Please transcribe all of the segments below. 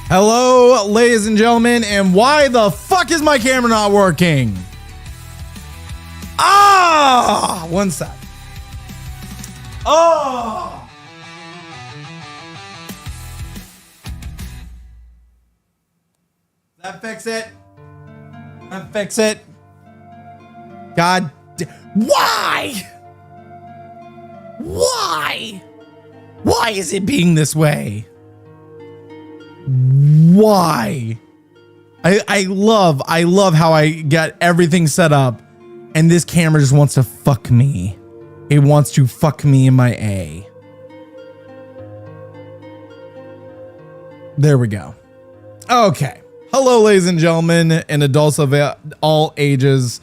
Hello, ladies and gentlemen, and why the fuck is my camera not working? One sec. That fix it? That fix it? God, why? Why? Why is it being this way? Why? I love how I got everything set up and this camera just wants to fuck me. It wants to fuck me in my A. There we go. Okay. Hello, ladies and gentlemen, and adults of all ages,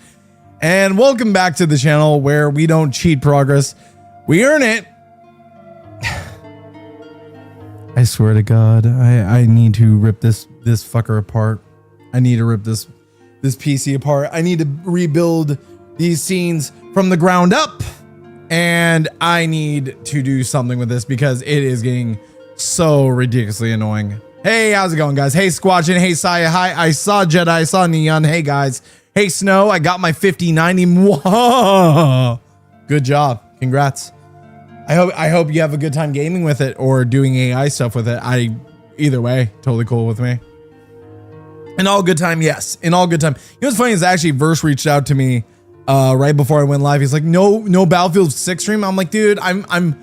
and welcome back to the channel where we don't cheat progress. We earn it. I swear to God, I need to rip this fucker apart. I need to rip this PC apart. I need to rebuild these scenes from the ground up, and I need to do something with this because it is getting so ridiculously annoying. Hey, how's it going, guys? Hey, Squatchin. Hey, Saya. Hi, I saw Jedi. I saw Neon. Hey, guys. Hey, Snow. I got my 5090. Whoa. Good job. Congrats. I hope you have a good time gaming with it or doing AI stuff with it. Either way, totally cool with me. In all good time, yes. In all good time. You know what's funny is actually Verse reached out to me right before I went live. He's like, no Battlefield 6 stream. I'm like, dude, I'm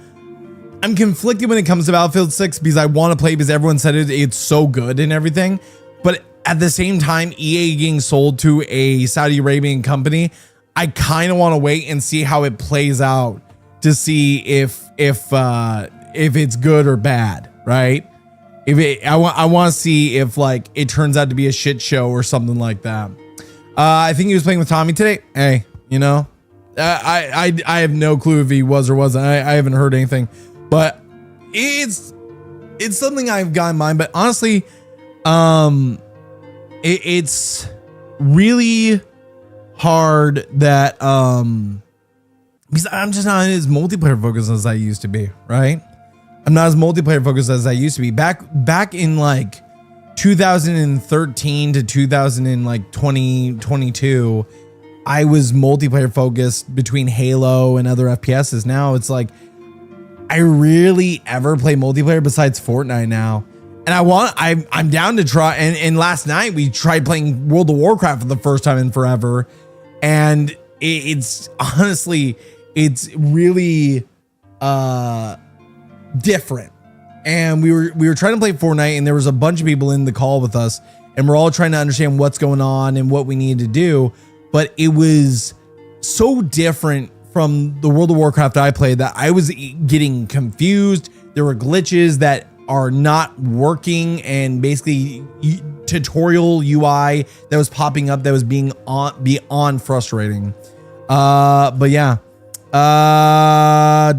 conflicted when it comes to Battlefield 6 because I want to play because everyone said it's so good and everything. But at the same time, EA getting sold to a Saudi Arabian company, I kind of want to wait and see how it plays out to see if it's good or bad, right? I want to see if like it turns out to be a shit show or something like that. I think he was playing with Tommy today. Hey, you know, I have no clue if he was or wasn't. I haven't heard anything. But it's something I've got in mind. But honestly, it's really hard that because I'm just not as multiplayer focused as I used to be, right? I'm not as multiplayer focused as I used to be. Back in like 2013 to 2022, I was multiplayer focused between Halo and other FPSs. Now it's like I rarely ever play multiplayer besides Fortnite now. And I'm down to try. And last night we tried playing World of Warcraft for the first time in forever. And it's honestly, it's really different. And we were trying to play Fortnite and there was a bunch of people in the call with us and we're all trying to understand what's going on and what we need to do. But it was so different from the World of Warcraft I played that I was getting confused. There were glitches that are not working and basically tutorial UI that was popping up that was being beyond frustrating. But yeah. I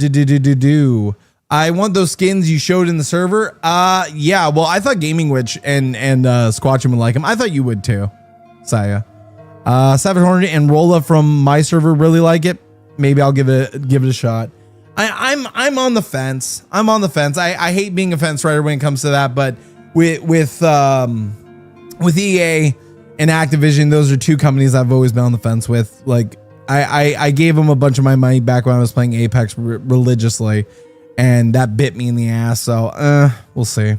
want those skins you showed in the server. Yeah, well, I thought Gaming Witch and Squatchin would like them. I thought you would too, Saya. Savage Hornet and Rolla from my server really like it. Maybe I'll give it a shot. I'm on the fence. I'm on the fence. I hate being a fence rider when it comes to that, but with EA and Activision, those are two companies I've always been on the fence with. Like I gave them a bunch of my money back when I was playing Apex religiously, and that bit me in the ass. So we'll see.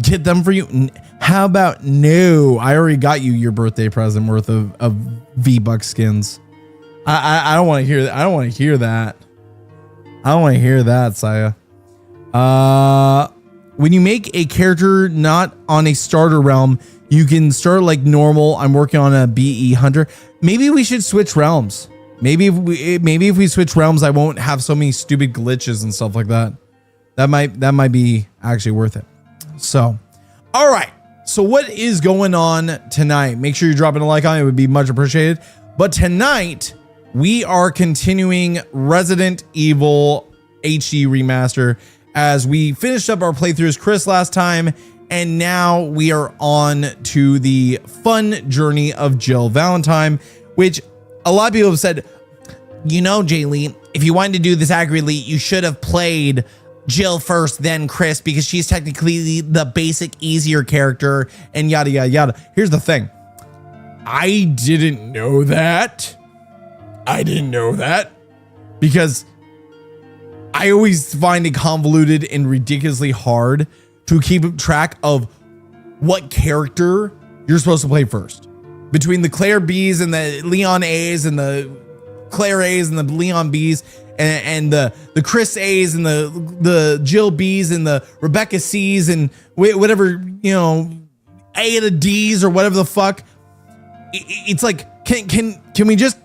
Get them for you. How about no? I already got you your birthday present worth of V-Bucks skins. I don't want to hear that. I don't want to hear that. I don't want to hear that, Saya. When you make a character not on a starter realm, you can start like normal. I'm working on a BE hunter. Maybe we should switch realms. Maybe if we switch realms, I won't have so many stupid glitches and stuff like that. That might be actually worth it. So, all right. So what is going on tonight? Make sure you're dropping a like on it. It would be much appreciated. But tonight we are continuing Resident Evil HD Remaster as we finished up our playthroughs Chris last time, and now we are on to the fun journey of Jill Valentine, which a lot of people have said, you know, Jay Lee, if you wanted to do this accurately, you should have played Jill first, then Chris, because she's technically the basic, easier character, and yada, yada, yada. Here's the thing. I didn't know that. Because I always find it convoluted and ridiculously hard to keep track of what character you're supposed to play first. Between the Claire B's and the Leon A's and the Claire A's and the Leon B's and the Chris A's and the Jill B's and the Rebecca C's and whatever, you know, A to D's or whatever the fuck. It's like, can we just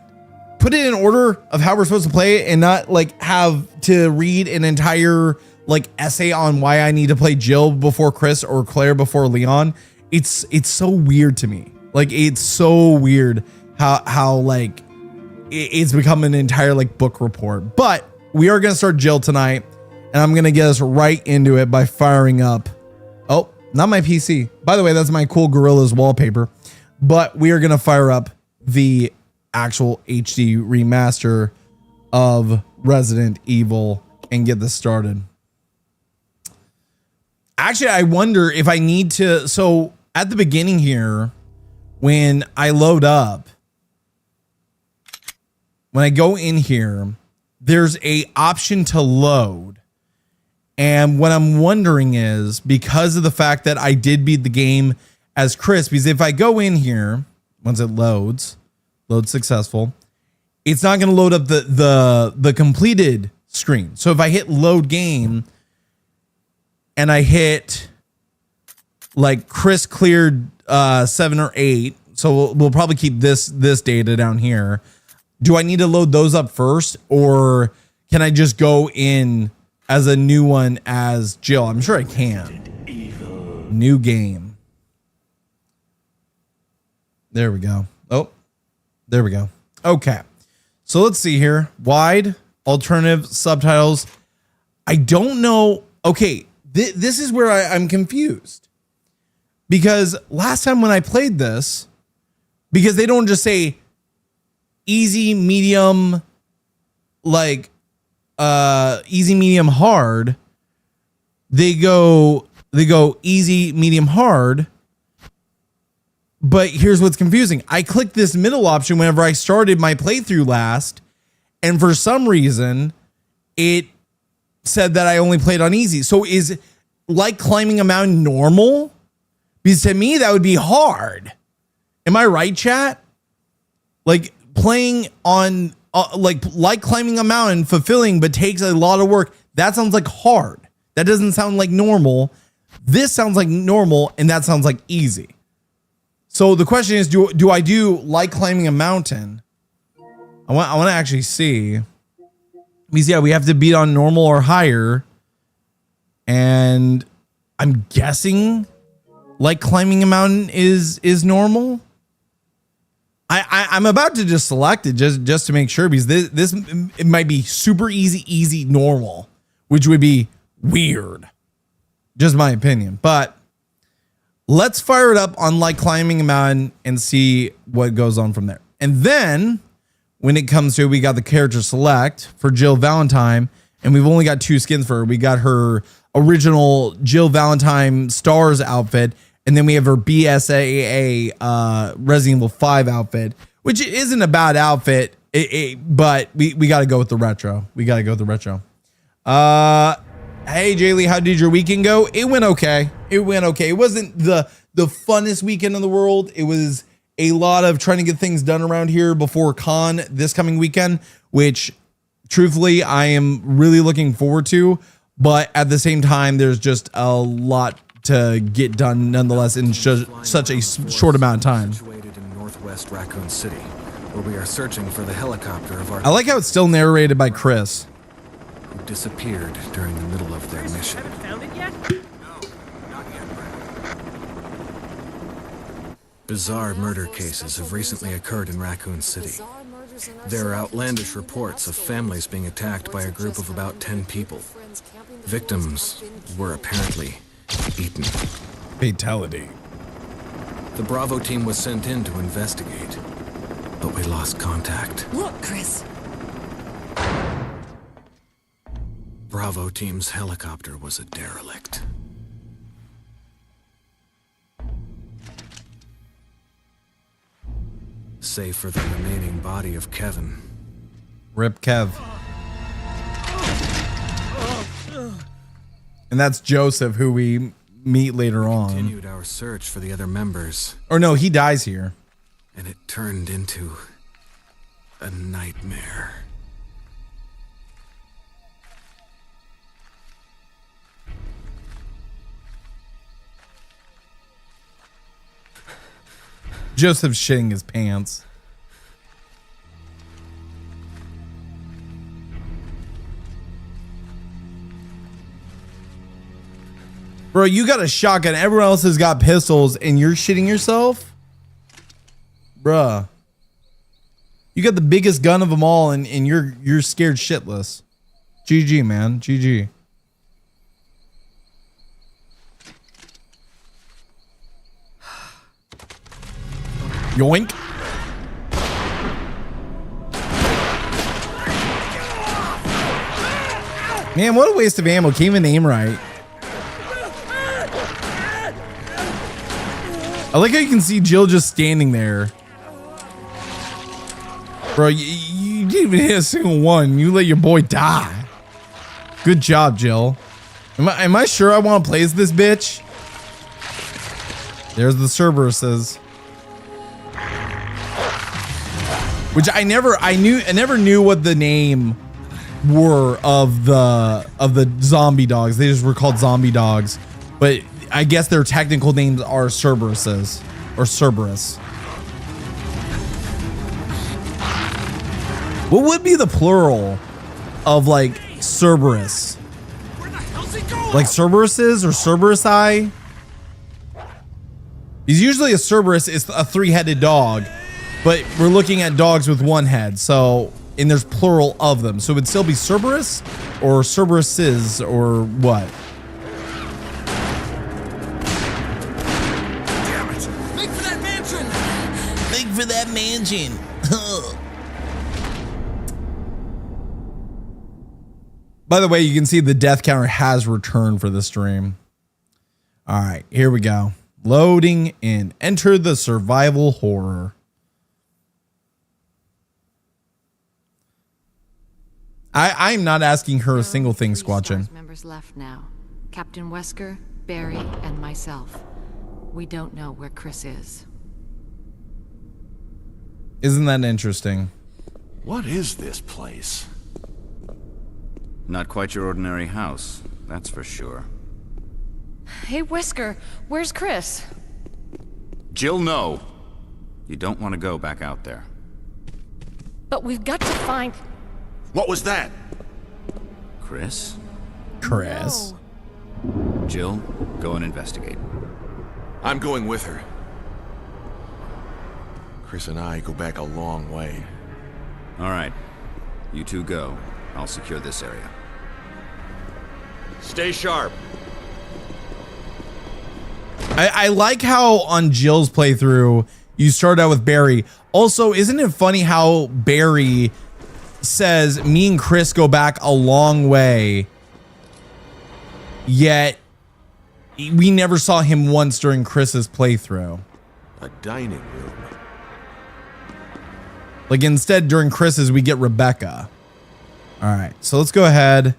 put it in order of how we're supposed to play it and not like have to read an entire like essay on why I need to play Jill before Chris or Claire before Leon? It's so weird to me. Like, it's so weird how like it's become an entire like book report. But we are going to start Jill tonight, and I'm going to get us right into it by firing up. Oh, not my PC. By the way, that's my cool Gorillas wallpaper. But we are going to fire up the actual HD remaster of Resident Evil and get this started. Actually, I wonder if I need to. So at the beginning here, when I load up, when I go in here, there's a option to load. And what I'm wondering is, because of the fact that I did beat the game as Chris, because if I go in here, once it load successful, it's not going to load up the completed screen. So if I hit load game and I hit like Chris cleared 7 or 8, so we'll probably keep this data down here. Do I need to load those up first, or can I just go in as a new one as Jill? I'm sure I can. New game. There we go. Oh, there we go. Okay. So let's see here. Wide, alternative, subtitles. I don't know. Okay. This is where I'm confused. Because last time when I played this, because they don't just say easy, medium, like easy, medium, hard. They go easy, medium, hard. But here's what's confusing. I clicked this middle option whenever I started my playthrough last, and for some reason, it said that I only played on easy. So is like climbing a mountain normal? Because to me, that would be hard. Am I right, chat? Like playing on like climbing a mountain, fulfilling, but takes a lot of work. That sounds like hard. That doesn't sound like normal. This sounds like normal, and that sounds like easy. So the question is, do I do like climbing a mountain? I want to actually see. Because yeah, we have to beat on normal or higher. And I'm guessing like climbing a mountain is normal. I'm about to just select it just to make sure, because this it might be super easy, normal, which would be weird. Just my opinion. But let's fire it up on like climbing a mountain and see what goes on from there. And then when it comes to, we got the character select for Jill Valentine, and we've only got 2 skins for her. We got her original Jill Valentine S.T.A.R.S outfit, and then we have her BSAA Resident Evil 5 outfit, which isn't a bad outfit, but we got to go with the retro. Hey, Jaylee, how did your weekend go? It went okay. It wasn't the funnest weekend in the world. It was a lot of trying to get things done around here before Con this coming weekend, which truthfully I am really looking forward to. But at the same time, there's just a lot to get done nonetheless in such a short amount of time. Situated in northwest Raccoon City, where we are searching for the helicopter of our... I like how it's still narrated by Chris. ...who disappeared during the middle of their mission. Haven't found it yet? No, not yet, Brad. Bizarre murder cases have recently occurred in Raccoon City. There are outlandish reports of families being attacked by a group of about 10 people. Victims were apparently eaten. Fatality. The Bravo team was sent in to investigate, but we lost contact. Look, Chris. Bravo team's helicopter was a derelict. Save for the remaining body of Kevin. Rip Kev. And that's Joseph, who we meet later on. Continued our search for the other members. Or no, he dies here. And it turned into a nightmare. Joseph's shitting his pants. Bro, you got a shotgun. Everyone else has got pistols and you're shitting yourself? Bruh. You got the biggest gun of them all and you're scared shitless. GG, man. GG. Yoink. Man, what a waste of ammo. Can't even aim right. I like how you can see Jill just standing there. Bro, you didn't even hit a single one. You let your boy die. Good job, Jill. Am I sure I want to play as this bitch? There's the Cerberuses. Which I never knew what the name were of the zombie dogs. They just were called zombie dogs. But I guess their technical names are Cerberuses or Cerberus. What would be the plural of like Cerberus? Like Cerberuses or Cerberusi? Because usually a Cerberus is a three-headed dog, but we're looking at dogs with one head. So, and there's plural of them. So it would still be Cerberus or Cerberuses or what? Damn it! Make for that mansion! Make for that mansion. By the way, you can see the death counter has returned for the stream. All right, here we go. Loading in. Enter the survival horror. I'm not asking her a single thing, Squatchin. Members left now. Captain Wesker, Barry, and myself. We don't know where Chris is. Isn't that interesting? What is this place? Not quite your ordinary house, that's for sure. Hey, Wesker, where's Chris? Jill, no. You don't want to go back out there. But we've got to find... What was that? Chris? Chris. No. Jill, go and investigate. I'm going with her. Chris and I go back a long way. All right. You two go. I'll secure this area. Stay sharp. I like how on Jill's playthrough, you start out with Barry. Also, isn't it funny how Barry says me and Chris go back a long way, yet we never saw him once during Chris's playthrough. A dining room. Like instead during Chris's, we get Rebecca. All right, so let's go ahead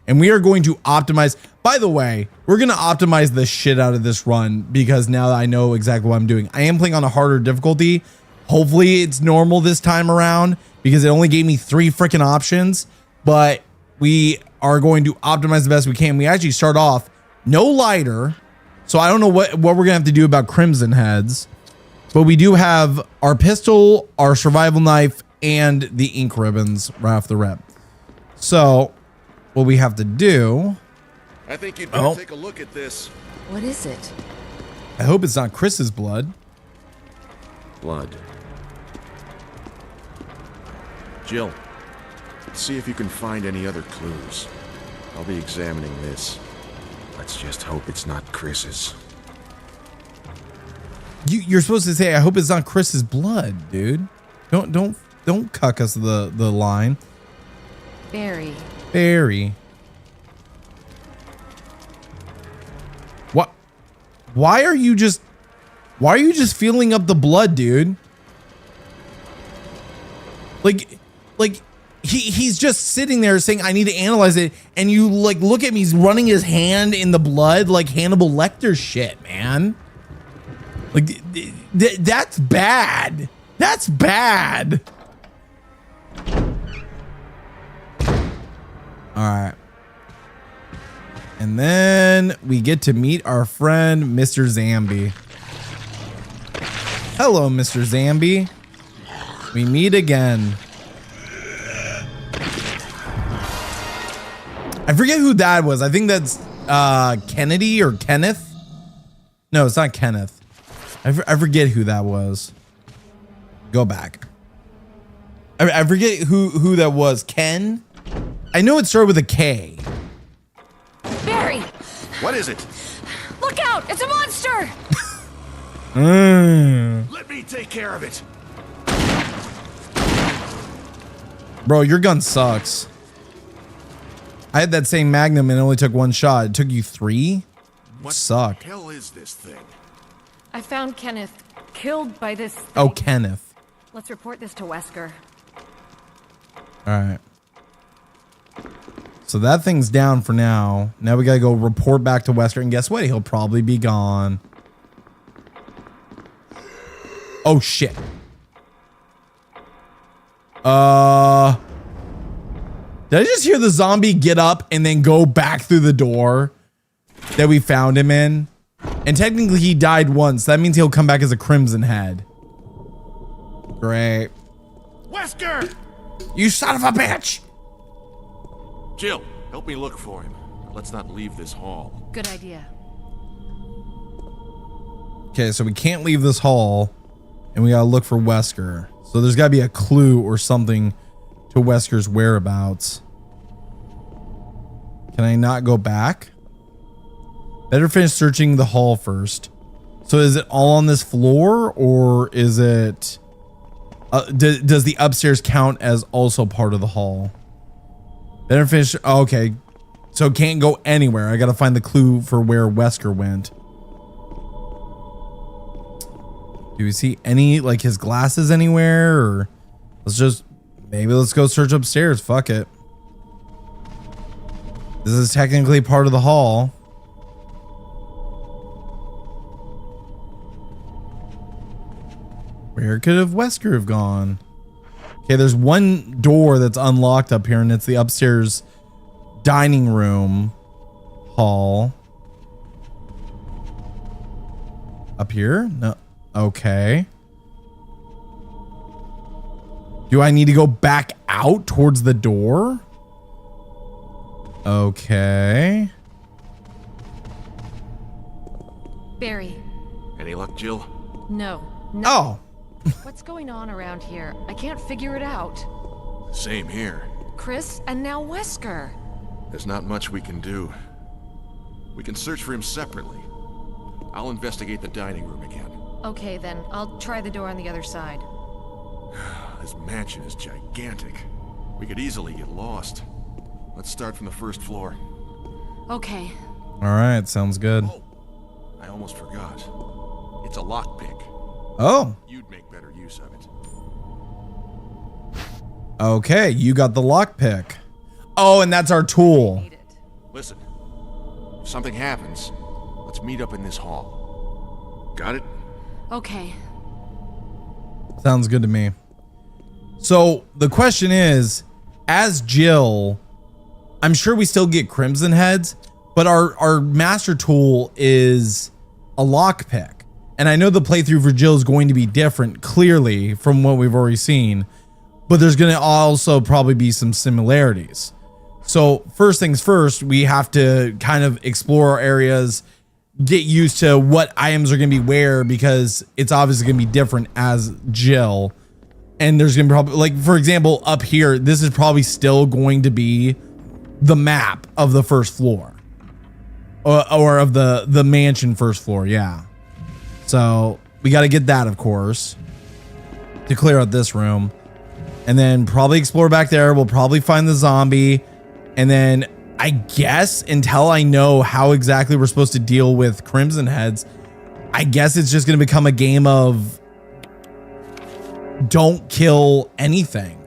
and we are going to optimize. By the way, we're going to optimize the shit out of this run because now that I know exactly what I'm doing. I am playing on a harder difficulty. Hopefully it's normal this time around because it only gave me 3 freaking options, but we are going to optimize the best we can. We actually start off no lighter. So I don't know what we're going to have to do about Crimson Heads, but we do have our pistol, our survival knife, and the ink ribbons right off the rip. So what we have to do... I think you'd better take a look at this. What is it? I hope it's not Chris's blood. Blood. Jill, see if you can find any other clues. I'll be examining this. Let's just hope it's not Chris's. You're supposed to say, I hope it's not Chris's blood, dude. Don't cuck us the line. Barry. Barry. Why are you just filling up the blood, dude? Like he's just sitting there saying, I need to analyze it. And you like, look at me, he's running his hand in the blood like Hannibal Lecter shit, man. Like that's bad. That's bad. All right. And then we get to meet our friend, Mr. Zambi. Hello, Mr. Zambi. We meet again. I forget who that was. I think that's Kennedy or Kenneth. No, it's not Kenneth. I forget who that was. Go back. I forget who that was. Ken? I know it started with a K. Barry! What is it? Look out! It's a monster! Let me take care of it. Bro, your gun sucks. I had that same Magnum and it only took one shot. It took you 3? What Suck. the hell is this thing? I found Kenneth killed by this thing. Oh, Kenneth. Let's report this to Wesker. All right. So that thing's down for now. Now we gotta go report back to Wesker, and guess what? He'll probably be gone. Oh shit. Did I just hear the zombie get up and then go back through the door that we found him in? And technically he died once. That means he'll come back as a Crimson Head. Great. Wesker! You son of a bitch! Jill, help me look for him. Let's not leave this hall. Good idea. Okay, so we can't leave this hall, and we gotta look for Wesker. So there's gotta be a clue or something to Wesker's whereabouts. Can I not go back? Better finish searching the hall first. So is it all on this floor, or is it... does the upstairs count as also part of the hall? Better finish... Oh, okay. So it can't go anywhere. I gotta find the clue for where Wesker went. Do we see any, like, his glasses anywhere? Or maybe let's go search upstairs. Fuck it. This is technically part of the hall. Where could have Wesker have gone? Okay, there's one door that's unlocked up here, and it's the upstairs dining room hall. Up here? No. Okay. Do I need to go back out towards the door? Okay. Barry. Any luck, Jill? No. Oh. What's going on around here? I can't figure it out. Same here. Chris and now Wesker. There's not much we can do. We can search for him separately. I'll investigate the dining room again. Okay then, I'll try the door on the other side. This mansion is gigantic. We could easily get lost. Let's start from the first floor. Okay. All right, sounds good. Oh, I almost forgot. It's a lockpick. Oh. You'd make better use of it. Okay, you got the lockpick. Oh, and that's our tool. Need it. Listen, if something happens, let's meet up in this hall. Got it? Okay. Sounds good to me. So the question is, as Jill, I'm sure we still get Crimson Heads, but our master tool is a lockpick. And I know the playthrough for Jill is going to be different, clearly, from what we've already seen, but there's going to also probably be some similarities. So first things first, we have to kind of explore our areas, get used to what items are going to be where, because it's obviously going to be different as Jill. And there's going to be probably, like, for example, up here, this is probably still going to be the map of the first floor. Or of the mansion first floor, yeah. So we got to get that, of course, to clear out this room. And then probably explore back there. We'll probably find the zombie. And then I guess until I know how exactly we're supposed to deal with Crimson Heads, I guess it's just going to become a game of don't kill anything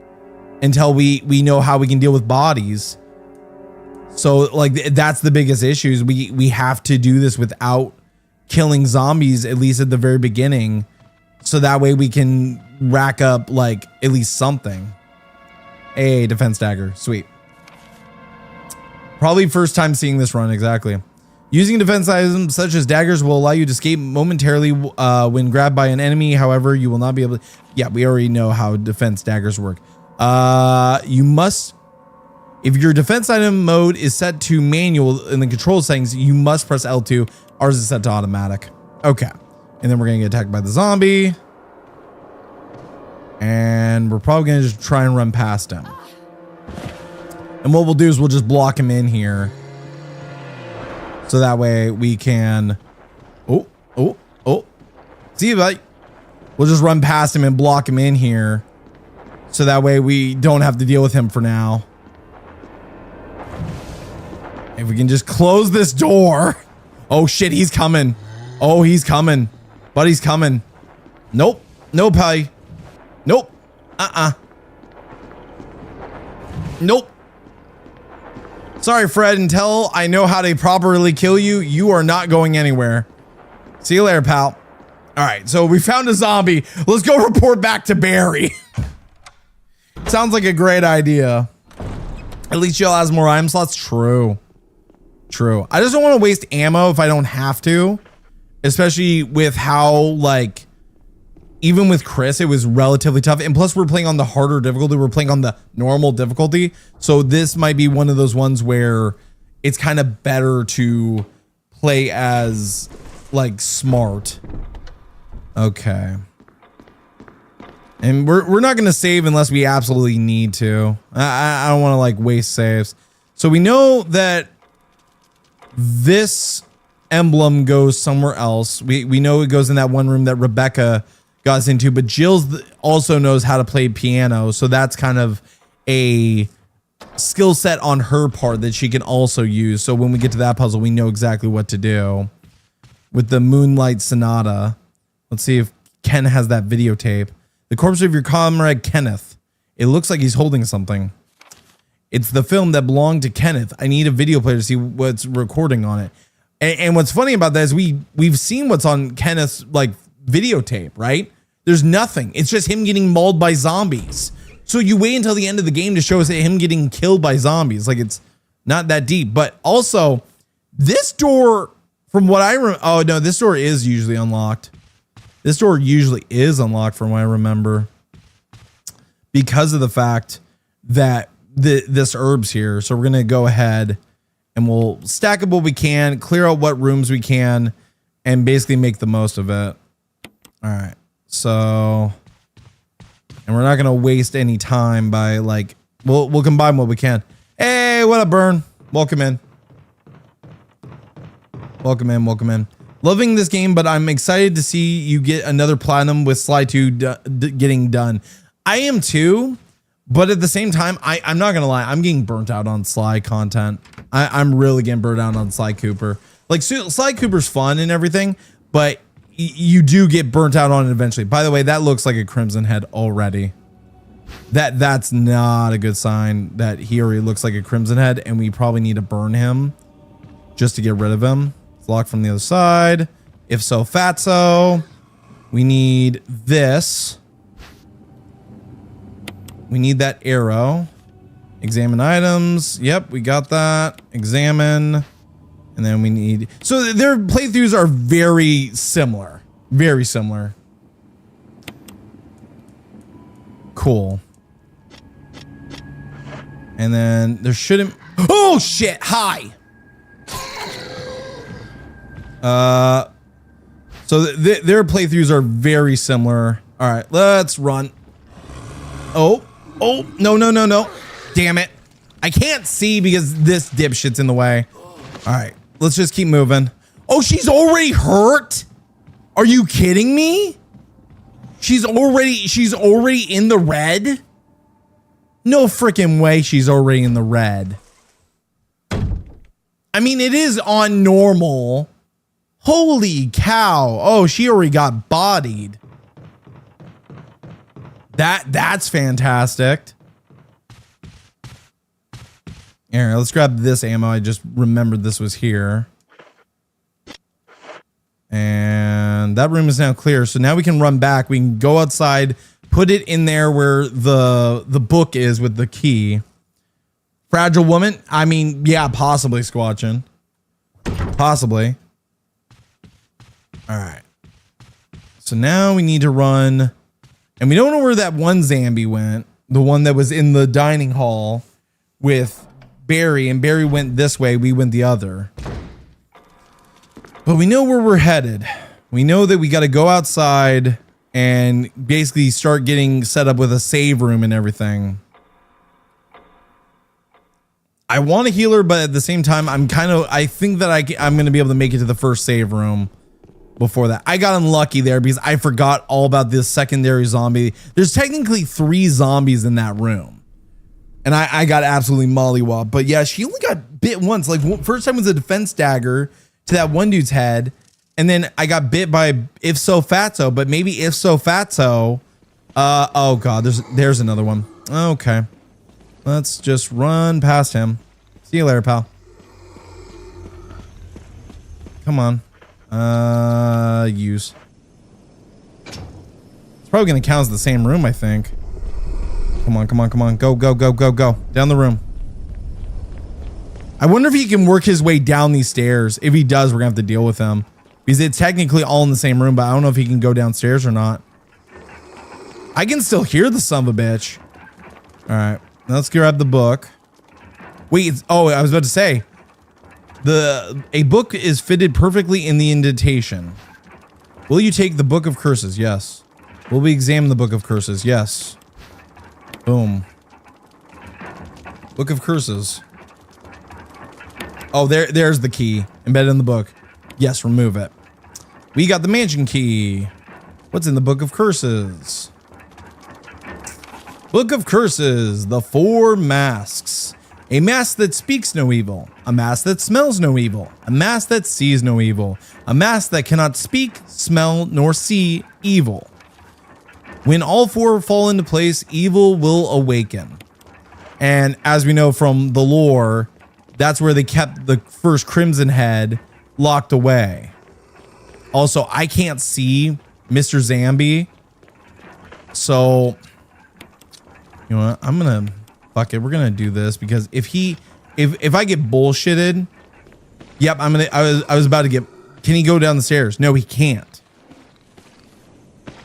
until we know how we can deal with bodies. So like that's the biggest issue is we have to do this without killing zombies, at least at the very beginning. So that way we can rack up like at least something. A defense dagger. Sweet. Probably first time seeing this run. Exactly. Using defense items such as daggers will allow you to escape momentarily when grabbed by an enemy. However, you will not be able to. Yeah, we already know how defense daggers work. You must, if your defense item mode is set to manual in the control settings, you must press L2. Ours is set to automatic. Okay. And then we're going to get attacked by the zombie. And we're probably going to just try and run past him. And what we'll do is we'll just block him in here. So that way we can, oh. See you, buddy. We'll just run past him and block him in here. So that way we don't have to deal with him for now. If we can just close this door. Oh shit, he's coming. Oh, he's coming. Buddy's coming. Nope. Nope, buddy. Nope. Nope. Sorry, Fred, until I know how to properly kill you, you are not going anywhere. See you later, pal. All right, so we found a zombie. Let's go report back to Barry. Sounds like a great idea. At least Jill has more item slots. True. True. I just don't want to waste ammo if I don't have to. Especially with how, like, even with Chris, it was relatively tough. And plus, we're playing on the harder difficulty. We're playing on the normal difficulty. So this might be one of those ones where it's kind of better to play as, like, smart. Okay. And we're not going to save unless we absolutely need to. I don't want to, like, waste saves. So we know that this emblem goes somewhere else. We know it goes in that one room that Rebecca got us into, but Jill's also knows how to play piano, so that's kind of a skill set on her part that she can also use. So when we get to that puzzle, we know exactly what to do. With the Moonlight Sonata, let's see if Ken has that videotape. The corpse of your comrade Kenneth. It looks like he's holding something. It's the film that belonged to Kenneth. I need a video player to see what's recording on it. And what's funny about that is we've seen what's on Kenneth's like videotape, right? There's nothing. It's just him getting mauled by zombies. So you wait until the end of the game to show us him getting killed by zombies. Like, it's not that deep. But also, this door, from what I remember, oh no, this door is usually unlocked. This door usually is unlocked from what I remember, because of the fact that this herb's here. So we're gonna go ahead and we'll stack up what we can, clear out what rooms we can, and basically make the most of it. All right, so, and we're not gonna waste any time by like, we'll combine what we can. Hey, what up, Burn? Welcome in. Welcome in, welcome in. Loving this game, but I'm excited to see you get another platinum with Sly 2 getting done. I am too, but at the same time, I'm not gonna lie, I'm getting burnt out on Sly content. I'm really getting burnt out on Sly Cooper. Like, Sly Cooper's fun and everything, but you do get burnt out on it eventually. By the way, that looks like a Crimson Head already. That's not a good sign that he already looks like a Crimson Head, and we probably need to burn him just to get rid of him. It's locked from the other side. If so, fatso. We need this. We need that arrow. Examine items. Yep, we got that. Examine. And then we need... So their playthroughs are very similar. Very similar. Cool. And then there shouldn't... Oh, shit! Hi! So their playthroughs are very similar. All right, let's run. Oh, no. Damn it. I can't see because this dipshit's in the way. All right, let's just keep moving. Oh, she's already hurt? Are you kidding me? She's already in the red? No freaking way she's already in the red. I mean, it is on normal. Holy cow. Oh, she already got bodied. That's fantastic. All right, let's grab this ammo. I just remembered this was here. And that room is now clear. So now we can run back. We can go outside, put it in there where the book is with the key. Fragile woman. I mean, yeah, possibly squatching. Possibly. All right. So now we need to run. And we don't know where that one zombie went. The one that was in the dining hall with Barry. And Barry went this way. We went the other. But we know where we're headed. We know that we got to go outside and basically start getting set up with a save room and everything. I want to heal her, but at the same time, I think that I'm going to be able to make it to the first save room before that. I got unlucky there because I forgot all about this secondary zombie. There's technically 3 zombies in that room. And I got absolutely mollywopped. But yeah, she only got bit once. Like, first time was a defense dagger to that one dude's head. And then I got bit by If So Fatso. But maybe If So Fatso. Oh God, there's another one. Okay. Let's just run past him. See you later, pal. Come on. Use. It's probably going to count as the same room, I think. Come on, come on, come on. Go, go, go, go, go. Down the room. I wonder if he can work his way down these stairs. If he does, we're going to have to deal with him. Because it's technically all in the same room, but I don't know if he can go downstairs or not. I can still hear the son of a bitch. All right. Let's grab the book. Wait, I was about to say. A book is fitted perfectly in the indentation. Will you take the Book of Curses? Yes. Will we examine the Book of Curses? Yes. Boom. Book of Curses. Oh, there's the key embedded in the book. Yes, remove it. We got the mansion key. What's in the Book of Curses? Book of Curses, the 4 masks. A mask that speaks no evil. A mask that smells no evil. A mask that sees no evil. A mask that cannot speak, smell, nor see evil. When all 4 fall into place, evil will awaken. And as we know from the lore, that's where they kept the first Crimson Head locked away. Also, I can't see Mr. Zambi. So, you know what? I'm going to... Fuck it, we're gonna do this because if I get bullshitted, yep, I was about to get. Can he go down the stairs? No, he can't.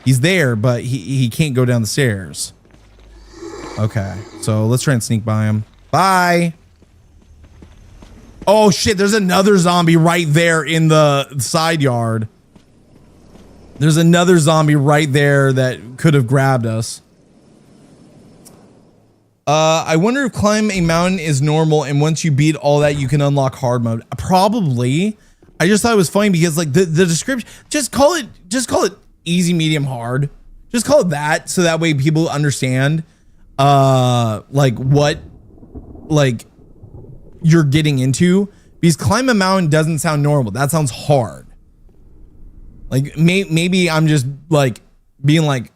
He's there, but he can't go down the stairs. Okay, so let's try and sneak by him. Bye. Oh shit, there's another zombie right there in the side yard. There's another zombie right there that could have grabbed us. I wonder if climb a mountain is normal and once you beat all that you can unlock hard mode. Probably. I just thought it was funny because like the description, just call it easy, medium, hard. Just call it that so that way people understand like what like you're getting into, because climb a mountain doesn't sound normal. That sounds hard. Like maybe I'm just like being like,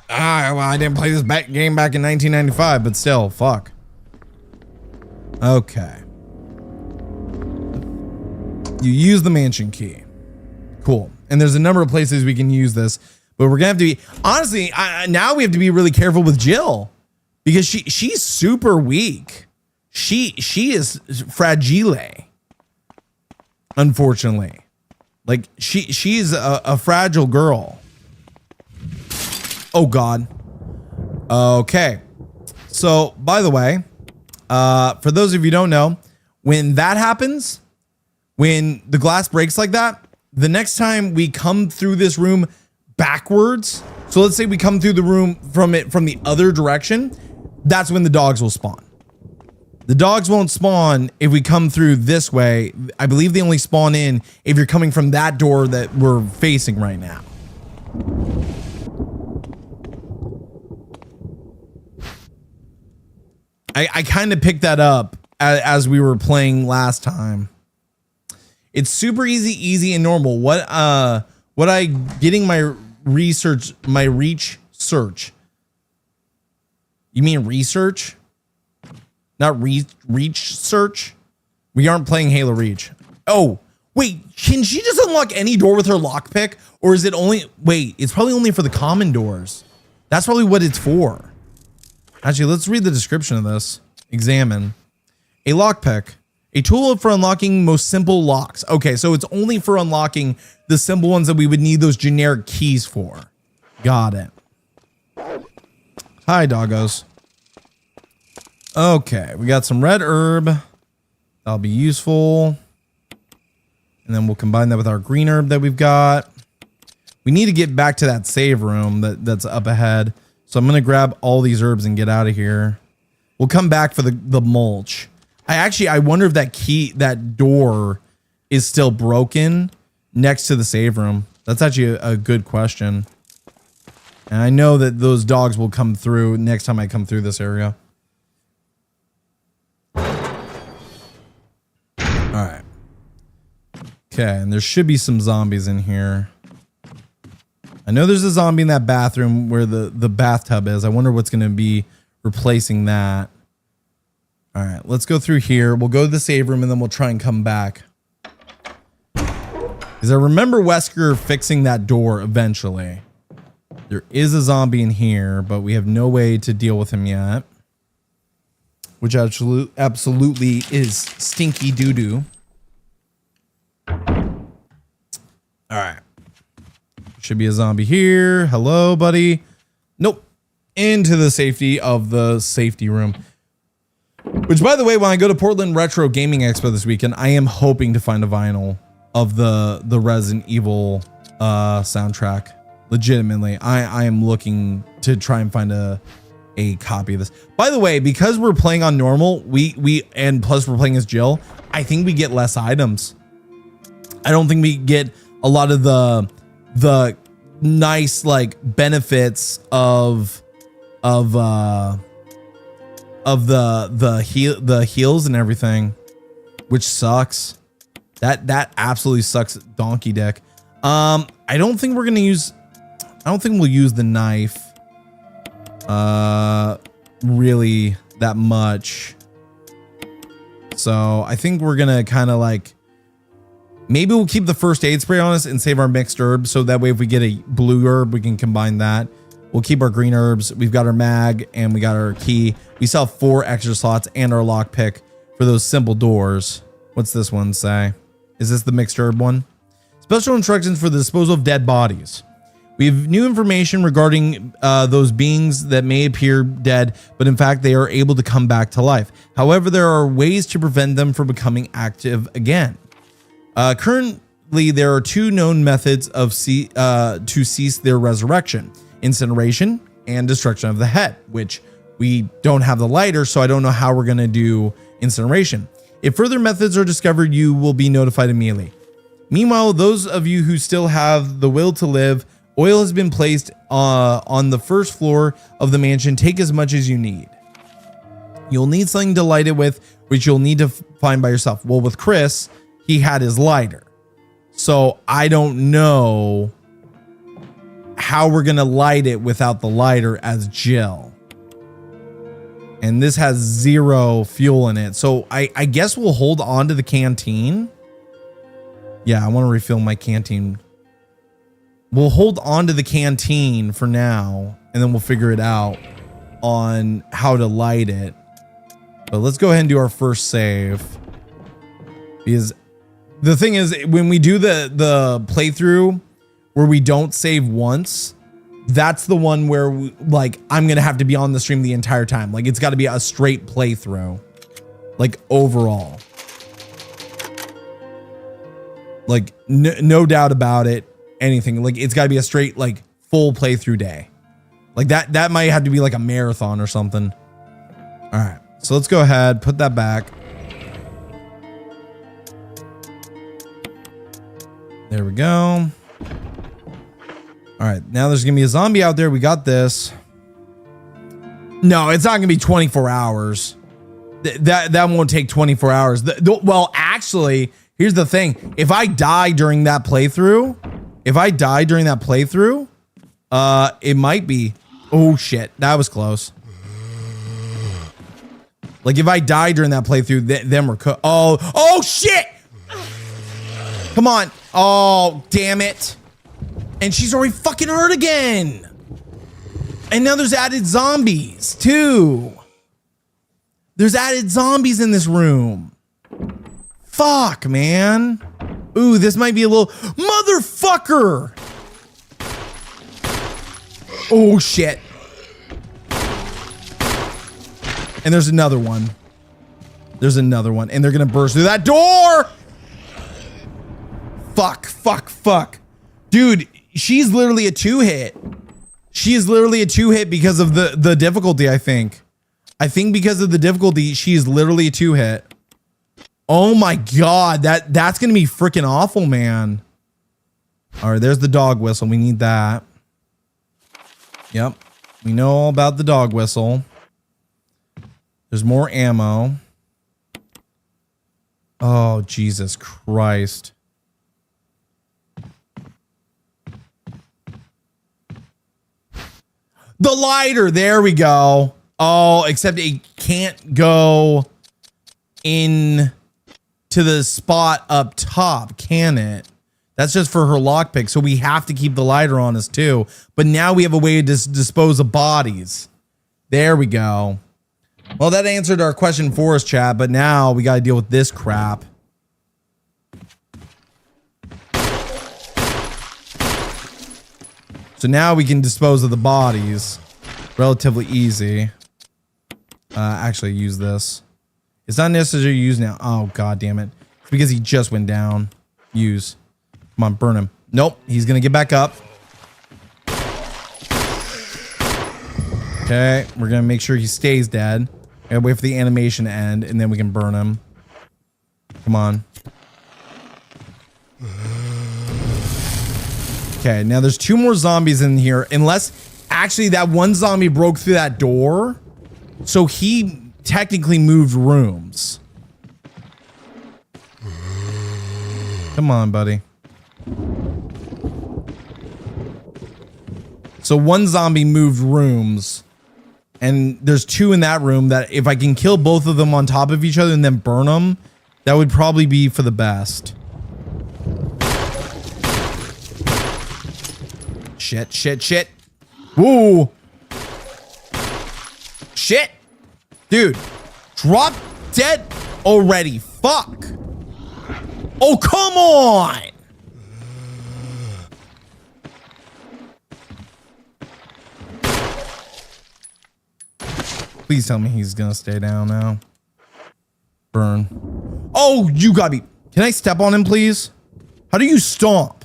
well, I didn't play this game back in 1995, but still, fuck. Okay. You use the mansion key. Cool. And there's a number of places we can use this, but we're gonna have to be, honestly, now we have to be really careful with Jill because she's super weak. She is fragile. Unfortunately. Like she's a fragile girl. Oh God. Okay. So by the way, for those of you who don't know, when that happens, when the glass breaks like that, the next time we come through this room backwards, so let's say we come through the room from the other direction, that's when the dogs will spawn. The dogs won't spawn if we come through this way. I believe they only spawn in if you're coming from that door that we're facing right now. I kind of picked that up as we were playing last time. It's super easy and normal. What I getting my reach search. You mean research? Not reach search? We aren't playing Halo Reach. Oh, wait, can she just unlock any door with her lockpick? Or is it only, wait, it's probably only for the common doors. That's probably what it's for. Actually, let's read the description of this. Examine. A lockpick. A tool for unlocking most simple locks. Okay, so it's only for unlocking the simple ones that we would need those generic keys for. Got it. Hi, doggos. Okay, we got some red herb. That'll be useful. And then we'll combine that with our green herb that we've got. We need to get back to that save room that's up ahead. So I'm going to grab all these herbs and get out of here. We'll come back for the mulch. I wonder if that door is still broken next to the save room. That's actually a good question. And I know that those dogs will come through next time I come through this area. All right. Okay, and there should be some zombies in here. I know there's a zombie in that bathroom where the bathtub is. I wonder what's going to be replacing that. All right, let's go through here. We'll go to the save room and then we'll try and come back. Because I remember Wesker fixing that door eventually. There is a zombie in here, but we have no way to deal with him yet. Which absolutely is stinky doo-doo. All right. Should be a zombie here. Hello, buddy. Nope. Into the safety of the safety room. Which, by the way, when I go to Portland Retro Gaming Expo this weekend, I am hoping to find a vinyl of the Resident Evil soundtrack. Legitimately, I am looking to try and find a copy of this. By the way, because we're playing on normal, and plus we're playing as Jill, I think we get less items. I don't think we get a lot of the nice like benefits of the heals and everything, which sucks. That absolutely sucks donkey dick. I don't think we'll use the knife really that much. So I think we're gonna kind of like, maybe we'll keep the first aid spray on us and save our mixed herbs, so that way if we get a blue herb, we can combine that. We'll keep our green herbs. We've got our mag and we got our key. We still have 4 extra slots and our lockpick for those simple doors. What's this one say? Is this the mixed herb one? Special instructions for the disposal of dead bodies. We have new information regarding those beings that may appear dead, but in fact they are able to come back to life. However, there are ways to prevent them from becoming active again. Currently, there are 2 known methods of to cease their resurrection: incineration and destruction of the head, which we don't have the lighter, so I don't know how we're going to do incineration. If further methods are discovered, you will be notified immediately. Meanwhile, those of you who still have the will to live, oil has been placed on the first floor of the mansion. Take as much as you need. You'll need something to light it with, which you'll need to find by yourself. Well, with Chris, he had his lighter. So I don't know how we're going to light it without the lighter as Jill. And this has 0 fuel in it. So I guess we'll hold on to the canteen. Yeah, I want to refill my canteen. We'll hold on to the canteen for now, and then we'll figure it out on how to light it. But let's go ahead and do our first save. Because the thing is, when we do the playthrough where we don't save once, that's the one where I'm going to have to be on the stream the entire time. Like, it's got to be a straight playthrough. Like, overall. Like, no doubt about it. Anything. Like, it's got to be a straight, like, full playthrough day. Like, that might have to be like a marathon or something. All right. So let's go ahead. Put that back. There we go. All right, now there's gonna be a zombie out there. We got this. No, it's not gonna be 24 hours. That won't take 24 hours. Well, actually, Here's the thing. If I die during that playthrough, it might be. Oh shit, that was close. Like if I die during that playthrough, then we're cooked. Oh shit! Come on. Oh, damn it. And she's already fucking hurt again. And now there's added zombies too. There's added zombies in this room. Fuck, man. Ooh, this might be a little motherfucker. Oh shit. And there's another one. There's another one. And they're gonna burst through that door. Fuck, fuck, fuck. Dude, she's literally a 2-hit. She is literally a 2-hit because of the difficulty, I think. I think because of the difficulty, she is literally a 2-hit. Oh my god, that's gonna be freaking awful, man. All right, there's the dog whistle. We need that. Yep, we know all about the dog whistle. There's more ammo. Oh, Jesus Christ. The lighter, there we go. Oh, except it can't go in to the spot up top, can it? That's just for her lockpick, so we have to keep the lighter on us too. But now we have a way to dispose of bodies. There we go. Well, that answered our question for us, chat, but now we got to deal with this crap. So now we can dispose of the bodies relatively easy. Actually use this. It's not necessary to use now. Oh, god damn it. It's because he just went down. Use. Come on, burn him. Nope, he's gonna get back up. Okay, we're gonna make sure he stays dead. And wait for the animation to end, and then we can burn him. Come on. Okay, now there's 2 more zombies in here. Unless, actually, that one zombie broke through that door. So he technically moved rooms. Come on, buddy. So one zombie moved rooms. And there's 2 in that room that if I can kill both of them on top of each other and then burn them, that would probably be for the best. Shit, shit, shit. Whoa. Shit. Dude, drop dead already. Fuck. Oh, come on. Please tell me he's gonna stay down now. Burn. Oh, you got me. Can I step on him, please? How do you stomp?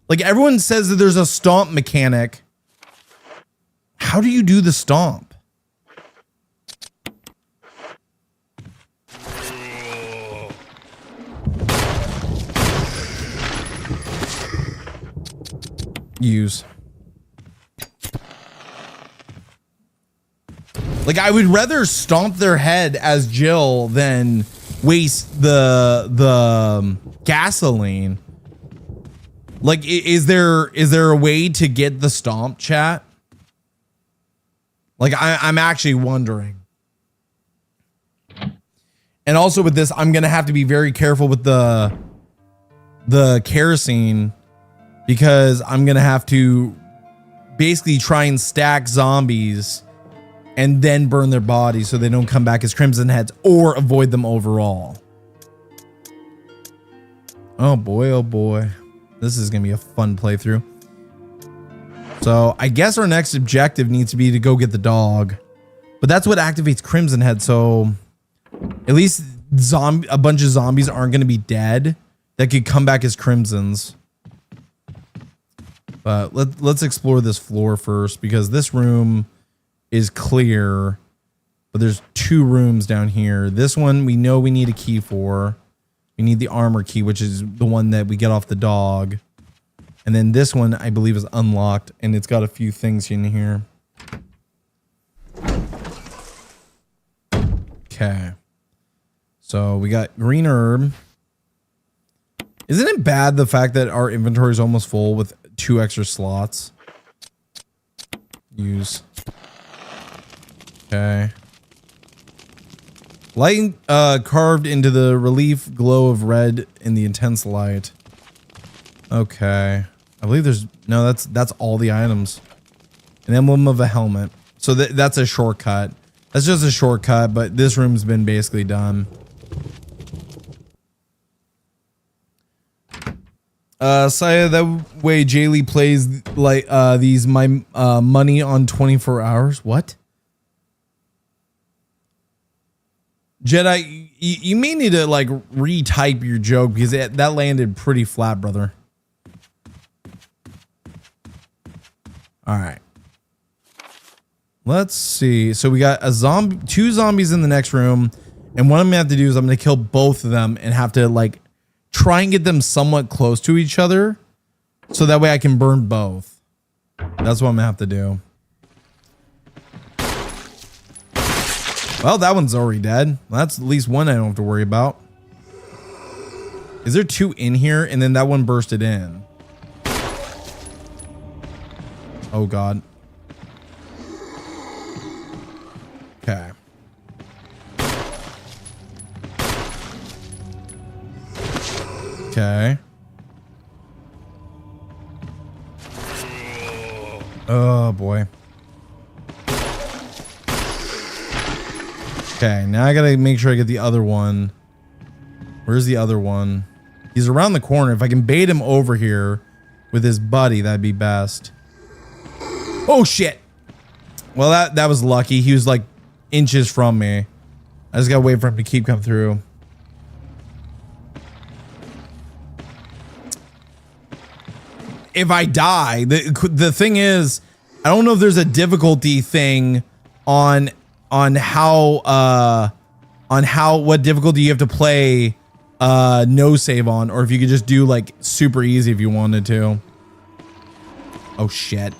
Like, everyone says that there's a stomp mechanic. How do you do the stomp? Use. Like, I would rather stomp their head as Jill than waste the gasoline. Like, is there a way to get the stomp, chat? Like, I'm actually wondering. And also with this, I'm gonna have to be very careful with the kerosene, because I'm gonna have to basically try and stack zombies and then burn their bodies so they don't come back as crimson heads, or avoid them overall. Oh boy, oh boy. This is gonna be a fun playthrough. So I guess our next objective needs to be to go get the dog. But that's what activates Crimson Head, so at least a bunch of zombies aren't gonna be dead that could come back as crimsons. But let's explore this floor first, because this room is clear, but there's 2 rooms down here. This one we know we need a key for. We need the armor key, which is the one that we get off the dog. And then this one I believe is unlocked, and it's got a few things in here. Okay. So we got green herb. Isn't it bad the fact that our inventory is almost full with 2 extra slots? Use. Okay. Light carved into the relief glow of red in the intense light. Okay. I believe there's no, that's all the items. An emblem of a helmet. So that's a shortcut. That's just a shortcut, but this room's been basically done. Saya, that way Jaylee plays like these my money on 24 hours. What? Jedi, you may need to like retype your joke because that landed pretty flat, brother. All right. Let's see. So we got a zombie, 2 zombies in the next room, and what I'm gonna have to do is I'm gonna kill both of them and have to like try and get them somewhat close to each other, so that way I can burn both. That's what I'm gonna have to do. Well, that one's already dead. That's at least one I don't have to worry about. Is there 2 in here? And then that one bursted in. Oh, God. Okay. Okay. Oh, boy. Okay, now I gotta make sure I get the other one. Where's the other one? He's around the corner. If I can bait him over here with his buddy, that'd be best. Oh shit! Well, that was lucky. He was like inches from me. I just gotta wait for him to keep coming through. If I die, the thing is, I don't know if there's a difficulty thing on what difficulty you have to play no save on, or if you could just do like super easy if you wanted to. Oh shit.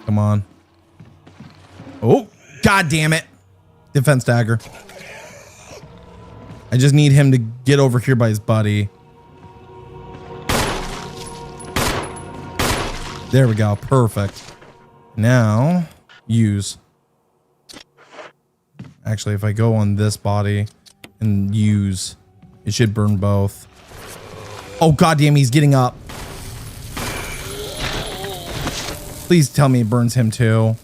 Come on. Oh, god damn it. Defense dagger. I just need him to get over here by his buddy. There we go. Perfect. Now, use. Actually, if I go on this body and use, it should burn both. Oh, goddamn, he's getting up. Please tell me it burns him too.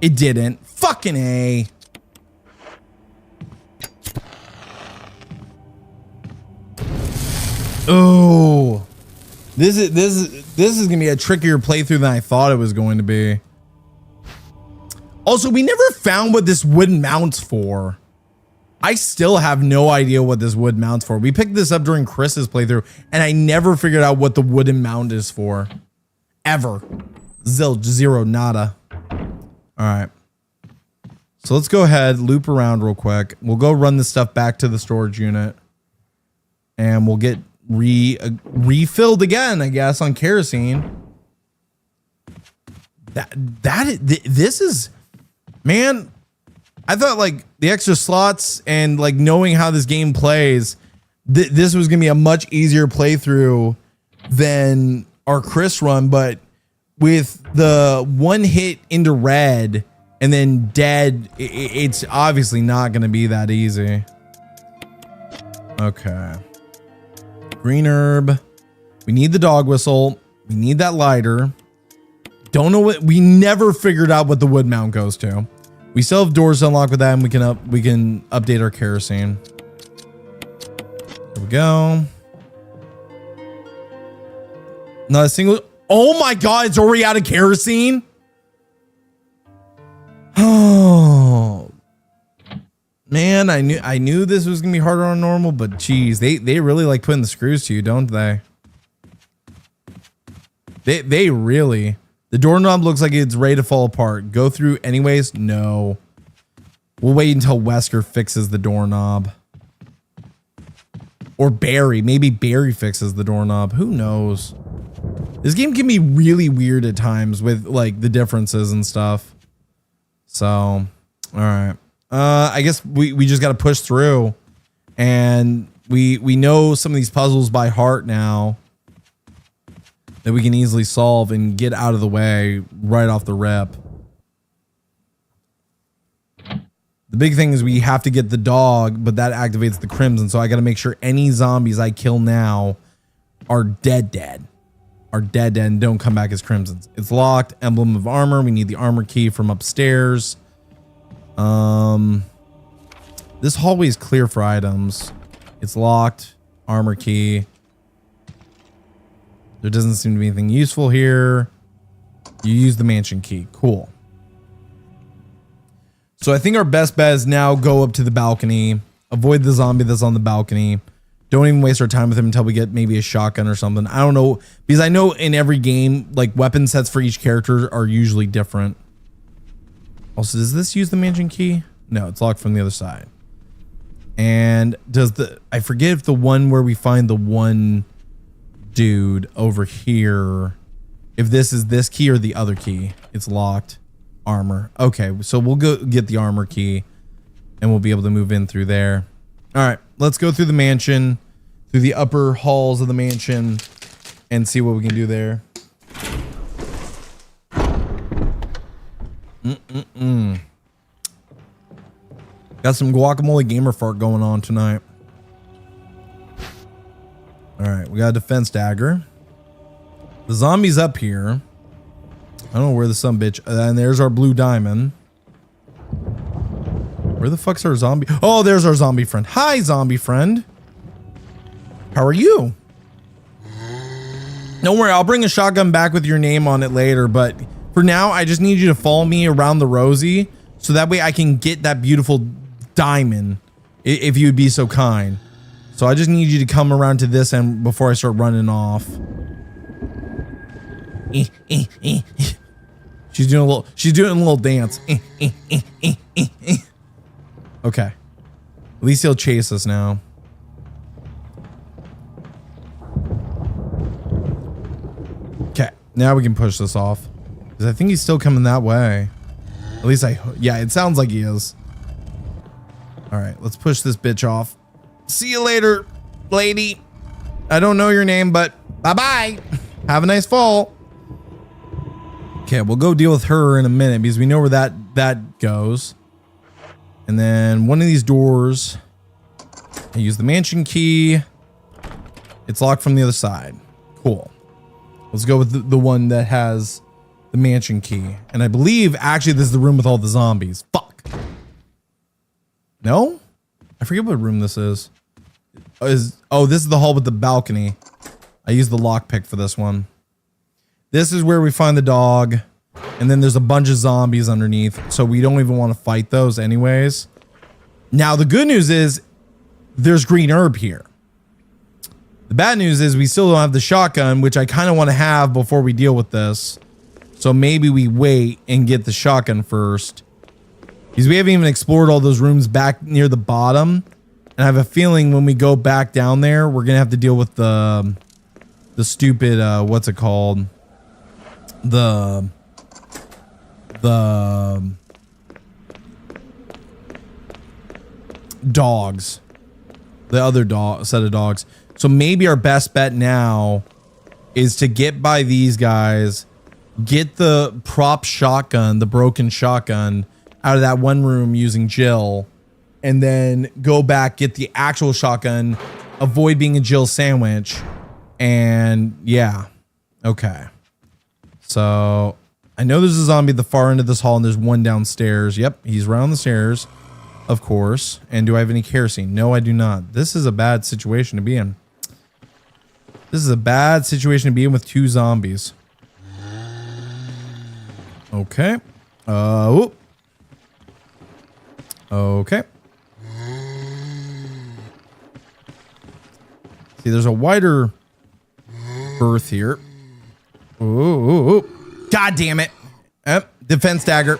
It didn't. Fucking A. Oh. This is gonna be a trickier playthrough than I thought it was going to be. Also, we never found what this wood mounts for. I still have no idea what this wood mounts for. We picked this up during Chris's playthrough, and I never figured out what the wooden mount is for. Ever. Zilch, zero, nada. Alright. So let's go ahead, loop around real quick. We'll go run this stuff back to the storage unit. And we'll get refilled again, I guess, on kerosene. This is, man, I thought like the extra slots and like knowing how this game plays, this was gonna be a much easier playthrough than our Chris run, but with the one hit into red and then dead, it's obviously not gonna be that easy. Okay. Green herb. We need the dog whistle. We need that lighter. Don't know what, we never figured out what the wood mount goes to. We still have doors unlocked with that, and we can update our kerosene. There we go. Not a single, oh my god, it's already out of kerosene. Oh man, I knew this was gonna be harder on normal, but geez, they really like putting the screws to you, don't they? They really. The doorknob looks like it's ready to fall apart. Go through anyways? No. We'll wait until Wesker fixes the doorknob. Or Barry. Maybe Barry fixes the doorknob. Who knows? This game can be really weird at times with like the differences and stuff. So, all right. I guess we just got to push through And we know some of these puzzles by heart now that we can easily solve and get out of the way right off the rip. The big thing is we have to get the dog, but that activates the crimson. So I got to make sure any zombies I kill now are dead. Are dead and don't come back as crimsons. It's locked. Emblem of armor. We need the armor key from upstairs. This hallway is clear for items. It's locked. Armor key. There doesn't seem to be anything useful here. You use the mansion key. Cool. So I think our best bet is now go up to the balcony, avoid the zombie that's on the balcony. Don't even waste our time with him until we get maybe a shotgun or something. I don't know, because I know in every game, like weapon sets for each character are usually different. Also, does this use the mansion key? No, it's locked from the other side. And I forget if the one where we find the one dude over here, if this is this key or the other key. It's locked. Armor. Okay, so we'll go get the armor key and we'll be able to move in through there. All right, let's go through the mansion, through the upper halls of the mansion and see what we can do there. Got some guacamole gamer fart going on tonight. All right, we got a defense dagger. The zombie's up here. I don't know where the sumbitch. And there's our blue diamond. Where the fuck's our zombie? Oh, there's our zombie friend. Hi, zombie friend. How are you? Don't worry, I'll bring a shotgun back with your name on it later. But for now, I just need you to follow me around the Rosie, so that way I can get that beautiful diamond, if you'd be so kind. So I just need you to come around to this end before I start running off. She's doing a little dance. Okay. At least he'll chase us now. Okay, now we can push this off. Because I think he's still coming that way. At least yeah, it sounds like he is. All right, let's push this bitch off. See you later, lady. I don't know your name, but bye-bye. Have a nice fall. Okay, we'll go deal with her in a minute because we know where that goes. And then one of these doors, I use the mansion key. It's locked from the other side. Cool. Let's go with the one that has the mansion key. And I believe actually this is the room with all the zombies. Fuck. No? I forget what room this is. Oh, this is the hall with the balcony. I used the lockpick for this one. This is where we find the dog. And then there's a bunch of zombies underneath. So we don't even want to fight those anyways. Now, the good news is there's green herb here. The bad news is we still don't have the shotgun, which I kind of want to have before we deal with this. So maybe we wait and get the shotgun first. Because we haven't even explored all those rooms back near the bottom. And I have a feeling when we go back down there, we're going to have to deal with the stupid, what's it called? The dogs. The other set of dogs. So maybe our best bet now is to get by these guys, get the prop shotgun, the broken shotgun, out of that one room using Jill, and then go back, get the actual shotgun, avoid being a Jill sandwich, and yeah. Okay. So I know there's a zombie at the far end of this hall, and there's one downstairs. Yep, he's around the stairs, of course. And do I have any kerosene? No, I do not. This is a bad situation to be in. This is a bad situation to be in with two zombies. Okay. Whoop. Okay. See, there's a wider berth here. Ooh. God damn it. Yep. Defense dagger.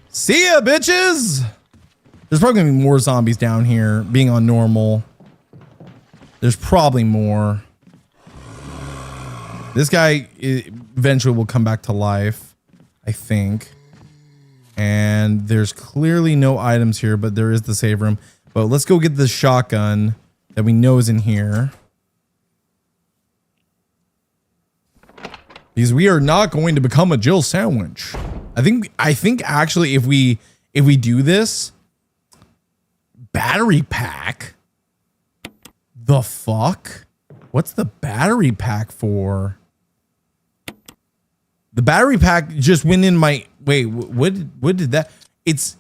See ya, bitches. There's probably gonna be more zombies down here being on normal. There's probably more. This guy eventually will come back to life, I think. And there's clearly no items here, but there is the save room. But let's go get the shotgun that we know is in here. Because we are not going to become a Jill sandwich. I think actually if we do this, battery pack. The fuck? What's the battery pack for? The battery pack just went in my, wait, what did that? It's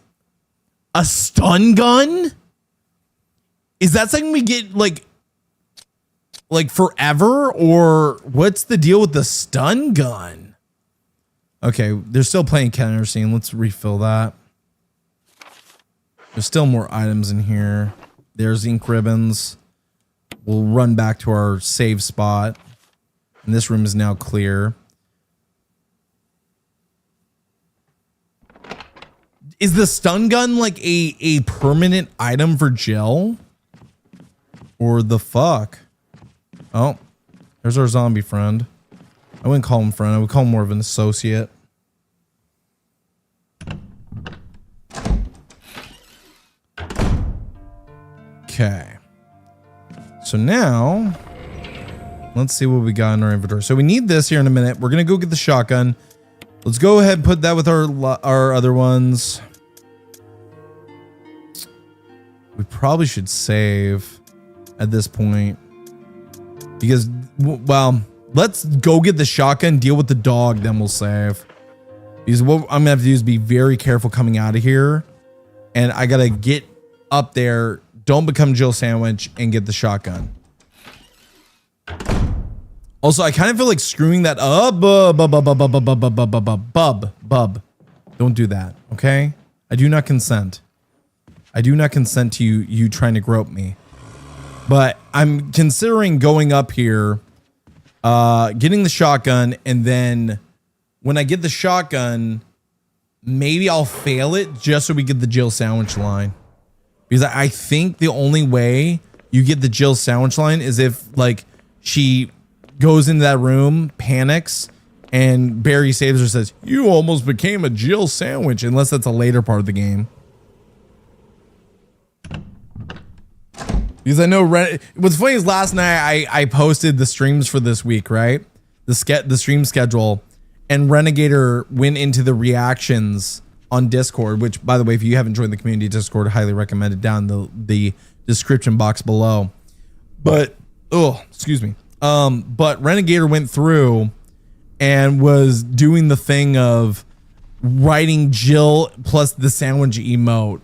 a stun gun? Is that something we get like forever, or what's the deal with the stun gun? Okay, they're still playing counter scene. Let's refill that. There's still more items in here. There's ink ribbons. We'll run back to our save spot. And this room is now clear. Is the stun gun like a permanent item for Jill? Or the fuck? Oh, there's our zombie friend. I wouldn't call him friend. I would call him more of an associate. Okay. So now, let's see what we got in our inventory. So we need this here in a minute. We're going to go get the shotgun. Let's go ahead and put that with our other ones. We probably should save at this point. Because, well, let's go get the shotgun, deal with the dog, then we'll save. Because what I'm going to have to do is be very careful coming out of here. And I got to get up there, don't become Jill sandwich, and get the shotgun. Also, I kind of feel like screwing that up. Bub. Don't do that, okay? I do not consent. I do not consent to you trying to grope me. But I'm considering going up here, getting the shotgun, and then when I get the shotgun, maybe I'll fail it just so we get the Jill sandwich line. Because I think the only way you get the Jill sandwich line is if, like, she goes into that room, panics, and Barry saves her, says, "You almost became a Jill sandwich," unless that's a later part of the game. Because I know what's funny is last night I posted the streams for this week, right? The stream schedule, and Renegator went into the reactions on Discord, which, by the way, if you haven't joined the community Discord, I highly recommend it down in the description box below. But excuse me. But Renegator went through and was doing the thing of writing Jill plus the sandwich emote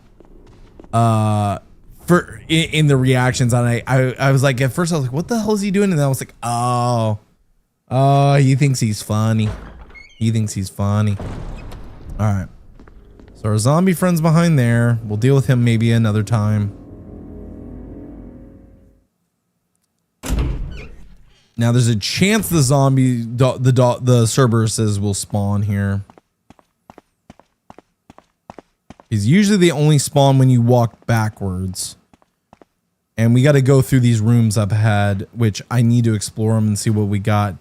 in the reactions, and I was like, at first I was like, what the hell is he doing? And then I was like, oh, he thinks he's funny. He thinks he's funny. All right. So our zombie friend's behind there. We'll deal with him maybe another time. Now there's a chance the zombie, the Cerberuses will spawn here. Because usually they only spawn when you walk backwards. And we got to go through these rooms up ahead, which I need to explore them and see what we got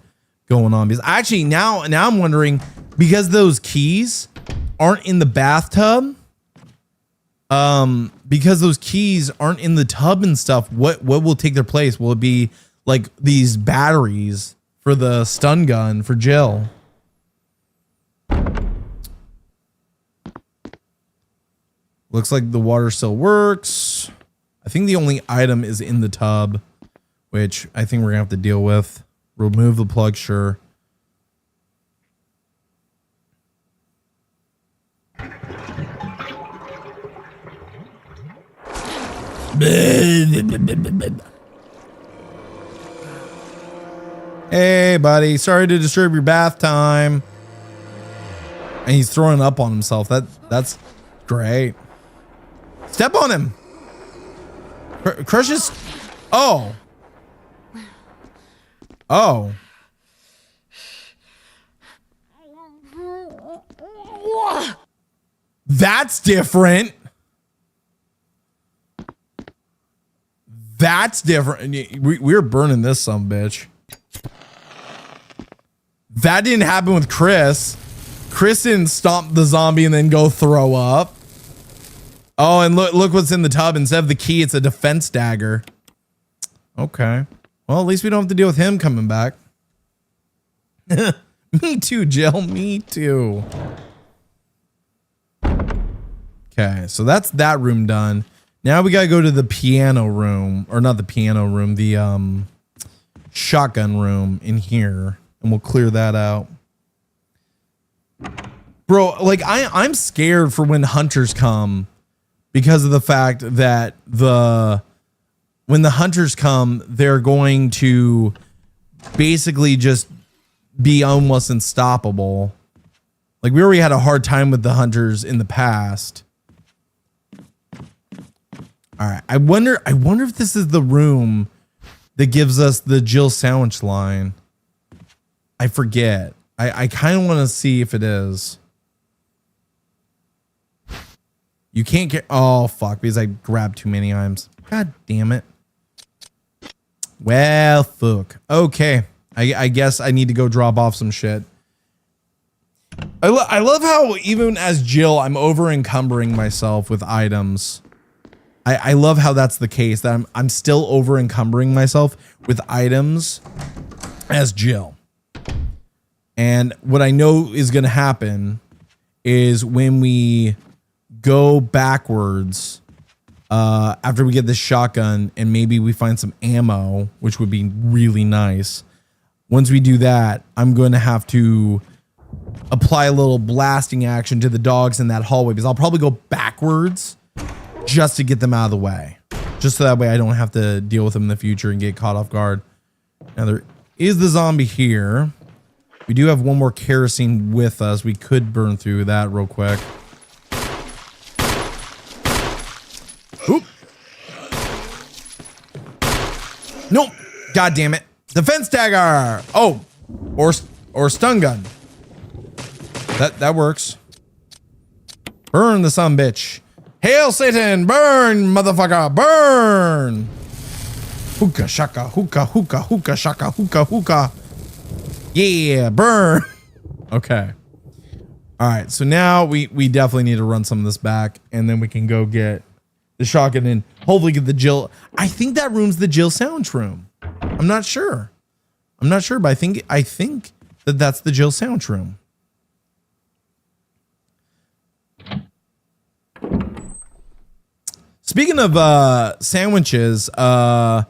going on. Because actually now I'm wondering, because those keys aren't in the bathtub, because those keys aren't in the tub and stuff, what will take their place? Will it be like these batteries for the stun gun for Jill? Looks like the water still works. I think the only item is in the tub, which I think we're gonna have to deal with. Remove the plug, sure. Hey, buddy. Sorry to disturb your bath time. And he's throwing up on himself. That's great. Step on him. Crush his. Oh. Oh. That's different. That's different. We're burning this sumbitch. That didn't happen with Chris. Chris didn't stomp the zombie and then go throw up. Oh, and look what's in the tub. Instead of the key, it's a defense dagger. Okay. Well, at least we don't have to deal with him coming back. Me too, Jill. Me too. Okay, so that's that room done. Now we gotta go to the piano room, or not the piano room, the shotgun room in here, and we'll clear that out. Bro, like I'm scared for when hunters come because of the fact that when the hunters come, they're going to basically just be almost unstoppable. Like we already had a hard time with the hunters in the past. All right, I wonder if this is the room that gives us the Jill sandwich line. I forget. I kind of want to see if it is. You can't get. Oh fuck! Because I grabbed too many items. God damn it. Well, fuck. Okay, I guess I need to go drop off some shit. I love how even as Jill, I'm over encumbering myself with items. I love how that's the case, that I'm still over encumbering myself with items as Jill. And what I know is going to happen is when we go backwards, after we get this shotgun and maybe we find some ammo, which would be really nice. Once we do that, I'm going to have to apply a little blasting action to the dogs in that hallway, because I'll probably go backwards just to get them out of the way, just so that way I don't have to deal with them in the future and get caught off guard. Now there is the zombie here. We do have one more kerosene with us. We could burn through that real quick. Oop. Nope. God damn it. Defense dagger. Oh, or stun gun. That works. Burn the sumbitch. Hail Satan, burn, motherfucker, burn. Hookah shaka, hookah, hookah, hookah shaka, hookah, hookah. Yeah, burn. Okay. All right, so now we definitely need to run some of this back, and then we can go get the shotgun and hopefully get the Jill. I think that room's the Jill sandwich room. I'm not sure, but I think that that's the Jill sandwich room. Speaking of sandwiches, earlier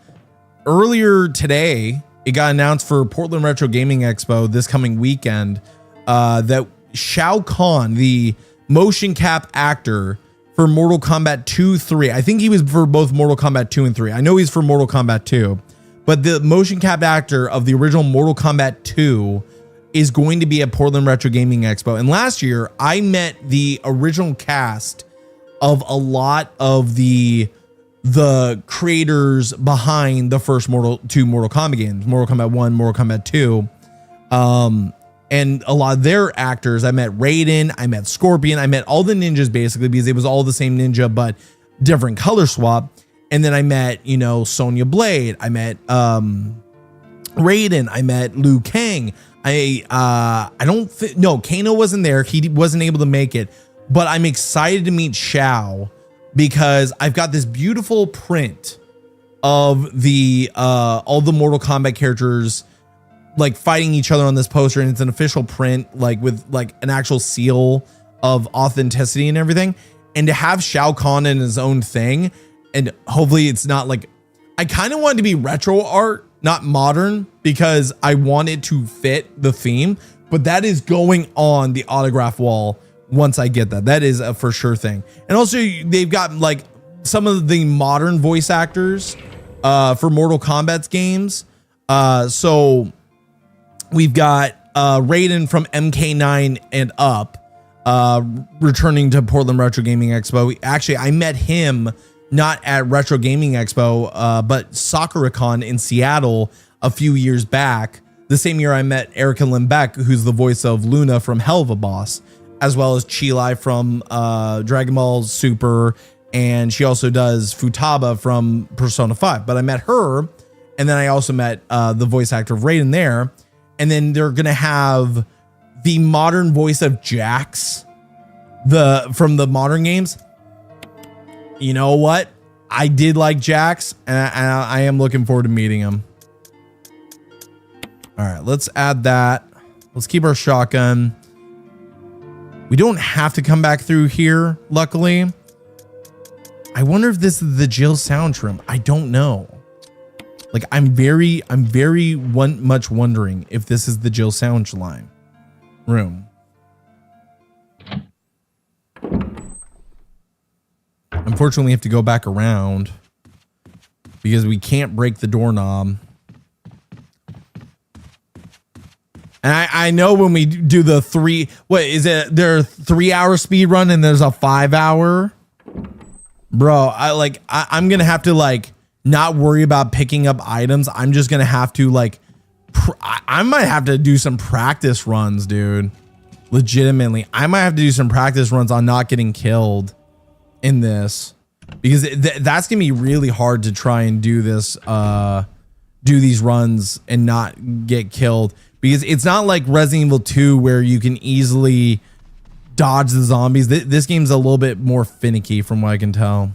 today, it got announced for Portland Retro Gaming Expo this coming weekend that Shao Kahn, the motion cap actor for Mortal Kombat 2, 3, I think he was for both Mortal Kombat 2 and 3. I know he's for Mortal Kombat 2, but the motion cap actor of the original Mortal Kombat 2 is going to be at Portland Retro Gaming Expo. And last year, I met the original cast of a lot of the creators behind the first Mortal Kombat games, Mortal Kombat 1, Mortal Kombat 2. And a lot of their actors, I met Raiden, I met Scorpion, I met all the ninjas basically, because it was all the same ninja, but different color swap. And then I met, Sonya Blade, I met Raiden, I met Liu Kang. Kano wasn't there. He wasn't able to make it. But I'm excited to meet Shao because I've got this beautiful print of the all the Mortal Kombat characters like fighting each other on this poster, and it's an official print, like with like an actual seal of authenticity and everything. And to have Shao Kahn in his own thing, and hopefully it's not like, I kind of wanted to be retro art, not modern, because I wanted to fit the theme, but that is going on the autograph wall. Once I get that, that is a for sure thing. And also they've got like some of the modern voice actors for Mortal Kombat's games. So we've got Raiden from MK9 and up returning to Portland Retro Gaming Expo. Actually, I met him not at Retro Gaming Expo, but SakuraCon in Seattle a few years back. The same year I met Erica Limbeck, who's the voice of Luna from Hell of a Boss, as well as Chilai from Dragon Ball Super, and she also does Futaba from Persona 5. But I met her, and then I also met the voice actor of Raiden there. And then they're gonna have the modern voice of Jax, from the modern games. you know what? I did like Jax, and I am looking forward to meeting him. All right, let's add that. Let's keep our shotgun. We don't have to come back through here, luckily. I wonder if this is the Jill sound room. I don't know. Like, I'm very much wondering if this is the Jill sound line room. Unfortunately, we have to go back around because we can't break the doorknob. And I know when we do the there 3 hour speed run and there's a 5 hour. Bro, I'm going to have to like not worry about picking up items. I'm just going to have to like, I might have to do some practice runs, dude. Legitimately. I might have to do some practice runs on not getting killed in this, because that's going to be really hard to try and do this, do these runs and not get killed, because it's not like Resident Evil 2 where you can easily dodge the zombies. This game's a little bit more finicky from what I can tell.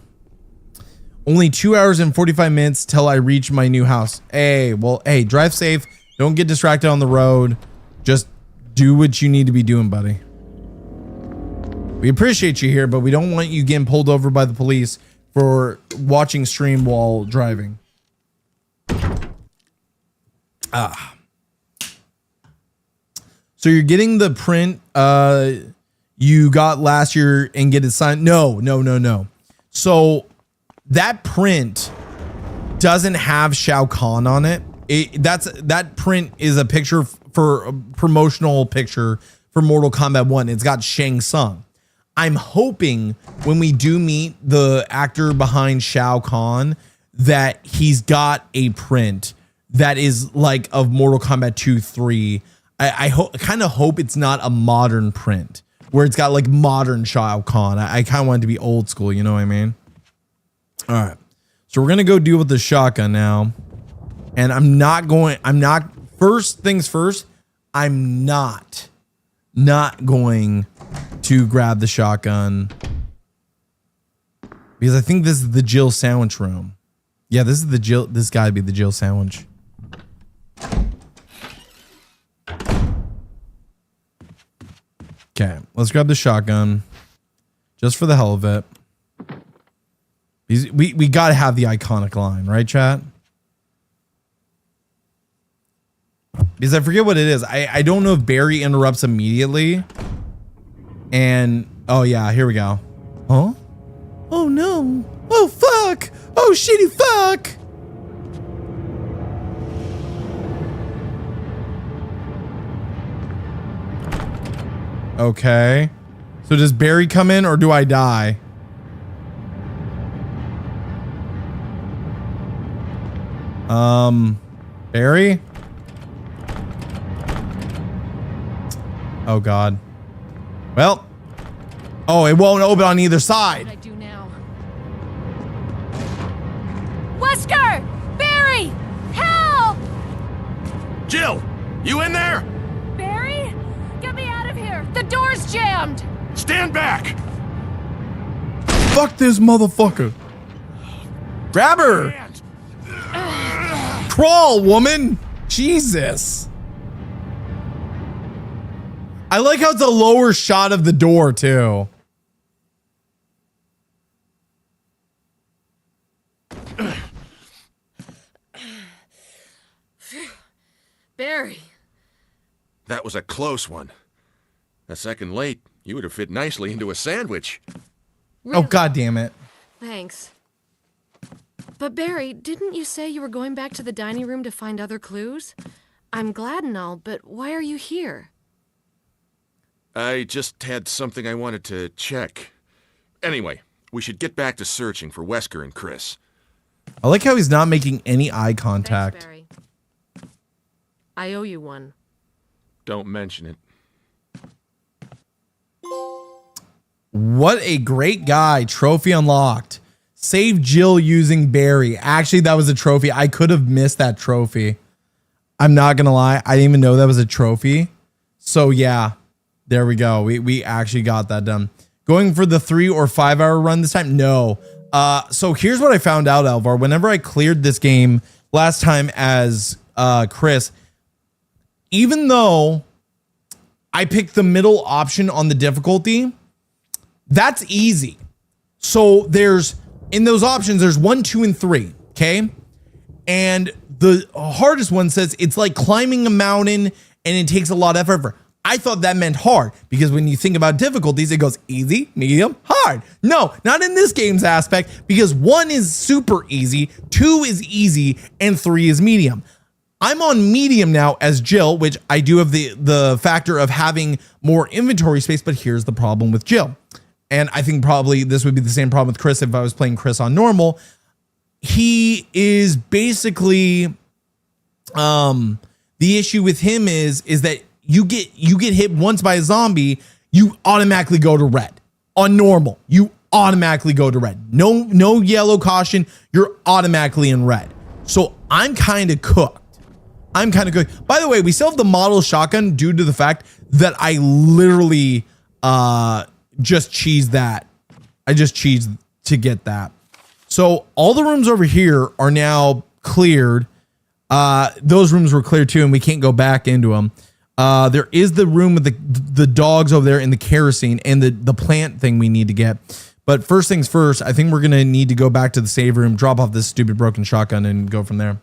Only 2 hours and 45 minutes till I reach my new house. Hey, drive safe. Don't get distracted on the road. Just do what you need to be doing, buddy. We appreciate you here, but we don't want you getting pulled over by the police for watching stream while driving. So you're getting the print you got last year and get it signed? No. So that print doesn't have Shao Kahn on it. That print is a picture for a promotional picture for Mortal Kombat 1. It's got Shang Tsung. I'm hoping when we do meet the actor behind Shao Kahn that he's got a print that is like of Mortal Kombat 2, 3. I kind of hope it's not a modern print where it's got like modern Shao Kahn. I kind of want it to be old school, you know what I mean? All right. So we're going to go deal with the shotgun now. And first things first, I'm not going to grab the shotgun because I think this is the Jill sandwich room. Yeah, this gotta be the Jill sandwich. Okay, let's grab the shotgun just for the hell of it. We gotta have the iconic line, right, chat? Because I forget what it is. I don't know if Barry interrupts immediately. And oh yeah, here we go. Huh? Oh no. Oh fuck. Oh shitty fuck. Okay. So does Barry come in or do I die? Barry? Oh god. Well. Oh, it won't open on either side. What do I do now? Wesker! Barry! Help! Jill, you in there? Barry? Get me out of here! The door's jammed! Stand back! Fuck this motherfucker. Grab her! Crawl, woman! Jesus. I like how it's a lower shot of the door, too. Barry. That was a close one. A second late, you would have fit nicely into a sandwich. Really? Oh, god damn it. Thanks. But Barry, didn't you say you were going back to the dining room to find other clues? I'm glad and all, but why are you here? I just had something I wanted to check. Anyway, we should get back to searching for Wesker and Chris. I like how he's not making any eye contact. Thanks, Barry. I owe you one. Don't mention it. What a great guy. Trophy unlocked. Save Jill using Barry. Actually, that was a trophy. I could have missed that trophy. I'm not going to lie. I didn't even know that was a trophy. So yeah, there we go. We actually got that done. Going for the 3 or 5 hour run this time? No. So here's what I found out, Alvar. Whenever I cleared this game last time as Chris, even though I picked the middle option on the difficulty, that's easy. So there's, in those options, there's 1, 2, and 3, okay? And the hardest one says it's like climbing a mountain and it takes a lot of effort. I thought that meant hard because when you think about difficulties, it goes easy, medium, hard. No, not in this game's aspect, because 1 is super easy, 2 is easy, and 3 is medium. I'm on medium now as Jill, which I do have the factor of having more inventory space, but here's the problem with Jill. And I think probably this would be the same problem with Chris if I was playing Chris on normal. He is basically, the issue with him is that you get hit once by a zombie, you automatically go to red. On normal, you automatically go to red. No yellow caution, you're automatically in red. So I'm kind of cooked. I'm kind of cooked. By the way, we still have the model shotgun due to the fact that I literally just cheesed that. I just cheesed to get that. So all the rooms over here are now cleared. Those rooms were cleared too, and we can't go back into them. There is the room with the dogs over there and the kerosene and the plant thing we need to get. But first things first, I think we're going to need to go back to the save room, drop off this stupid broken shotgun, and go from there.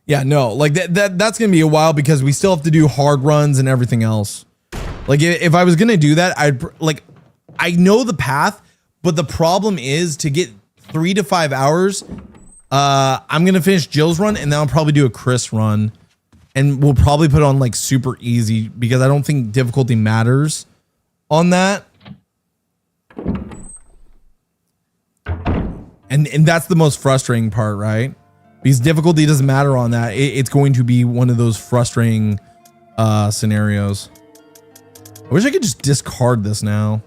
Yeah, no, like that's going to be a while because we still have to do hard runs and everything else. Like if I was going to do that, I know the path, but the problem is to get 3 to 5 hours. I'm going to finish Jill's run and then I'll probably do a Chris run. And we'll probably put on like super easy because I don't think difficulty matters on that. And that's the most frustrating part, right? Because difficulty doesn't matter on that. It's going to be one of those frustrating scenarios. I wish I could just discard this now.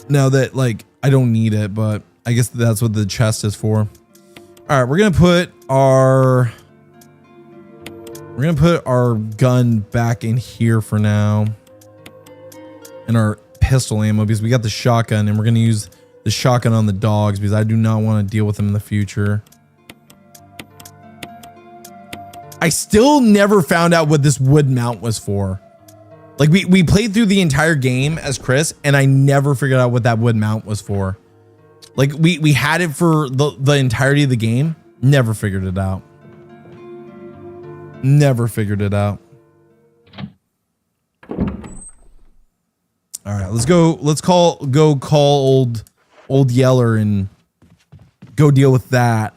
Now that like I don't need it, but I guess that's what the chest is for. All right, we're gonna put our gun back in here for now, and our pistol ammo because we got the shotgun, and we're gonna use the shotgun on the dogs because I do not want to deal with them in the future. I still never found out what this wood mount was for. Like we played through the entire game as Chris, and I never figured out what that wood mount was for. Like we had it for the entirety of the game. Never figured it out. Never figured it out. All right, let's go. Let's call old Yeller and go deal with that,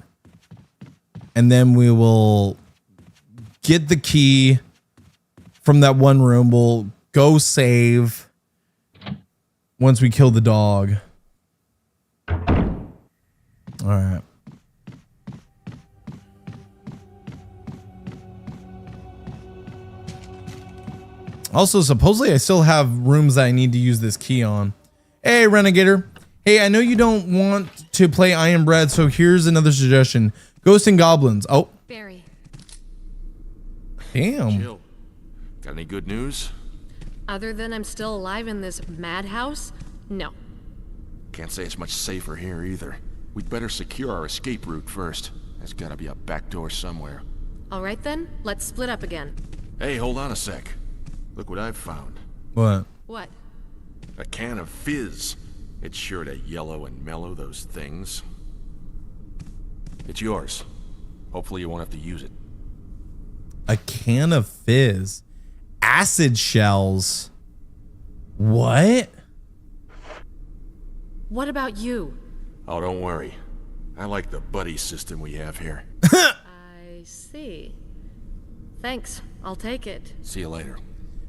and then we will get the key from that one room. We'll go save once we kill the dog. All right. Also, supposedly I still have rooms that I need to use this key on. Hey, Renegator. Hey, I know you don't want to play Iron Bread, so here's another suggestion. Ghosts and Goblins. Oh. Barry. Damn. Jill, got any good news? Other than I'm still alive in this madhouse? No. Can't say it's much safer here either. We'd better secure our escape route first. There's gotta be a back door somewhere. All right then, let's split up again. Hey, hold on a sec. Look what I've found. What? What? A can of fizz. It's sure to yellow and mellow those things. It's yours. Hopefully you won't have to use it. A can of fizz. Acid shells. What? What about you? Oh, don't worry. I like the buddy system we have here. I see. Thanks, I'll take it. See you later.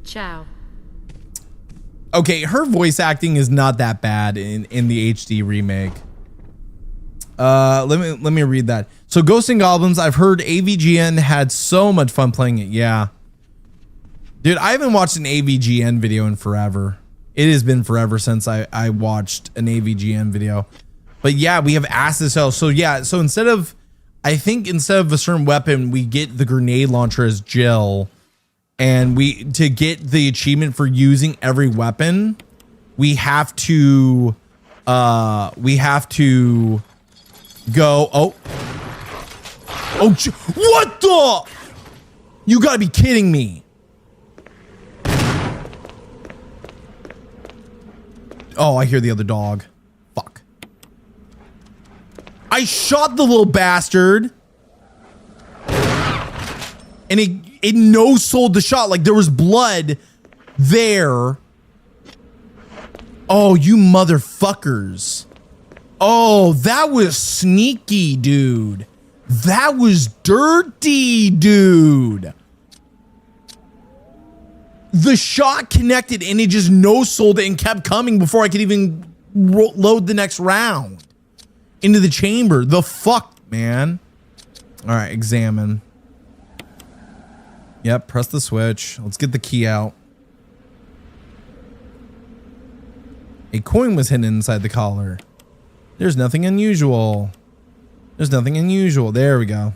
Ciao. Okay, her voice acting is not that bad in the HD remake. Let me read that. So Ghosts and Goblins, I've heard AVGN had so much fun playing it. Yeah. Dude, I haven't watched an AVGN video in forever. It has been forever since I watched an AVGN video. But yeah, we have acid cells. So yeah, so instead of a certain weapon, we get the grenade launcher as Jill. And to get the achievement for using every weapon, we have to we have to go. Oh, what the? You gotta be kidding me. Oh, I hear the other dog. Fuck. I shot the little bastard. And it no-sold the shot. Like there was blood there. Oh, you motherfuckers. Oh, that was sneaky, dude. That was dirty, dude. The shot connected and it just no-sold it and kept coming before I could even load the next round into the chamber. The fuck, man. All right, examine. Yep, press the switch. Let's get the key out. A coin was hidden inside the collar. There's nothing unusual. There's nothing unusual. There we go.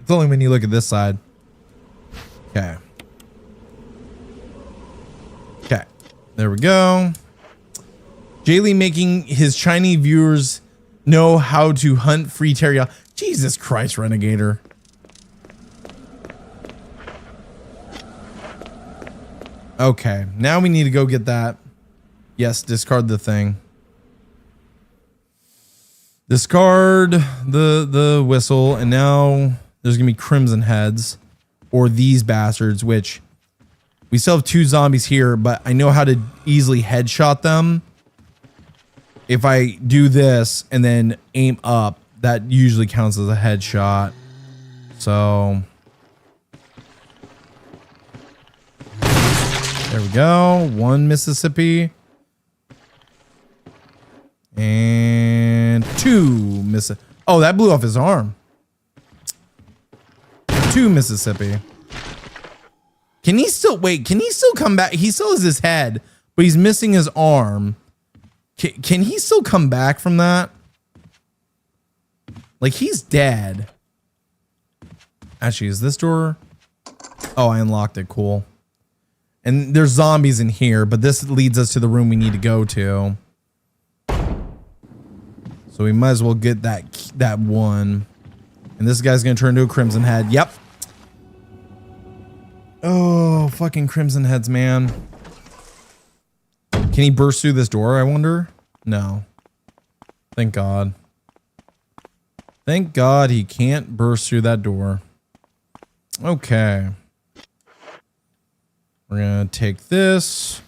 It's only when you look at this side. Okay. Okay. There we go. Jaylee making his Chinese viewers know how to hunt free teriyaki. Jesus Christ, Renegator. Okay, now we need to go get that. Yes, discard the thing. Discard the whistle, and now there's gonna be crimson heads, or these bastards, which we still have 2 zombies here, but I know how to easily headshot them. If I do this and then aim up, that usually counts as a headshot. So there we go. 1 Mississippi. And 2 Mississippi. Oh, that blew off his arm. 2 Mississippi. Can he still, wait, can he still come back? He still has his head, but he's missing his arm. Can he still come back from that? Like, he's dead. Actually, is this door? Oh, I unlocked it. Cool. And there's zombies in here, but this leads us to the room we need to go to. So we might as well get that one. And this guy's gonna turn into a crimson head. Yep. Oh, fucking crimson heads, man. Can he burst through this door, I wonder? No. Thank God. Thank God he can't burst through that door. Okay. We're gonna take this.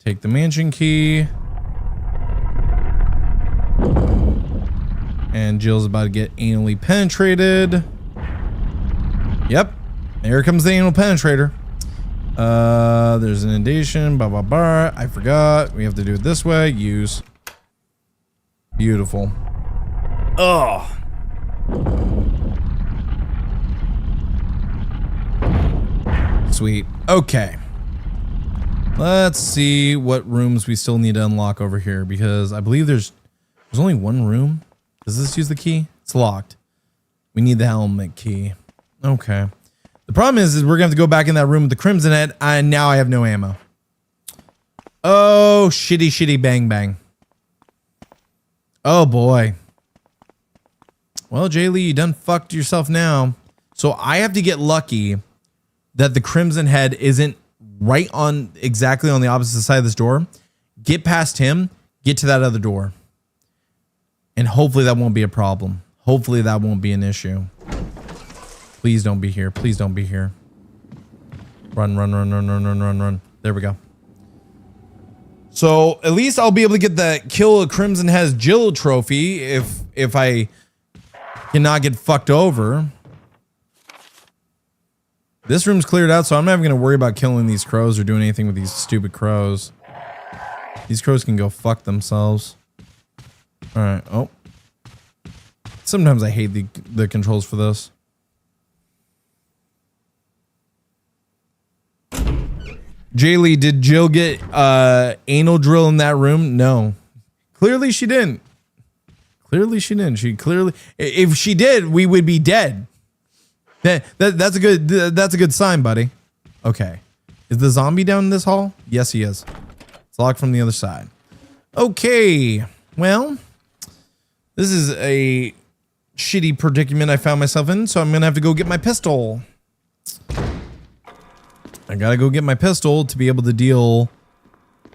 Take the mansion key. And Jill's about to get anally penetrated. Yep. Here comes the anal penetrator. There's an inundation. Blah, blah, blah. I forgot. We have to do it this way. Use. Beautiful. Oh. Sweet. Okay. Let's see what rooms we still need to unlock over here, because I believe there's only 1 room. Does this use the key? It's locked. We need the helmet key. Okay. The problem is we're gonna have to go back in that room with the crimson head, and now I have no ammo. Oh, shitty bang bang. Oh boy. Well, Jaylee, you done fucked yourself now. So I have to get lucky that the crimson head isn't right on exactly on the opposite side of this door. Get past him, get to that other door. And hopefully that won't be a problem. Hopefully that won't be an issue. Please don't be here. Please don't be here. Run, run, run, run, run, run, run, run. There we go. So at least I'll be able to get the kill a Crimson Has Jill trophy if I cannot get fucked over. This room's cleared out, so I'm not even going to worry about killing these crows or doing anything with these stupid crows. These crows can go fuck themselves. All right. Oh. Sometimes I hate the controls for this. Jaylee, did Jill get anal drill in that room? No. Clearly she didn't. Clearly she didn't. She clearly, if she did, we would be dead. That's a good sign, buddy. Okay. Is the zombie down in this hall? Yes, he is. It's locked from the other side. Okay, well, this is a shitty predicament I found myself in, so I'm gonna have to go get my pistol. I gotta go get my pistol to be able to deal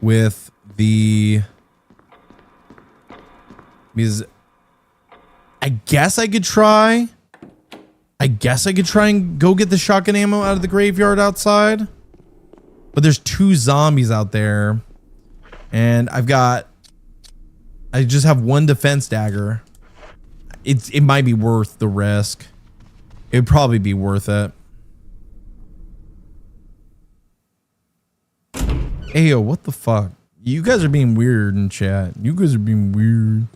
with the... Because I guess I could try and go get the shotgun ammo out of the graveyard outside. But there's 2 zombies out there. And I just have 1 defense dagger. It might be worth the risk. It'd probably be worth it. Ayo, what the fuck? You guys are being weird in chat. You guys are being weird.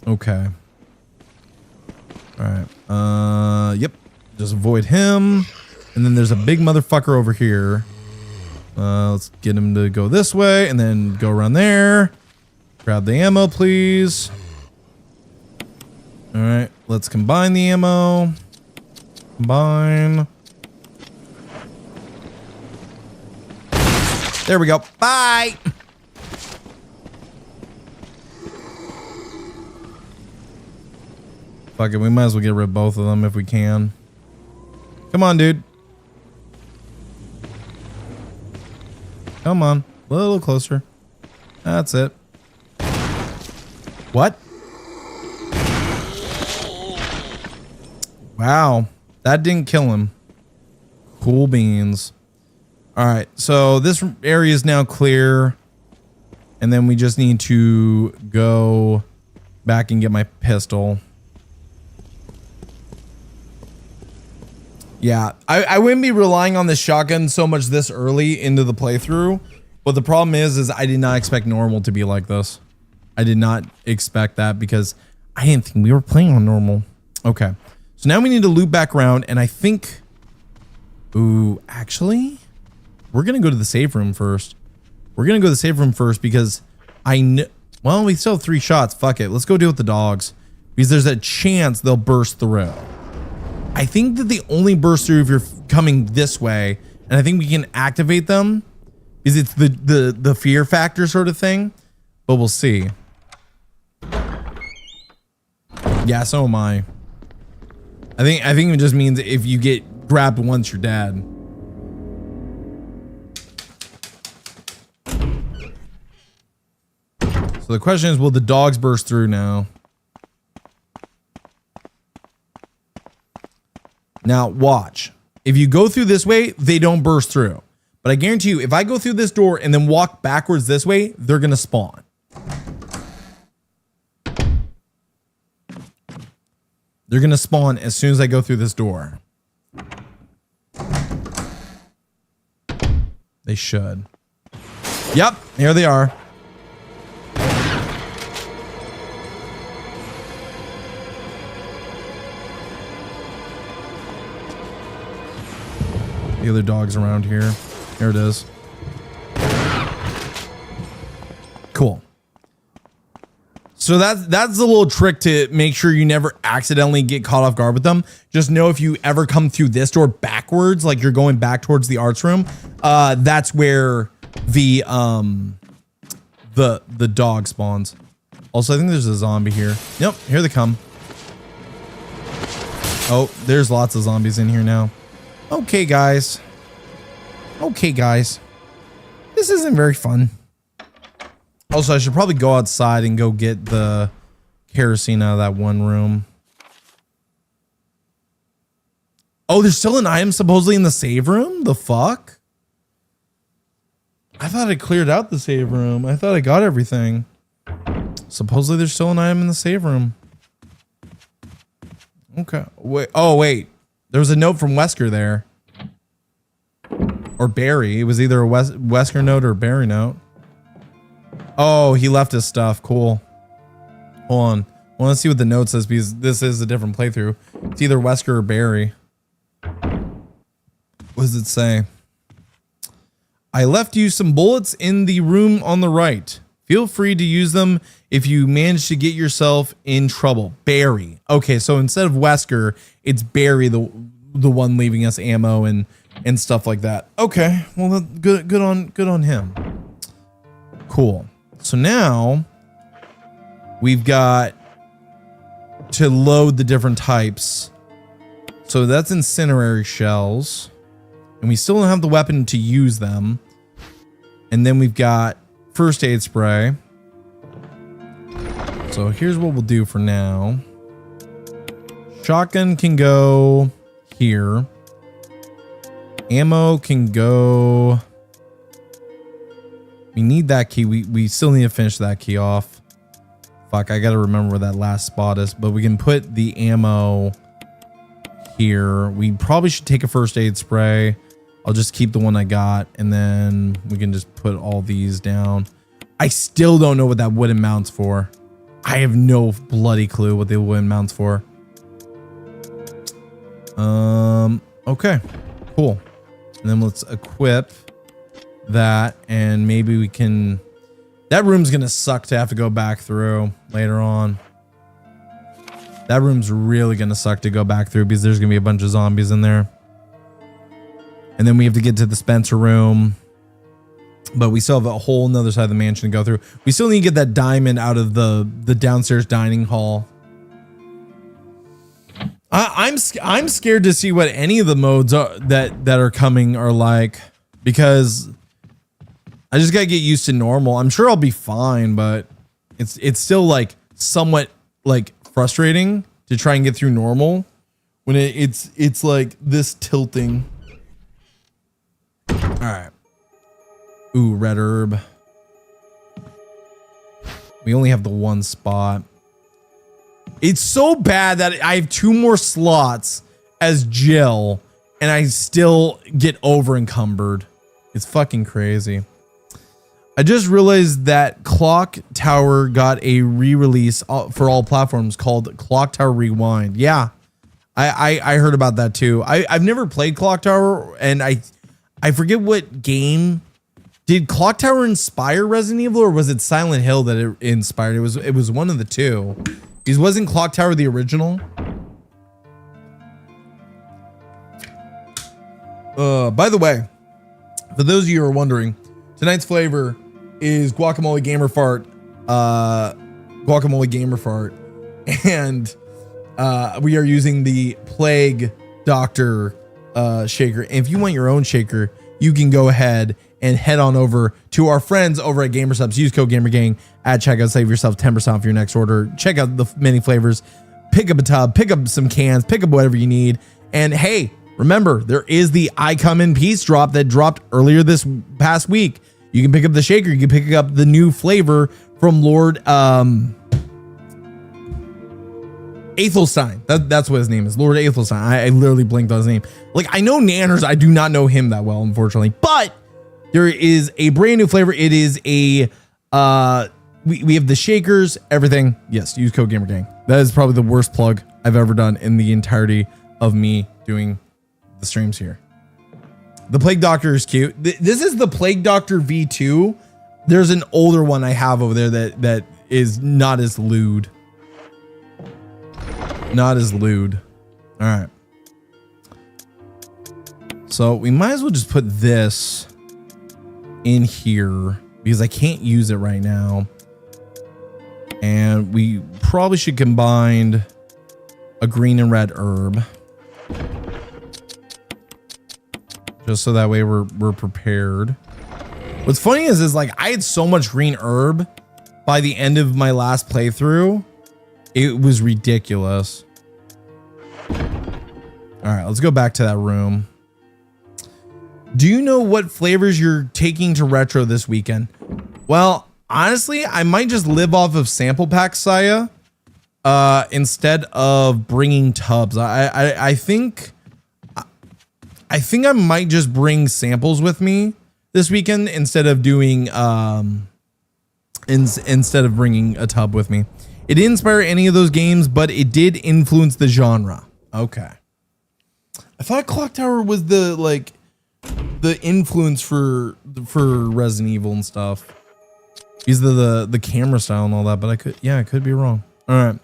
Okay. Alright. Yep. Just avoid him. And then there's a big motherfucker over here. Let's get him to go this way and then go around there. Grab the ammo, please. Alright. Let's combine the ammo. Combine. There we go. Bye. Fuck it, we might as well get rid of both of them if we can. Come on, dude. Come on. A little closer. That's it. What? Wow. That didn't kill him. Cool beans. Alright, so this area is now clear. And then we just need to go back and get my pistol. Yeah, I wouldn't be relying on the shotgun so much this early into the playthrough. But the problem is I did not expect normal to be like this. I did not expect that because I didn't think we were playing on normal. Okay, so now we need to loop back around and I think... Ooh, actually... We're going to go to the save room first. We're going to go to the save room first because I know... Well, we still have 3 shots. Fuck it. Let's go deal with the dogs. Because there's a chance they'll burst through. I think that they only burst through if you're coming this way. And I think we can activate them. Because it's the fear factor sort of thing. But we'll see. Yeah, so am I. I think it just means if you get grabbed once, you're dead. So the question is, will the dogs burst through now? Now, watch. If you go through this way, they don't burst through. But I guarantee you, if I go through this door and then walk backwards this way, they're going to spawn. They're going to spawn as soon as I go through this door. They should. Yep, here they are. The other dogs around here. There it is. Cool. So that's a little trick to make sure you never accidentally get caught off guard with them. Just know if you ever come through this door backwards, like you're going back towards the arts room, that's where the dog spawns. Also, I think there's a zombie here. Yep, here they come. Oh, there's lots of zombies in here now. Okay, guys. Okay, guys. This isn't very fun. Also, I should probably go outside and go get the kerosene out of that one room. Oh, there's still an item supposedly in the save room? The fuck? I thought I cleared out the save room. I thought I got everything. Supposedly there's still an item in the save room. Okay. Wait. Oh, wait. There was a note from Wesker there. Or Barry. It was either a Wesker note or a Barry note. Oh, he left his stuff. Cool. Hold on. I want to see what the note says because this is a different playthrough. It's either Wesker or Barry. What does it say? I left you some bullets in the room on the right. Feel free to use them if you manage to get yourself in trouble. Barry. Okay, so instead of Wesker, it's Barry, the one leaving us ammo and stuff like that. Okay, well, good on him. Cool. So now we've got to load the different types. So that's incendiary shells. And we still don't have the weapon to use them. And then we've got first aid spray. So here's what we'll do for now. Shotgun can go here. Ammo can go. We need that key. We still need to finish that key off. Fuck, I gotta remember where that last spot is. But we can put the ammo here. We probably should take a first aid spray. I'll just keep the one I got. And then we can just put all these down. I still don't know what that wooden mount's for. I have no bloody clue what the wooden mount's for. Okay, cool. And then let's equip that, and maybe we can. That room's gonna suck to have to go back through later on. That room's really gonna suck to go back through because there's gonna be a bunch of zombies in there. And then we have to get to the Spencer room. But we still have a whole nother side of the mansion to go through. We still need to get that diamond out of the downstairs dining hall. I'm scared to see what any of the modes are that are coming are like, because I just gotta get used to normal. I'm sure I'll be fine, but it's still like somewhat like frustrating to try and get through normal when it's like this tilting. All right. Ooh, red herb. We only have the one spot. It's so bad that I have 2 more slots as Jill and I still get over encumbered. It's fucking crazy. I just realized that Clock Tower got a re-release for all platforms called Clock Tower Rewind. Yeah, I heard about that too. I've never played Clock Tower, and I forget what game. Did Clock Tower inspire Resident Evil, or was it Silent Hill that it inspired? It was one of the two. Because wasn't Clock Tower the original? By the way, for those of you who are wondering, tonight's flavor is guacamole gamer fart. Guacamole gamer fart. And we are using the Plague Doctor shaker. And if you want your own shaker, you can go ahead and head on over to our friends over at GamerSubs. Use code GamerGang at checkout. Save yourself 10% off your next order. Check out the many flavors. Pick up a tub. Pick up some cans. Pick up whatever you need. And hey, remember, there is the I Come in Peace drop that dropped earlier this past week. You can pick up the shaker. You can pick up the new flavor from Lord Aethelstein. That's what his name is. Lord Aethelstein. I literally blinked on his name. Like, I know Nanners. I do not know him that well, unfortunately. But there is a brand new flavor. It is a we have the shakers, everything. Yes, use code GamerGang. That is probably the worst plug I've ever done in the entirety of me doing the streams here. The Plague Doctor is cute. This is the Plague Doctor V2. There's an older one I have over there that is not as lewd. Not as lewd. All right. So we might as well just put this in here because I can't use it right now. And we probably should combine a green and red herb. Just so that way we're prepared. What's funny is like I had so much green herb by the end of my last playthrough. It was ridiculous. All right, let's go back to that room. Do you know what flavors you're taking to retro this weekend? Well, honestly, I might just live off of sample pack Saya instead of bringing tubs. I think I might just bring samples with me this weekend instead of doing instead of bringing a tub with me. It didn't inspire any of those games, but it did influence the genre. Okay. I thought Clock Tower was the influence for Resident Evil and stuff. Because of the camera style and all that, but I could be wrong. All right.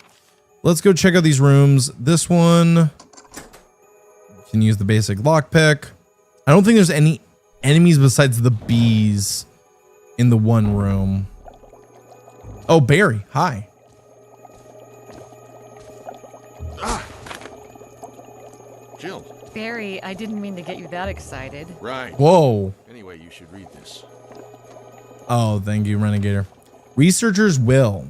Let's go check out these rooms. This one can use the basic lockpick. I don't think there's any enemies besides the bees in the one room. Oh, Barry. Hi. Jill. Barry, I didn't mean to get you that excited. Right. Whoa. Anyway, you should read this. Oh, thank you, Renegator. Researcher's will.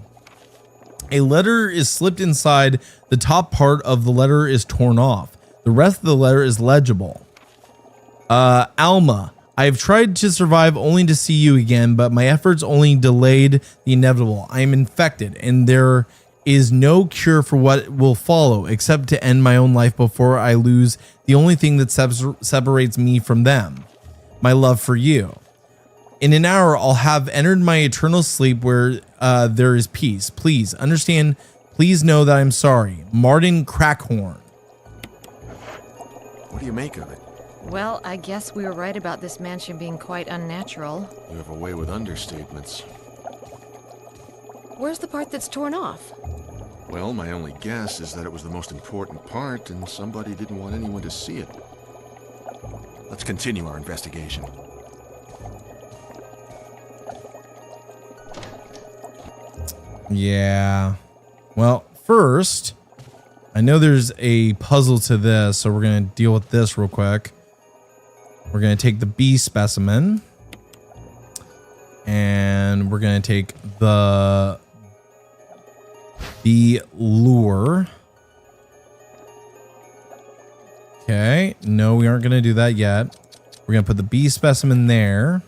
A letter is slipped inside. The top part of the letter is torn off. The rest of the letter is legible. Alma, I have tried to survive only to see you again, but my efforts only delayed the inevitable. I am infected, and there is no cure for what will follow, except to end my own life before I lose the only thing that separates me from them, my love for you. In an hour, I'll have entered my eternal sleep where there is peace. Please understand. Please know that I'm sorry. Martin Crackhorn. What do you make of it? Well, I guess we were right about this mansion being quite unnatural. You have a way with understatements. Where's the part that's torn off? Well, my only guess is that it was the most important part and somebody didn't want anyone to see it. Let's continue our investigation. Yeah. Well, first, I know there's a puzzle to this, so we're going to deal with this real quick. We're going to take the B specimen. And we're going to take the B lure. Okay. No, we aren't going to do that yet. We're going to put the B specimen there.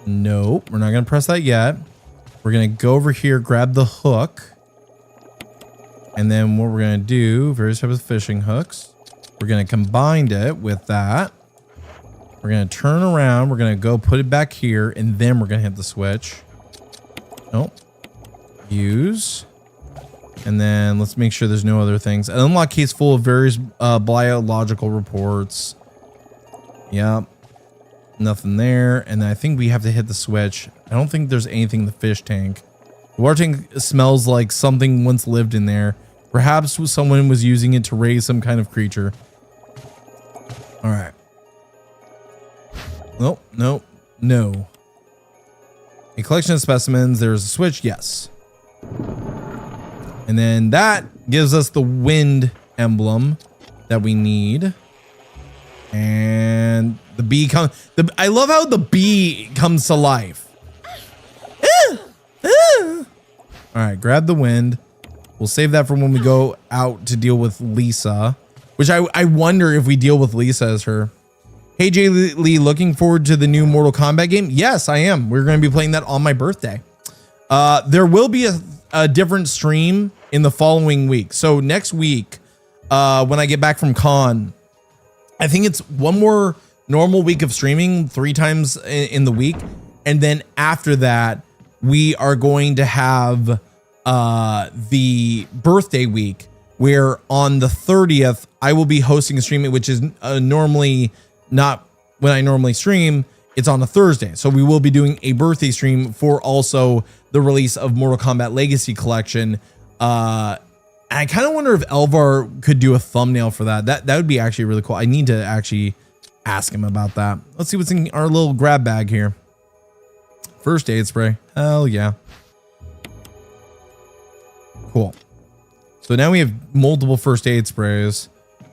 Nope. We're not going to press that yet. We're going to go over here, grab the hook. And then what we're going to do, various types of fishing hooks. We're going to combine it with that. We're going to turn around. We're going to go put it back here. And then we're going to hit the switch. Nope. Use. And then let's make sure there's no other things. An unlock case full of various biological reports. Yep. Nothing there. And I think we have to hit the switch. I don't think there's anything in the fish tank. The water tank smells like something once lived in there. Perhaps someone was using it to raise some kind of creature. All right. Nope, nope, no. A collection of specimens. There's a switch. Yes. And then that gives us the wind emblem that we need. And the bee comes. I love how the bee comes to life. All right, grab the wind. We'll save that for when we go out to deal with Lisa, which I wonder if we deal with Lisa as her. Hey, Jay Lee, looking forward to the new Mortal Kombat game? Yes, I am. We're going to be playing that on my birthday. There will be a different stream in the following week. So next week, when I get back from con, I think it's one more normal week of streaming 3 times in the week. And then after that, we are going to have the birthday week where on the 30th, I will be hosting a stream, which is normally not when I normally stream. It's on a Thursday. So we will be doing a birthday stream for also the release of Mortal Kombat Legacy Collection. I kind of wonder if Elvar could do a thumbnail for that. That would be actually really cool. I need to actually ask him about that. Let's see what's in our little grab bag here. First aid spray. Hell yeah. Cool. So now we have multiple first aid sprays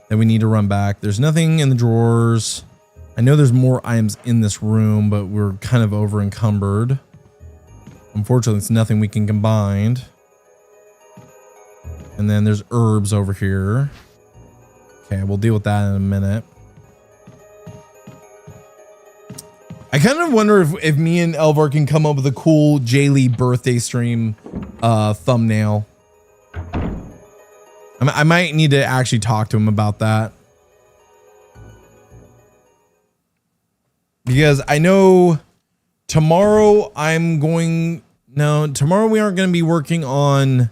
that we need to run back. There's nothing in the drawers. I know there's more items in this room, but we're kind of over encumbered. Unfortunately, it's nothing we can combine. And then there's herbs over here. Okay, we'll deal with that in a minute. I kind of wonder if me and Elvar can come up with a cool Jaylee birthday stream thumbnail. I might need to actually talk to him about that. Because I know tomorrow tomorrow we aren't going to be working on...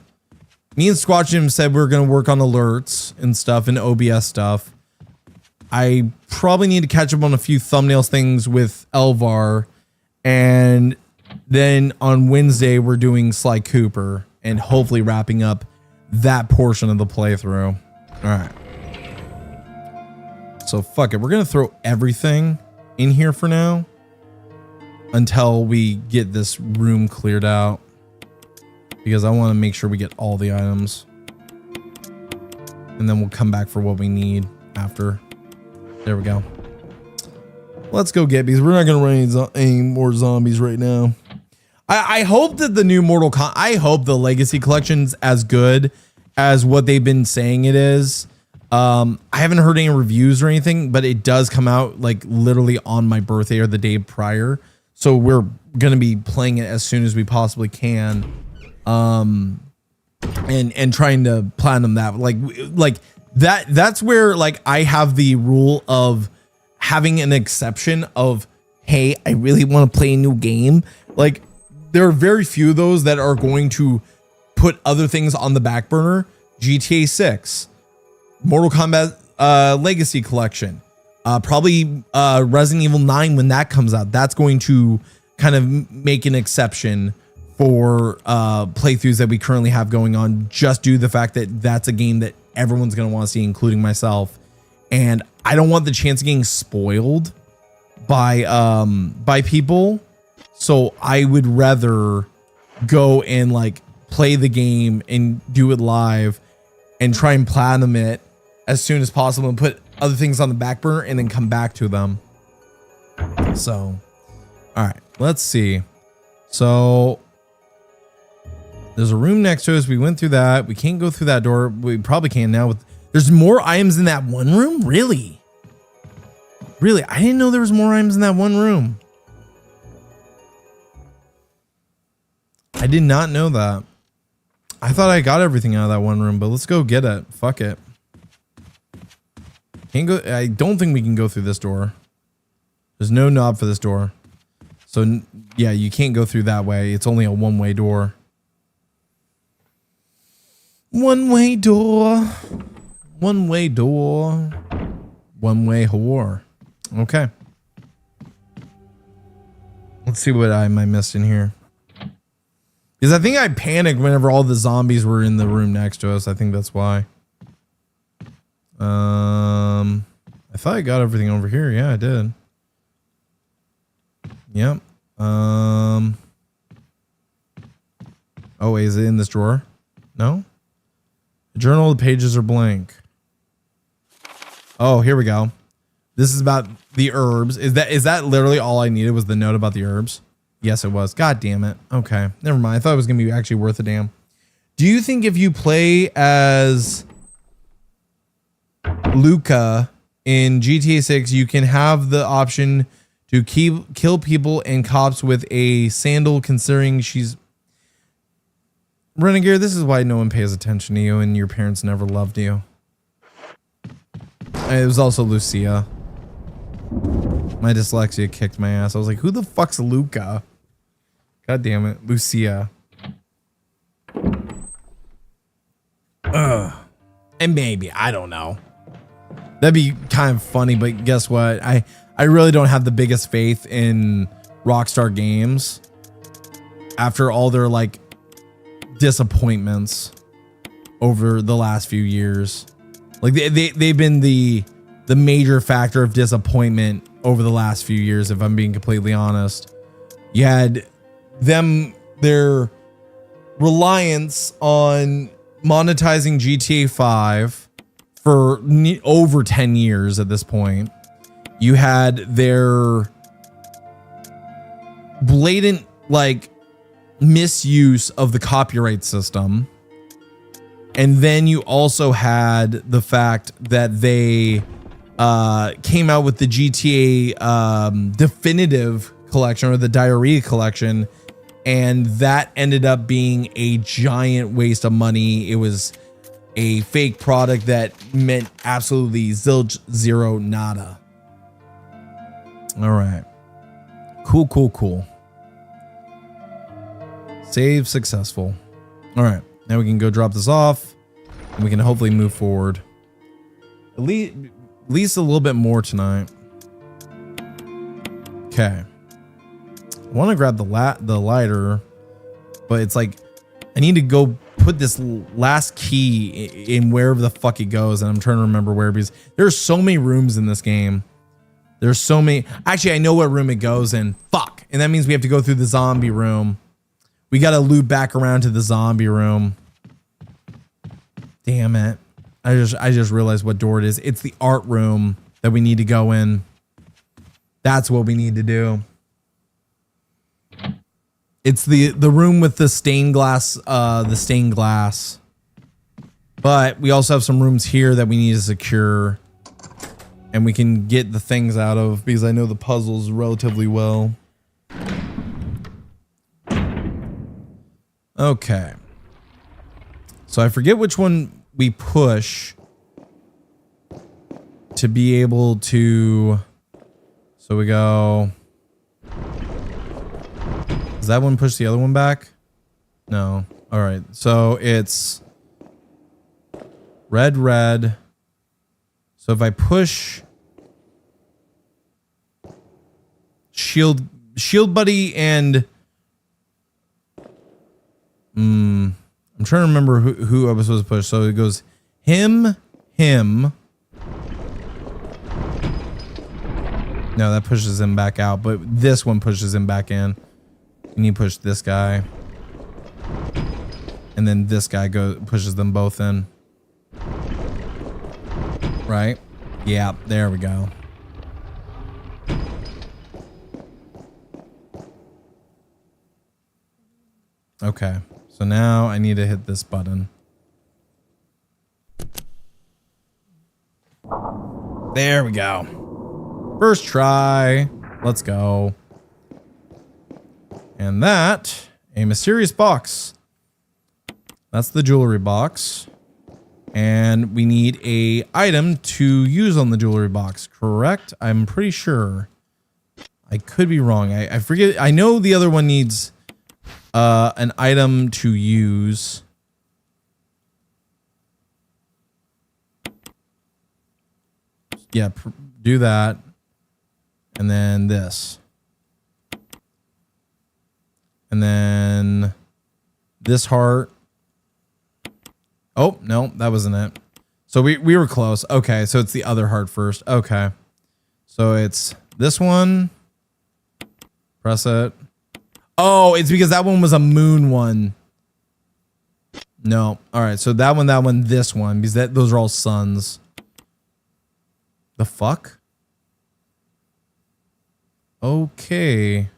Me and Squatch Jim said we were going to work on alerts and stuff and OBS stuff. I probably need to catch up on a few thumbnails things with Elvar. And then on Wednesday, we're doing Sly Cooper and hopefully wrapping up that portion of the playthrough. All right. So fuck it. We're going to throw everything in here for now. until we get this room cleared out, because I want to make sure we get all the items, and then we'll come back for what we need after. There we go. Let's go get these. We're not gonna run any more zombies right now. I hope that the new Mortal Kombat, I hope the Legacy Collection's as good as what they've been saying it is. I haven't heard any reviews or anything, but it does come out like literally on my birthday or the day prior. So we're going to be playing it as soon as we possibly can. And trying to platinum that, like that's where like I have the rule of having an exception of, hey, I really want to play a new game. Like, there are very few of those that are going to put other things on the back burner. GTA 6, Mortal Kombat Legacy Collection, probably Resident Evil 9 when that comes out. That's going to kind of make an exception for playthroughs that we currently have going on, just due to the fact that that's a game that everyone's going to want to see, including myself. And I don't want the chance of getting spoiled by people. So I would rather go and like play the game and do it live and try and platinum it as soon as possible and put other things on the back burner and then come back to them. So, all right, let's see. So there's a room next to us. We went through that. We can't go through that door. We probably can now. There's more items in that one room? Really? Really? I didn't know there was more items in that one room. I did not know that. I thought I got everything out of that one room, but let's go get it. Fuck it. Can't go. I don't think we can go through this door. There's no knob for this door. So yeah, you can't go through that way. It's only a one-way door. One-way door. One-way door. One-way whore. Okay. Let's see what I missed in here. Because I think I panicked whenever all the zombies were in the room next to us. I think that's why. I thought I got everything over here. Yeah, I did. Yep. Oh, wait, is it in this drawer? No? The journal, the pages are blank. Oh, here we go. This is about the herbs. Is that literally all I needed was the note about the herbs? Yes, it was. God damn it. Okay, never mind. I thought it was going to be actually worth a damn. Do you think if you play as Luca in GTA 6, you can have the option to kill people and cops with a sandal, considering she's... Renegade, this is why no one pays attention to you and your parents never loved you. It was also Lucia. My dyslexia kicked my ass. I was like, who the fuck's Luca? God damn it. Lucia. Ugh. And maybe, I don't know. That'd be kind of funny, but guess what? I really don't have the biggest faith in Rockstar Games after all their like disappointments over the last few years. Like they've been the major factor of disappointment over the last few years, if I'm being completely honest. You had their reliance on monetizing GTA 5 for over 10 years at this point. You had their blatant like misuse of the copyright system. And then you also had the fact that they came out with the GTA definitive collection, or the diarrhea collection, and that ended up being a giant waste of money. It was a fake product that meant absolutely zilch, zero, nada. All right. Cool. Save successful. All right. Now we can go drop this off and we can hopefully move forward. At least a little bit more tonight. Okay. I want to grab the lighter, but it's like I need to go put this last key in wherever the fuck it goes, and I'm trying to remember where, because there's so many rooms in this game. There's so many. Actually, I know what room it goes in. Fuck. and that means we have to go through the zombie room. We got to loop back around to the zombie room. Damn it. I just realized what door it is. It's the art room that we need to go in. That's what we need to do. It's the room with the stained glass, But we also have some rooms here that we need to secure. And we can get the things out of because I know the puzzles relatively well. Okay. So I forget which one we push to be able to. So we go. Does that one push the other one back? No. All right. So it's red, red. So if I push shield buddy and I'm trying to remember who I was supposed to push. So it goes him. No, that pushes him back out, but this one pushes him back in. And you push this guy. And then this guy pushes them both in. Right? Yeah, there we go. Okay. So now I need to hit this button. There we go. First try. Let's go. And that, a mysterious box. That's the jewelry box. And we need a item to use on the jewelry box, correct? I'm pretty sure. I could be wrong. I forget. I know the other one needs an item to use. Yeah, do that. And then this. And then this heart. Oh, no, that wasn't it. So we were close. Okay, so it's the other heart first. Okay. So it's this one. Press it. Oh, it's because that one was a moon one. No. All right, so that one, this one. Because those are all suns. The fuck? Okay.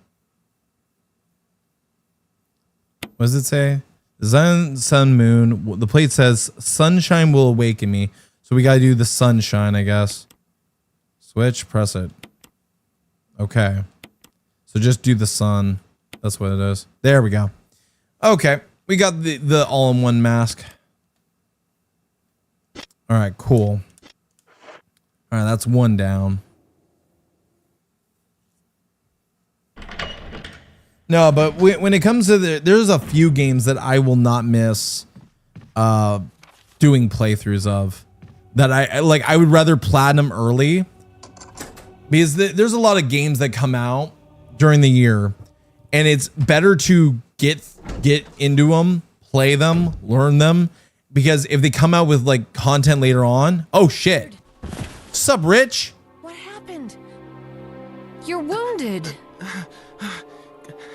What does it say? Sun, moon. The plate says sunshine will awaken me. So we got to do the sunshine, I guess. Switch, press it. Okay. So just do the sun. That's what it is. There we go. Okay. We got the all-in-one mask. All right, cool. All right, that's one down. No, but when it comes to there's a few games that I will not miss doing playthroughs of that I would rather platinum early because there's a lot of games that come out during the year and it's better to get into them, play them, learn them because if they come out with like content later on, oh shit. Sup, Rich? What happened? You're wounded.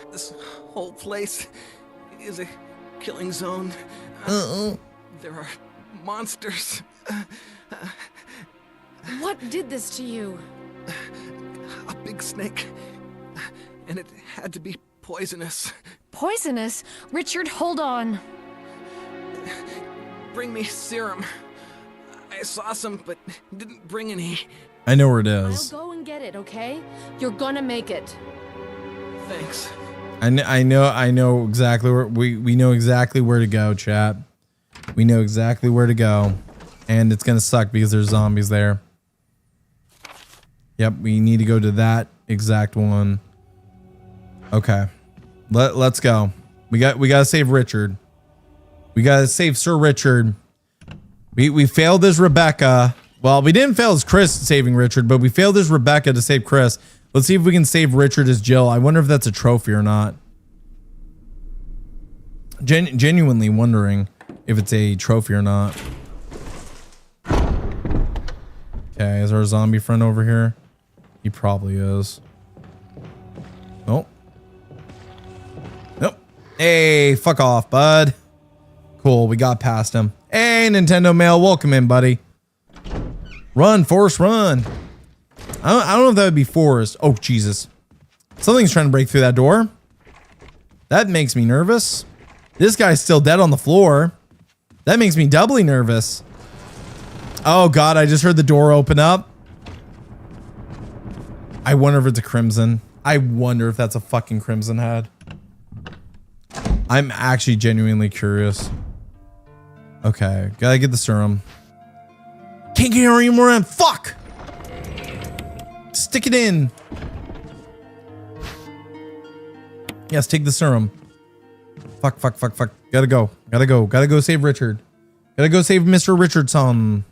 This whole place is a killing zone. There are monsters. What did this to you? A big snake. And it had to be poisonous. Poisonous? Richard, hold on. Bring me serum. I saw some, but didn't bring any. I know where it is. I'll go and get it, okay? You're gonna make it. Thanks. I know exactly where we know exactly where to go, chat. We know exactly where to go. And it's gonna suck because there's zombies there. Yep, we need to go to that exact one. Okay. Let's go. We gotta save Richard. We gotta save Sir Richard. We failed as Rebecca. Well, we didn't fail as Chris saving Richard, but we failed as Rebecca to save Chris. Let's see if we can save Richard as Jill. I wonder if that's a trophy or not. Genuinely wondering if it's a trophy or not. Okay, is our zombie friend over here? He probably is. Oh, Hey, fuck off, bud. Cool, we got past him. Hey, Nintendo Mail, welcome in, buddy. Run, Forrest, run. I don't know if that would be Forrest. Oh, Jesus. Something's trying to break through that door. That makes me nervous. This guy's still dead on the floor. That makes me doubly nervous. Oh, God, I just heard the door open up. I wonder if it's a Crimson. I wonder if that's a fucking Crimson head. I'm actually genuinely curious. Okay, gotta get the serum. Can't get any more in. Fuck! Stick it in. Yes, take the serum. Fuck. Gotta go. Gotta go save Richard. Gotta go save Mr. Richardson.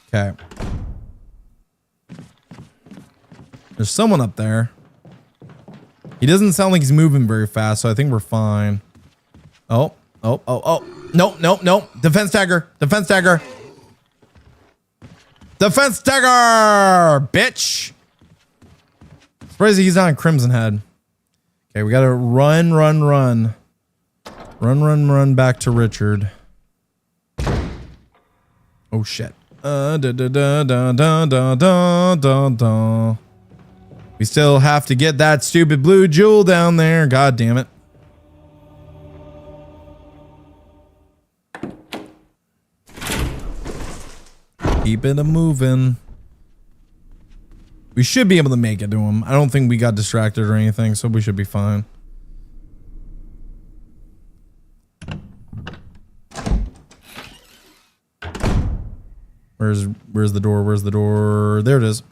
Okay. There's someone up there. He doesn't sound like he's moving very fast, so I think we're fine. Oh. No. Defense dagger. Defense dagger, bitch. Surprised he's not a Crimson head. Okay, we gotta run back to Richard. Oh shit. We still have to get that stupid blue jewel down there. God damn it. Keep it a-moving. We should be able to make it to him. I don't think we got distracted or anything, so we should be fine. Where's the door? Where's the door? There it is.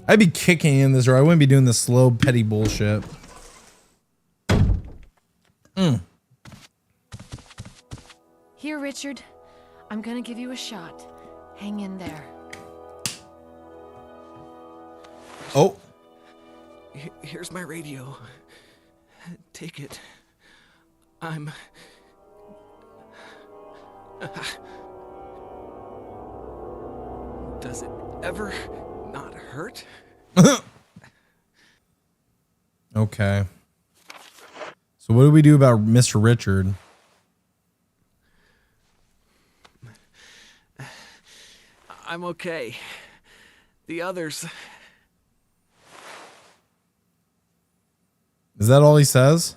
I'd be kicking in this door. I wouldn't be doing this slow, petty bullshit. Here, Richard. I'm gonna give you a shot. Hang in there. Oh. Here's my radio. Take it. I'm... Does it ever not hurt? Okay. So what do we do about Mr. Richard? I'm okay. The others... Is that all he says?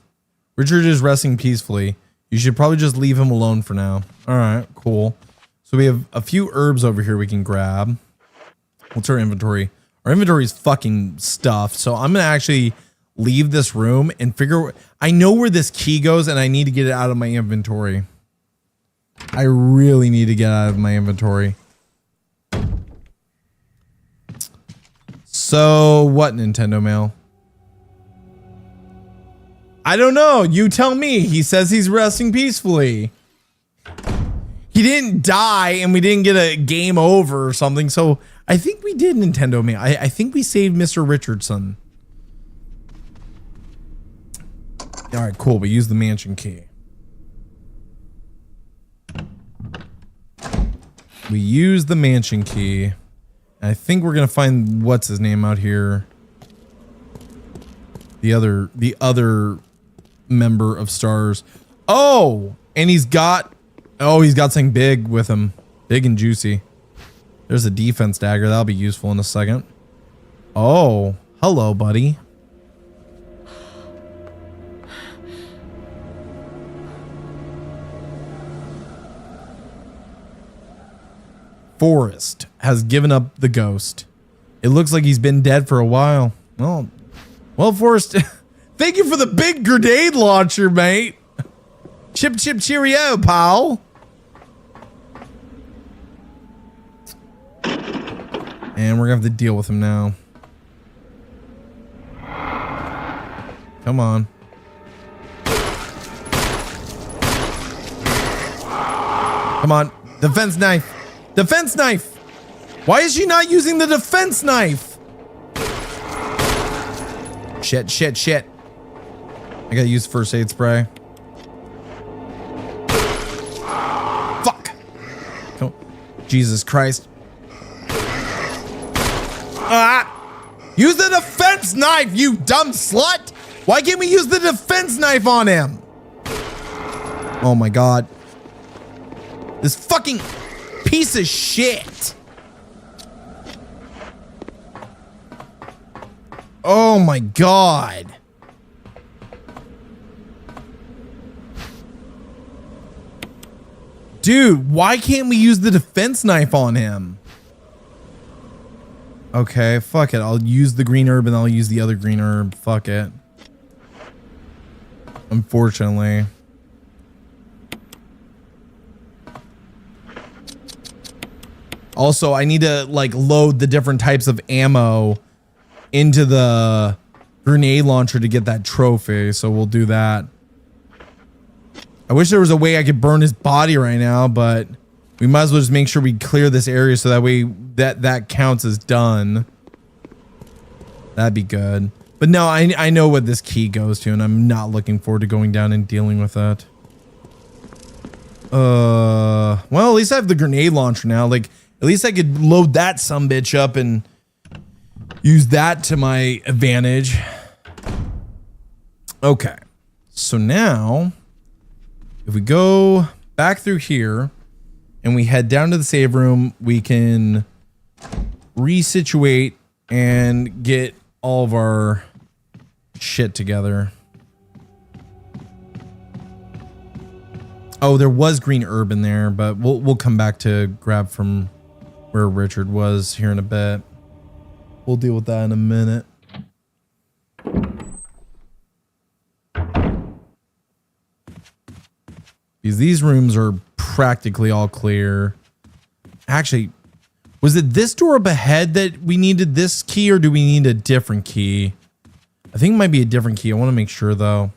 Richard is resting peacefully. You should probably just leave him alone for now. All right, cool. So we have a few herbs over here we can grab. What's our inventory? Our inventory is fucking stuffed. So I'm going to actually leave this room and figure... I know where this key goes and I need to get it out of my inventory. I really need to get out of my inventory. So what, Nintendo Mail? I don't know. You tell me. He says he's resting peacefully. He didn't die and we didn't get a game over or something. So I think we did, Nintendo Mail. I think we saved Mr. Richardson. All right, cool. We use the mansion key. We use the mansion key. I think we're going to find what's his name out here. The other member of S.T.A.R.S. Oh, and he's got something big with him. Big and juicy. There's a defense dagger. That'll be useful in a second. Oh, hello, buddy. Forrest has given up the ghost. It looks like he's been dead for a while. Well, Forrest, thank you for the big grenade launcher, mate. Chip, cheerio, pal. And we're gonna have to deal with him now. Come on. Come on. Defense knife. Defense knife. Why is she not using the defense knife? Shit. I gotta use first aid spray. Fuck. Oh, Jesus Christ. Ah! Use the defense defense knife, you dumb slut? Why can't we use the defense knife on him? Oh my God. This fucking piece of shit. Oh my God. Dude, why can't we use the defense knife on him? Okay, fuck it. I'll use the green herb and I'll use the other green herb. Fuck it. Unfortunately. Also, I need to like load the different types of ammo into the grenade launcher to get that trophy. So we'll do that. I wish there was a way I could burn his body right now, but we might as well just make sure we clear this area so that way that counts as done. That'd be good. But no, I know what this key goes to, and I'm not looking forward to going down and dealing with that. Well, at least I have the grenade launcher now. Like, at least I could load that sumbitch up and use that to my advantage. Okay. So now, if we go back through here and we head down to the save room, we can resituate and get all of our shit together. Oh, there was green herb in there, but we'll come back to grab from where Richard was here in a bit. We'll deal with that in a minute. Because these rooms are practically all clear. Actually, was it this door up ahead that we needed this key, or do we need a different key? I think it might be a different key. I want to make sure though.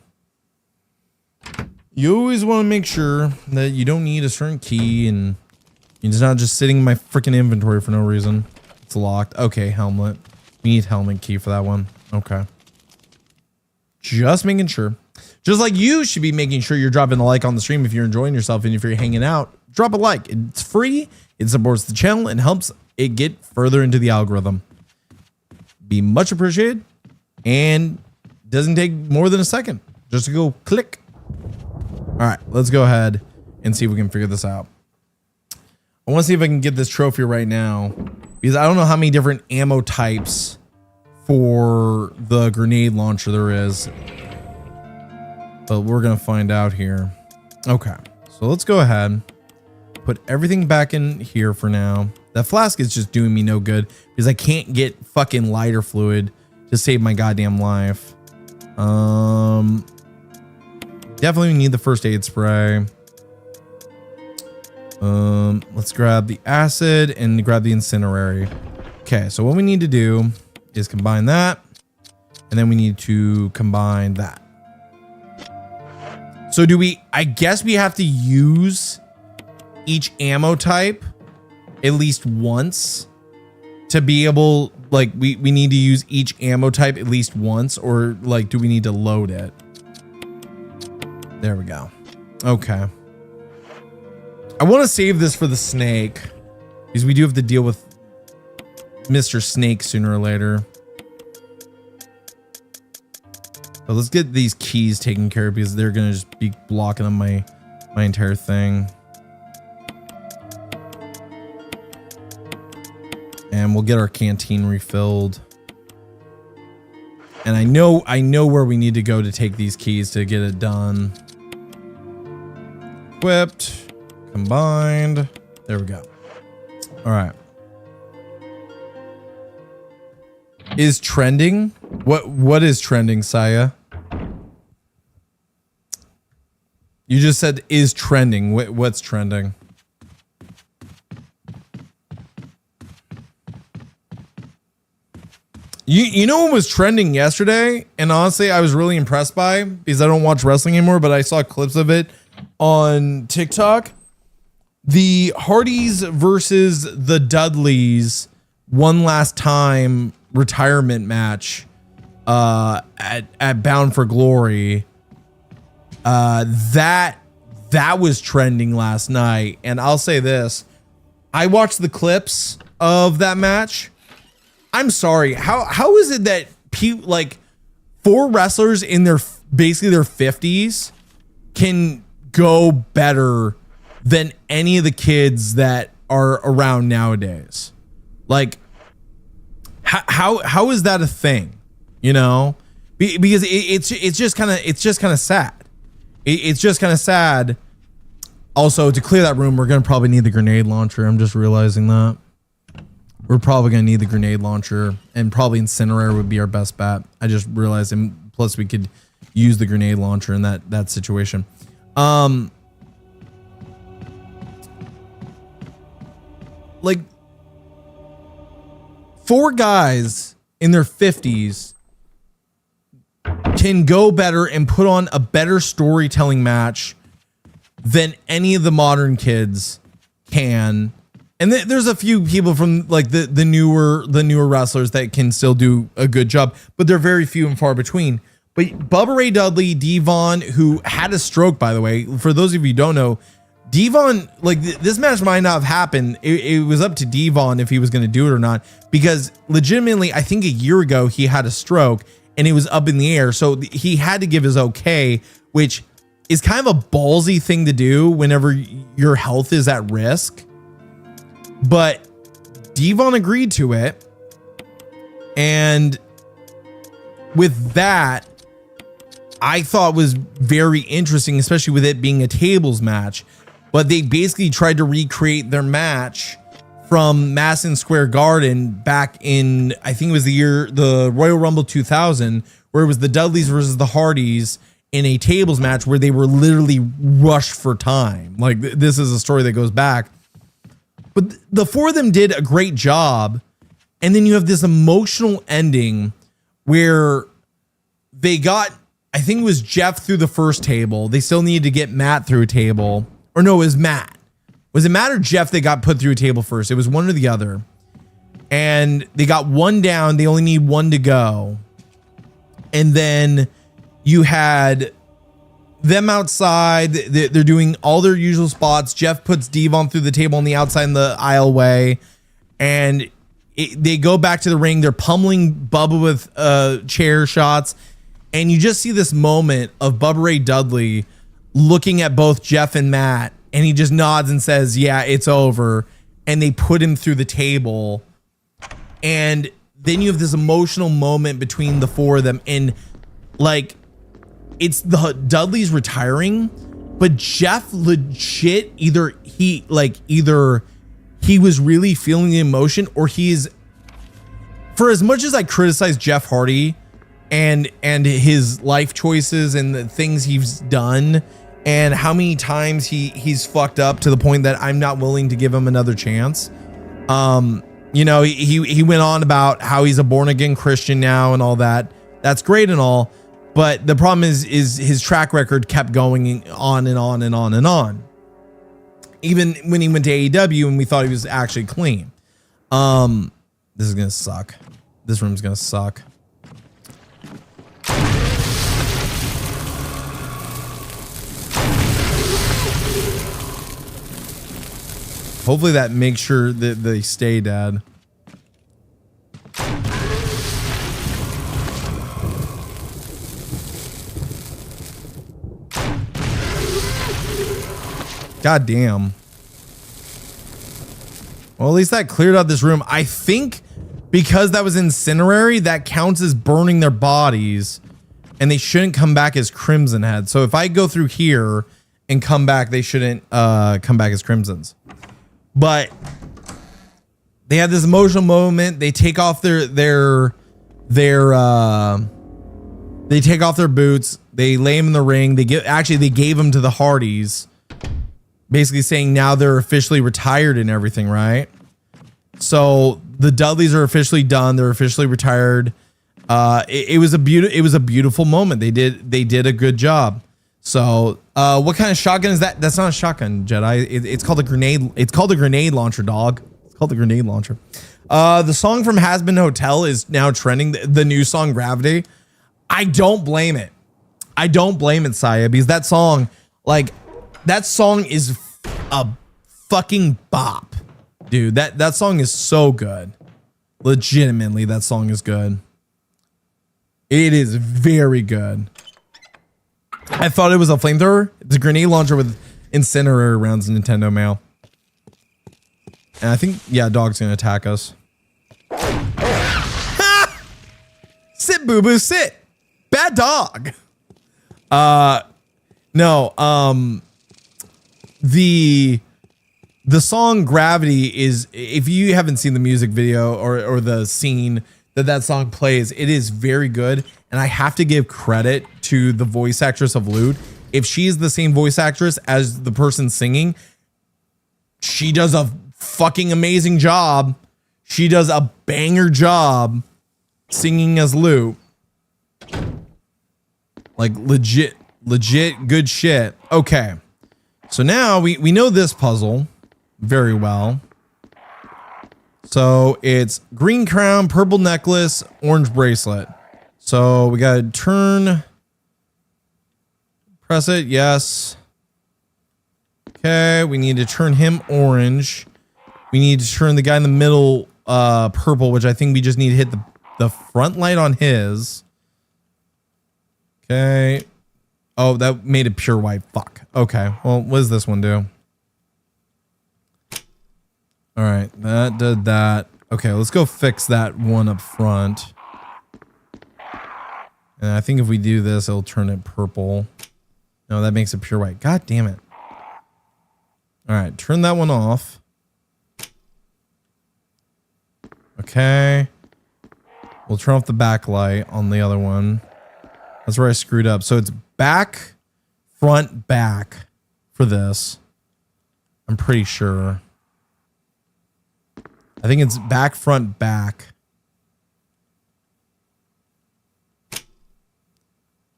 You always want to make sure that you don't need a certain key and it's not just sitting in my freaking inventory for no reason. It's locked. Okay, helmet. We need helmet key for that one. Okay. Just making sure. Just like you should be making sure you're dropping a like on the stream if you're enjoying yourself, and if you're hanging out, drop a like. It's free. It supports the channel and helps it get further into the algorithm. Be much appreciated, and doesn't take more than a second just to go click. All right, let's go ahead and see if we can figure this out. I want to see if I can get this trophy right now, because I don't know how many different ammo types for the grenade launcher there is. But we're going to find out here. Okay, so let's go ahead. Put everything back in here for now. That flask is just doing me no good because I can't get fucking lighter fluid to save my goddamn life. Definitely need the first aid spray. Let's grab the acid and grab the incinerary. Okay, so what we need to do is combine that, and then we need to combine that. So do we, I guess we have to use each ammo type at least once to be able, like, we need to use each ammo type at least once, or like, do we need to load it? There we go. Okay. I want to save this for the snake, because we do have to deal with Mr. Snake sooner or later. But let's get these keys taken care of, because they're going to just be blocking up my entire thing. And we'll get our canteen refilled. And I know where we need to go to take these keys to get it done. Equipped, combined. There we go. All right. Is trending? What is trending, Saya? You just said is trending. What's trending? You know what was trending yesterday? And honestly, I was really impressed by, because I don't watch wrestling anymore, but I saw clips of it on TikTok. The Hardys versus the Dudleys one last time retirement match at Bound for Glory. That was trending last night. And I'll say this, I watched the clips of that match. I'm sorry. How is it that like 4 wrestlers in their basically their 50s can go better than any of the kids that are around nowadays. Like, how is that a thing? You know, because it's just kind of sad. It's just kind of sad. Also, to clear that room, we're gonna probably need the grenade launcher. I'm just realizing that we're probably gonna need the grenade launcher, and probably incinerator would be our best bet. I just realized, and plus we could use the grenade launcher in that situation. Like 4 guys in their 50s can go better and put on a better storytelling match than any of the modern kids can. And there's a few people from like the newer wrestlers that can still do a good job, but they're very few and far between. But Bubba Ray Dudley, Devon, who had a stroke, by the way, for those of you who don't know, Devon, like this match might not have happened. It was up to Devon if he was going to do it or not, because legitimately, I think a year ago he had a stroke and it was up in the air. So he had to give his okay, which is kind of a ballsy thing to do whenever your health is at risk. But Devon agreed to it. And with that, I thought was very interesting, especially with it being a tables match. But they basically tried to recreate their match from Madison Square Garden back in, I think it was the Royal Rumble 2000, where it was the Dudleys versus the Hardys in a tables match where they were literally rushed for time. Like, this is a story that goes back. But the 4 of them did a great job. And then you have this emotional ending where they got, I think it was Jeff through the first table. They still needed to get Matt through a table. Or no, it was Matt. Was it Matt or Jeff that got put through a table first? It was one or the other. And they got 1 down. They only need 1 to go. And then you had them outside. They're doing all their usual spots. Jeff puts Devon through the table on the outside in the aisleway. And they go back to the ring. They're pummeling Bubba with chair shots. And you just see this moment of Bubba Ray Dudley looking at both Jeff and Matt, and he just nods and says, yeah, it's over. And they put him through the table. And then you have this emotional moment between the 4 of them. And like, it's the Dudley's retiring, but Jeff legit either he was really feeling the emotion, or he's, for as much as I criticize Jeff Hardy and his life choices and the things he's done and how many times he's fucked up to the point that I'm not willing to give him another chance. You know, he went on about how he's a born again Christian now and all that. That's great and all, but the problem is his track record kept going on and on and on and on. Even when he went to AEW and we thought he was actually clean. This is gonna suck. This room's gonna suck. Hopefully that makes sure that they stay dead. God damn. Well, at least that cleared out this room. I think because that was incinerary, that counts as burning their bodies, and they shouldn't come back as Crimson Head. So if I go through here and come back, they shouldn't come back as Crimsons. But they had this emotional moment. They take off their they take off their boots. They lay them in the ring. They gave them to the Hardys, basically saying now they're officially retired and everything, right? So the Dudleys are officially done. They're officially retired. It was a beautiful moment. They did a good job. So, what kind of shotgun is that? That's not a shotgun, Jedi. It's called a grenade. It's called a grenade launcher, dog. It's called a grenade launcher. The song from Has Been Hotel is now trending. The new song, Gravity. I don't blame it. I don't blame it, Saya, because that song is a fucking bop, dude. That song is so good. Legitimately, that song is good. It is very good. I thought it was a flamethrower. It's a grenade launcher with incinerator rounds in Nintendo mail. And I think, yeah, dog's gonna attack us. Ha! Sit, boo-boo, sit. Bad dog. No, the song Gravity is, if you haven't seen the music video or the scene that song plays, it is very good. And I have to give credit to the voice actress of Lute. If she's the same voice actress as the person singing, she does a fucking amazing job. She does a banger job singing as Lute. Like legit good shit. Okay. So now we know this puzzle very well. So it's green crown, purple necklace, orange bracelet. So we gotta press it, yes. Okay, we need to turn him orange. We need to turn the guy in the middle purple, which I think we just need to hit the front light on his. Okay. Oh, that made it pure white. Fuck. Okay, well, what does this one do? All right, that did that. Okay, let's go fix that one up front. And I think if we do this, it'll turn it purple. No, that makes it pure white. God damn it. All right, turn that one off. Okay. We'll turn off the backlight on the other one. That's where I screwed up. So it's back, front, back for this. I'm pretty sure. I think it's back, front, back.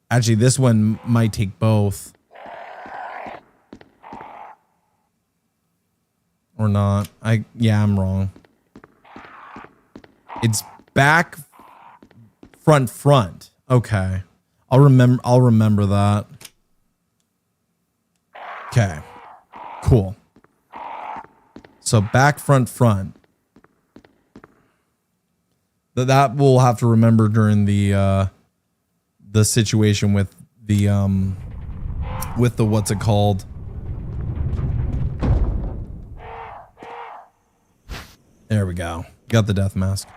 Actually, this one might take both. Or not. Yeah, I'm wrong. It's back, front, front. Okay. I'll remember that. Okay. Cool. So back, front, front. That we'll have to remember during the situation with the what's it called? There we go. Got the death mask.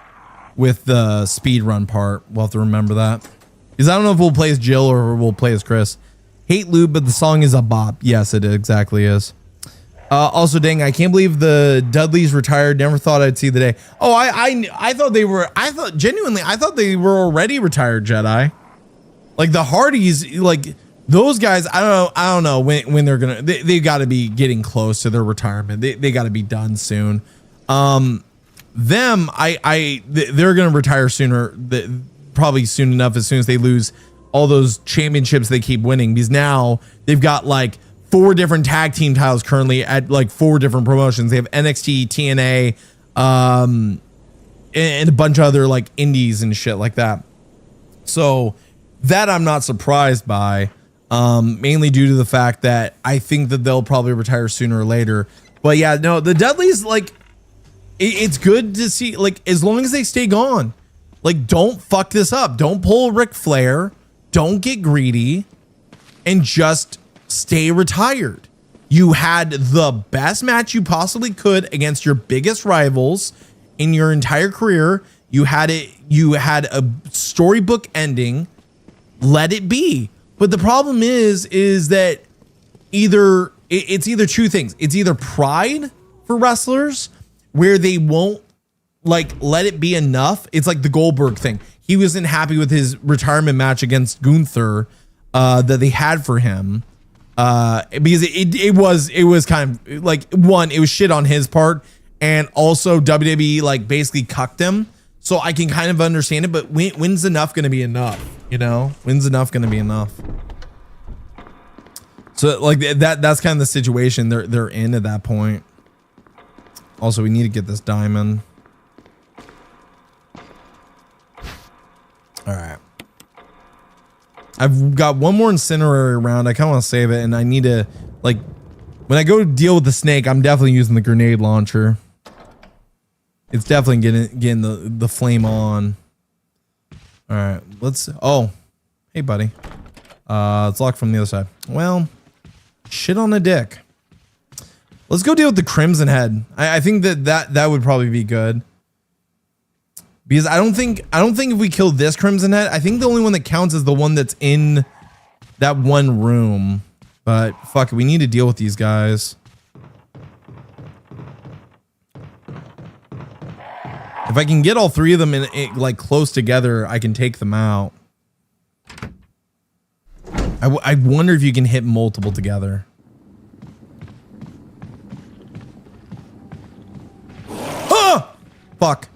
With the speed run part, we'll have to remember that. Because I don't know if we'll play as Jill or we'll play as Chris. Hate Lube, but the song is a bop. Yes, it exactly is. Also, dang, I can't believe the Dudleys retired. Never thought I'd see the day. Oh, I thought they were. I thought they were already retired Jedi. Like the Hardys, like those guys. I don't know when they're gonna. They got to be getting close to their retirement. They got to be done soon. They're gonna retire sooner. Probably soon enough. As soon as they lose all those championships they keep winning, because now they've got like 4 different tag team titles currently at like 4 different promotions. They have NXT, TNA, and a bunch of other like indies and shit like that. So that I'm not surprised by, mainly due to the fact that I think that they'll probably retire sooner or later. But yeah, no, the Dudleys, like, it's good to see, like, as long as they stay gone, like, don't fuck this up. Don't pull Ric Flair. Don't get greedy, and just stay retired. You had the best match you possibly could against your biggest rivals in your entire career. You had a storybook ending. Let it be. But the problem is that it's either two things. It's either pride for wrestlers where they won't like let it be enough. It's like the Goldberg thing. He wasn't happy with his retirement match against Gunther that they had for him. Because it was kind of like, one, it was shit on his part, and also WWE like basically cucked him. So I can kind of understand it, but when's enough going to be enough? You know, when's enough going to be enough? So like that's kind of the situation they're in at that point. Also, we need to get this diamond. All right. I've got one more incendiary round. I kind of want to save it, and I need to, like, when I go deal with the snake, I'm definitely using the grenade launcher. It's definitely getting the flame on. All right, let's. Oh, hey, buddy. It's locked from the other side. Well, shit on a dick. Let's go deal with the Crimson Head. I think that would probably be good. Because I don't think if we kill this Crimson Head, I think the only one that counts is the one that's in that one room. But fuck it, we need to deal with these guys. If I can get all three of them in like close together, I can take them out. I wonder if you can hit multiple together. Ah! Fuck.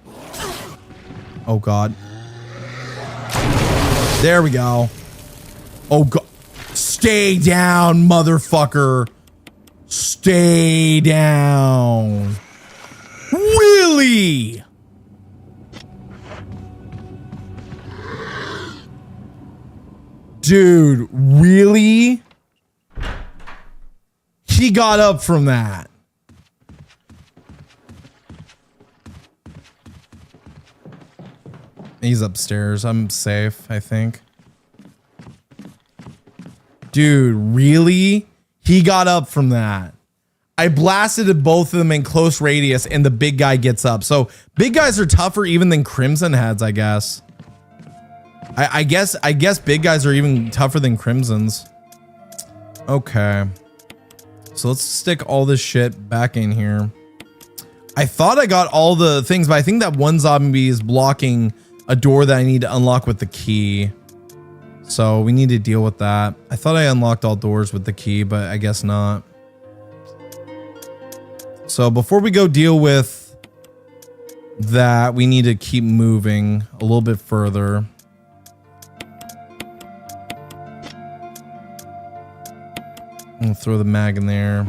Oh god. There we go. Oh god. Stay down, motherfucker. Stay down. Really? Dude, really? He got up from that. He's upstairs. I'm safe, I think. Dude, really? He got up from that. I blasted at both of them in close radius and the big guy gets up. So big guys are tougher even than Crimson Heads, I guess. I guess big guys are even tougher than Crimsons. Okay. So let's stick all this shit back in here. I thought I got all the things, but I think that one zombie is blocking a door that I need to unlock with the key. So we need to deal with that. I thought I unlocked all doors with the key, but I guess not. So before we go deal with that, we need to keep moving a little bit further. I'm gonna throw the mag in there.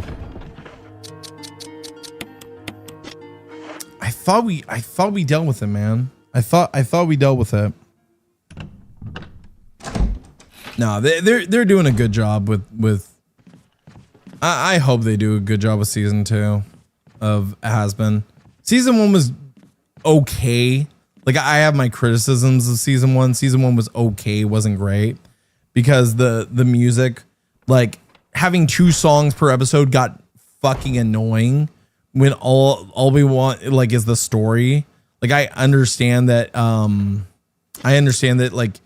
I thought we dealt with it, man. I thought we dealt with it. No, they're doing a good job with. I hope they do a good job with season 2 of Has Been. Season 1 was okay. Like I have my criticisms of season 1. Season 1 was okay, wasn't great because the music, like having 2 songs per episode, got fucking annoying when all we want like is the story. Like I understand that like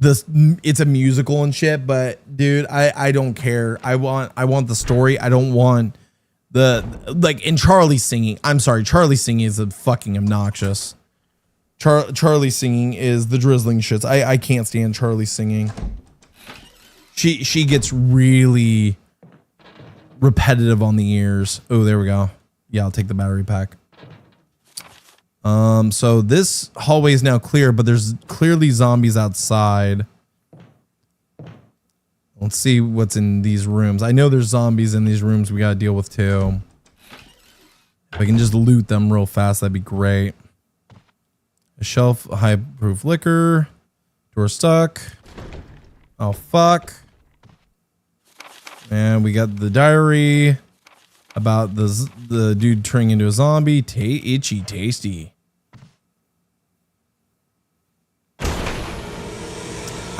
this, it's a musical and shit, but dude, I don't care. I want the story. I don't want the like in Charlie singing. I'm sorry, Charlie singing is a fucking obnoxious. Charlie singing is the drizzling shits. I can't stand Charlie singing. She gets really repetitive on the ears. Oh, there we go. Yeah, I'll take the battery pack. So this hallway is now clear, but there's clearly zombies outside. Let's see what's in these rooms. I know there's zombies in these rooms we gotta deal with too. If I can just loot them real fast, that'd be great. A shelf, a high-proof liquor. Door stuck. Oh, fuck. And we got the diary about the dude turning into a zombie. Itchy tasty.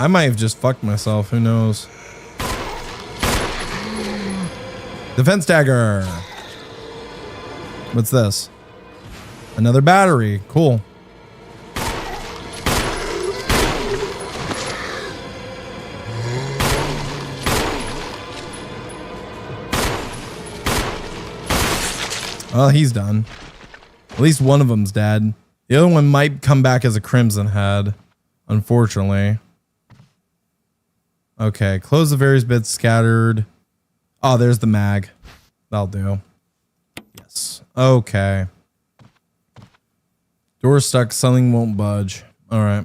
I might have just fucked myself. Who knows? Defense dagger. What's this? Another battery. Cool. Well, he's done. At least one of them's dead. The other one might come back as a Crimson Head, unfortunately. Okay, close the various bits scattered. Oh, there's the mag. That'll do. Yes. Okay. Door stuck. Something won't budge. All right.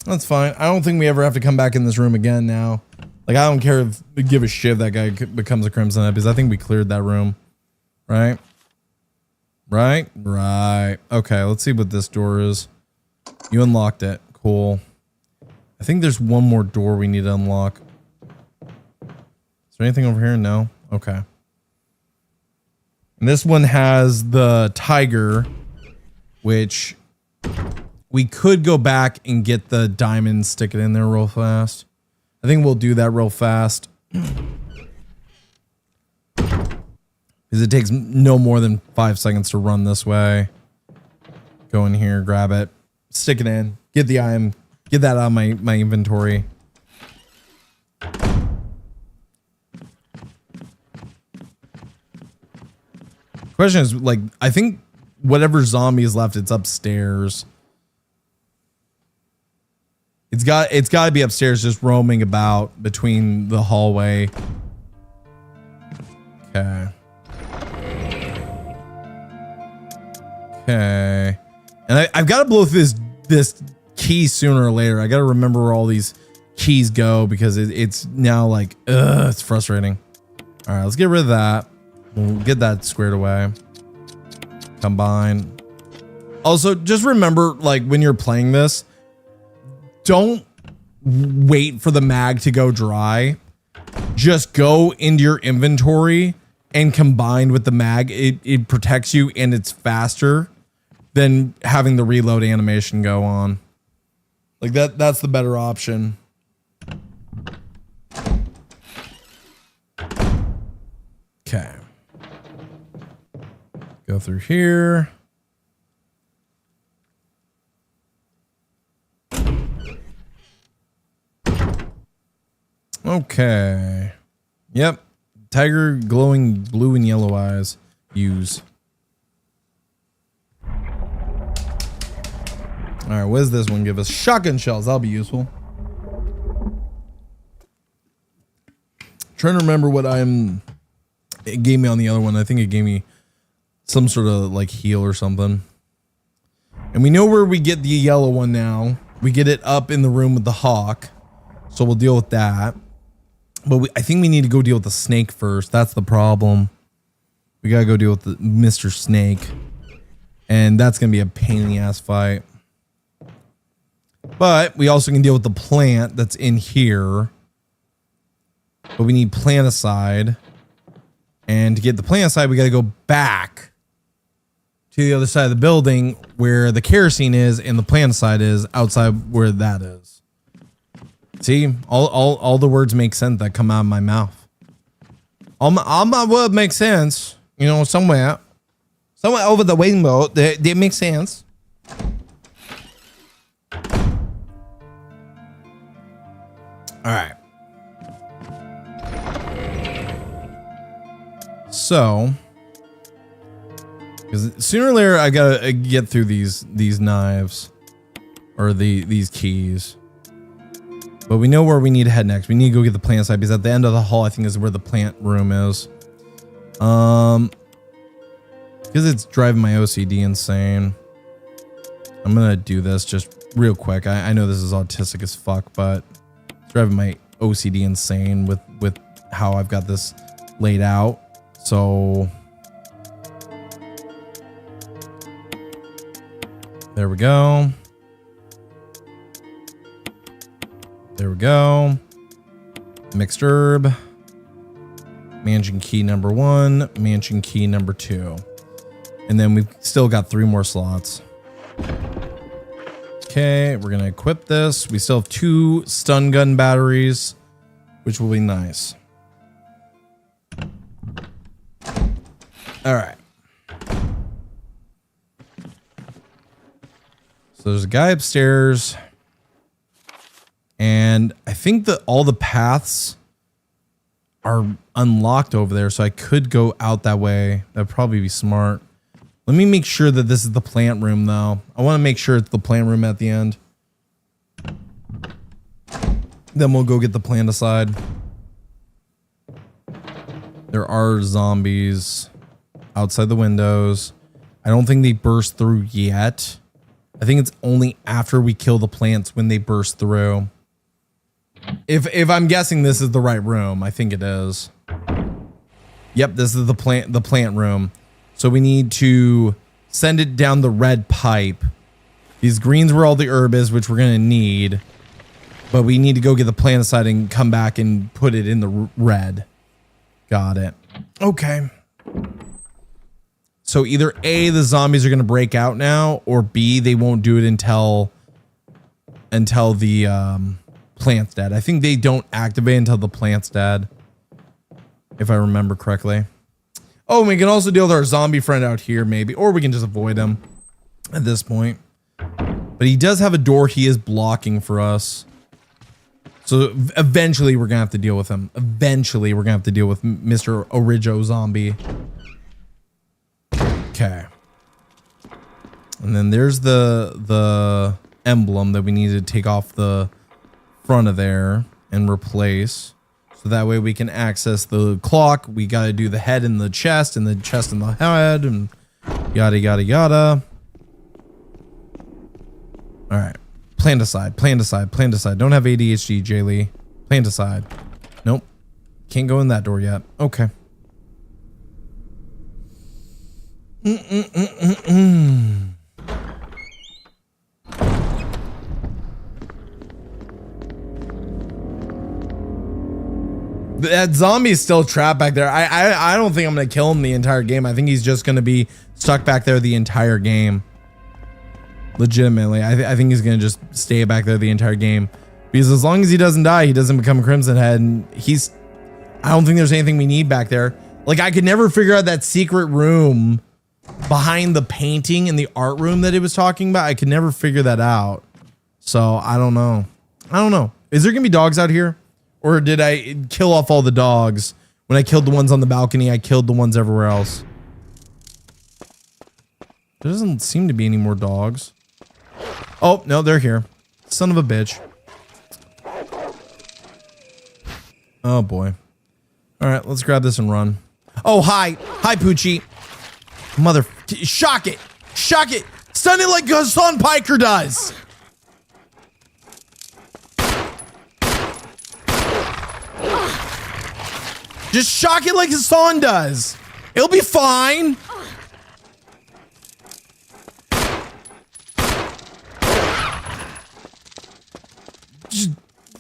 That's fine. I don't think we ever have to come back in this room again now. Like, I don't care if we give a shit if that guy becomes a Crimson Head, because I think we cleared that room. Right? Right. Okay, let's see what this door is. You unlocked it. Cool. I think there's one more door we need to unlock. Is there anything over here? No? Okay. And this one has the tiger, which we could go back and get the diamond, stick it in there real fast. I think we'll do that real fast. Because it takes no more than 5 seconds to run this way. Go in here, grab it, stick it in, get the item, get that out of my inventory. Question is, like, I think whatever zombie is left, it's upstairs. It's got to be upstairs, just roaming about between the hallway. Okay. Okay. And I've got to blow through this key sooner or later. I got to remember where all these keys go because it's now like, it's frustrating. All right, let's get rid of that. We'll get that squared away. Combine. Also, just remember, like, when you're playing this, don't wait for the mag to go dry. Just go into your inventory and combine with the mag. It protects you and it's faster than having the reload animation go on. Like that's the better option. Okay. Go through here. Okay. Yep. Tiger glowing blue and yellow eyes. Use. All right, what does this one give us? Shotgun shells. That'll be useful. Trying to remember what it gave me on the other one. I think it gave me some sort of like heal or something. And we know where we get the yellow one now. We get it up in the room with the hawk. So we'll deal with that. But I think we need to go deal with the snake first. That's the problem. We gotta go deal with the Mr. Snake. And that's gonna be a pain in the ass fight. But we also can deal with the plant that's in here. But we need planticide. And to get the planticide, we gotta go back to the other side of the building where the kerosene is and the planticide is outside where that is. See, all the words make sense that come out of my mouth. All my words make sense, you know, somewhere over the rainbow. They make sense. All right. So, because sooner or later I gotta get through these knives or these keys. But we know where we need to head next. We need to go get the plant side because at the end of the hall, I think is where the plant room is. Because it's driving my OCD insane. I'm gonna do this just real quick. I know this is autistic as fuck, but it's driving my OCD insane with how I've got this laid out. So there we go. There we go. Mixed herb. Mansion key number 1. Mansion key number 2. And then we've still got 3 more slots. Okay, we're going to equip this. We still have 2 stun gun batteries, which will be nice. All right. So there's a guy upstairs. And I think that all the paths are unlocked over there. So I could go out that way. That'd probably be smart. Let me make sure that this is the plant room, though. I want to make sure it's the plant room at the end. Then we'll go get the planticide. There are zombies outside the windows. I don't think they burst through yet. I think it's only after we kill the plants when they burst through. If I'm guessing this is the right room, I think it is. Yep, this is the plant room. So we need to send it down the red pipe. These greens were all the herb is, which we're gonna need. But we need to go get the planticide and come back and put it in the red. Got it. Okay. So either A, the zombies are going to break out now, or B, they won't do it until the plant's dead. I think they don't activate until the plant's dead, if I remember correctly. Oh, and we can also deal with our zombie friend out here, maybe, or we can just avoid him at this point. But he does have a door he is blocking for us. So eventually we're going to have to deal with him. Eventually we're going to have to deal with Mr. Origo Zombie. Okay. And then there's the emblem that we need to take off the front of there and replace. So that way we can access the clock. We got to do the head and the chest and the chest and the head and yada, yada, yada. All right. Plan decide, plan decide, plan decide. Don't have ADHD, Jay Lee. Plan decide. Nope. Can't go in that door yet. Okay. That zombie is still trapped back there. I don't think I'm gonna kill him the entire game. I think he's just gonna be stuck back there the entire game. Legitimately, I think he's gonna just stay back there the entire game, because as long as he doesn't die, he doesn't become Crimson Head, and I don't think there's anything we need back there. Like, I could never figure out that secret room behind the painting in the art room that he was talking about. I could never figure that out. So I don't know. I don't know. Is there gonna be dogs out here, or did I kill off all the dogs when I killed the ones on the balcony? I killed the ones everywhere else. There doesn't seem to be any more dogs. Oh, no, they're here. Son of a bitch. Oh, boy. All right, let's grab this and run. Oh, hi. Hi, Poochie. Mother... Shock it. Shock it. Stun it like Hassan Piker does. Just shock it like Hassan does. It'll be fine.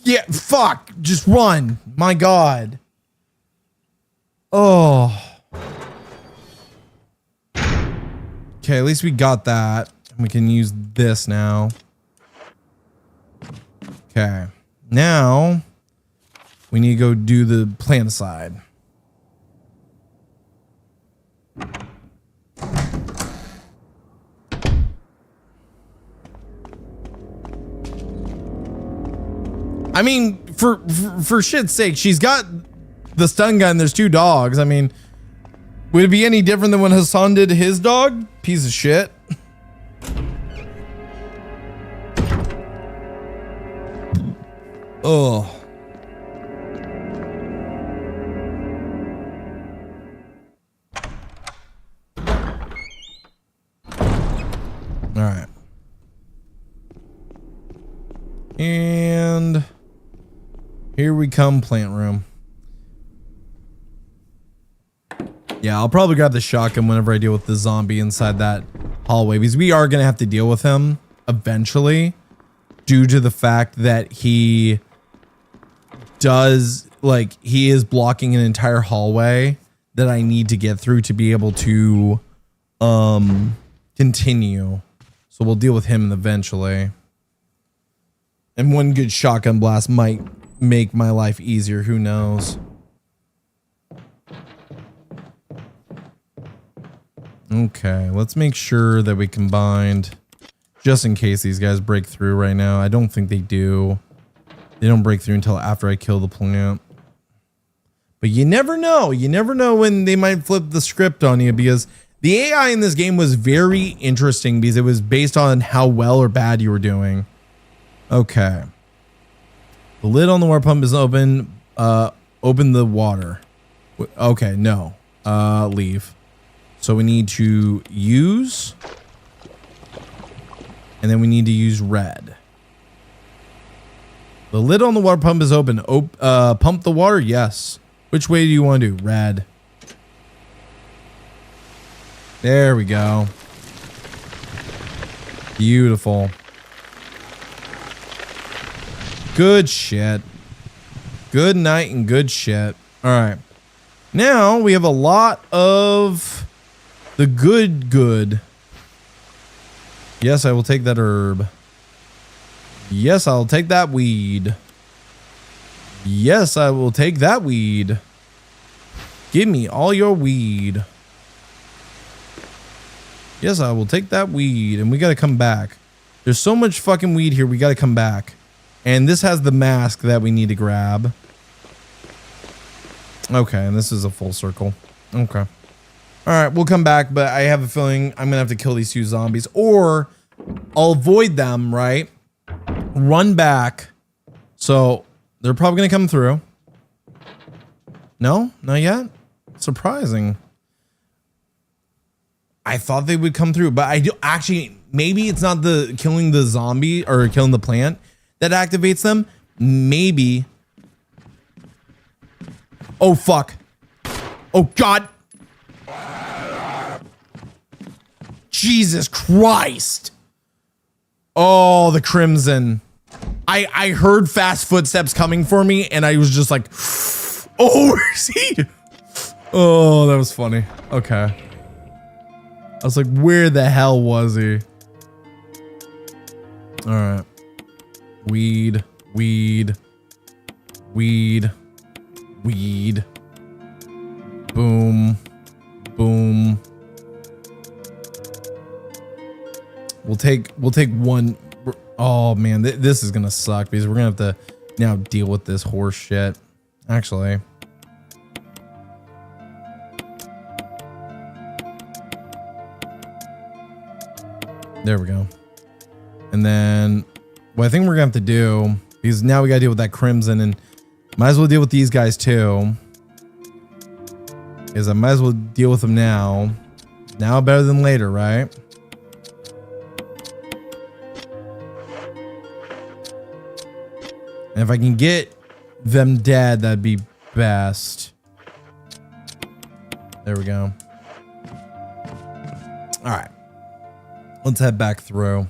Yeah, fuck. Just run. My God. Oh. Okay, at least we got that. We can use this now. Okay. Now, we need to go do the plant side. I mean, for shit's sake, she's got the stun gun. There's 2 dogs. I mean, would it be any different than when Hassan did his dog? Piece of shit. Oh. All right. And here we come, plant room. Yeah, I'll probably grab the shotgun whenever I deal with the zombie inside that hallway, because we are going to have to deal with him eventually, due to the fact that he does, like, he is blocking an entire hallway that I need to get through to be able to continue. So we'll deal with him eventually. And one good shotgun blast might make my life easier. Who knows? Okay, let's make sure that we combined, just in case these guys break through right now. I don't think they do. They don't break through until after I kill the plant. But you never know. You never know when they might flip the script on you, because the AI in this game was very interesting because it was based on how well or bad you were doing. Okay. The lid on the water pump is open. Open the water. Okay, no. Leave. So we need to use, and then we need to use red. The lid on the water pump is open. Pump the water? Yes. Which way do you want to do? Red. There we go. Beautiful. Good shit. Good night and good shit. All right. Now we have a lot of The good. Yes, I will take that herb. Yes, I'll take that weed. Yes, I will take that weed. Give me all your weed. Yes, I will take that weed. And we got to come back. There's so much fucking weed here. We got to come back. And this has the mask that we need to grab. Okay, and this is a full circle. Okay. All right, we'll come back, but I have a feeling I'm going to have to kill these 2 zombies. Or I'll avoid them, right? Run back. So they're probably going to come through. No? Not yet? Surprising. I thought they would come through, but I do actually, maybe it's not the killing the zombie or killing the plant that activates them. Maybe. Oh, fuck. Oh, God. Jesus Christ. Oh, the crimson. I heard fast footsteps coming for me and I was just like, oh, where's he? Oh, that was funny. Okay. I was like, where the hell was he? All right. Weed. Boom. We'll take one. Oh man, this is gonna suck because we're gonna have to now deal with this horse shit. Actually. There we go. And then what I think we're gonna have to do, because now we gotta deal with that crimson, and might as well deal with these guys too. Is I might as well deal with them now. Now better than later, right? And if I can get them dead, that'd be best. There we go. All right. Let's head back through.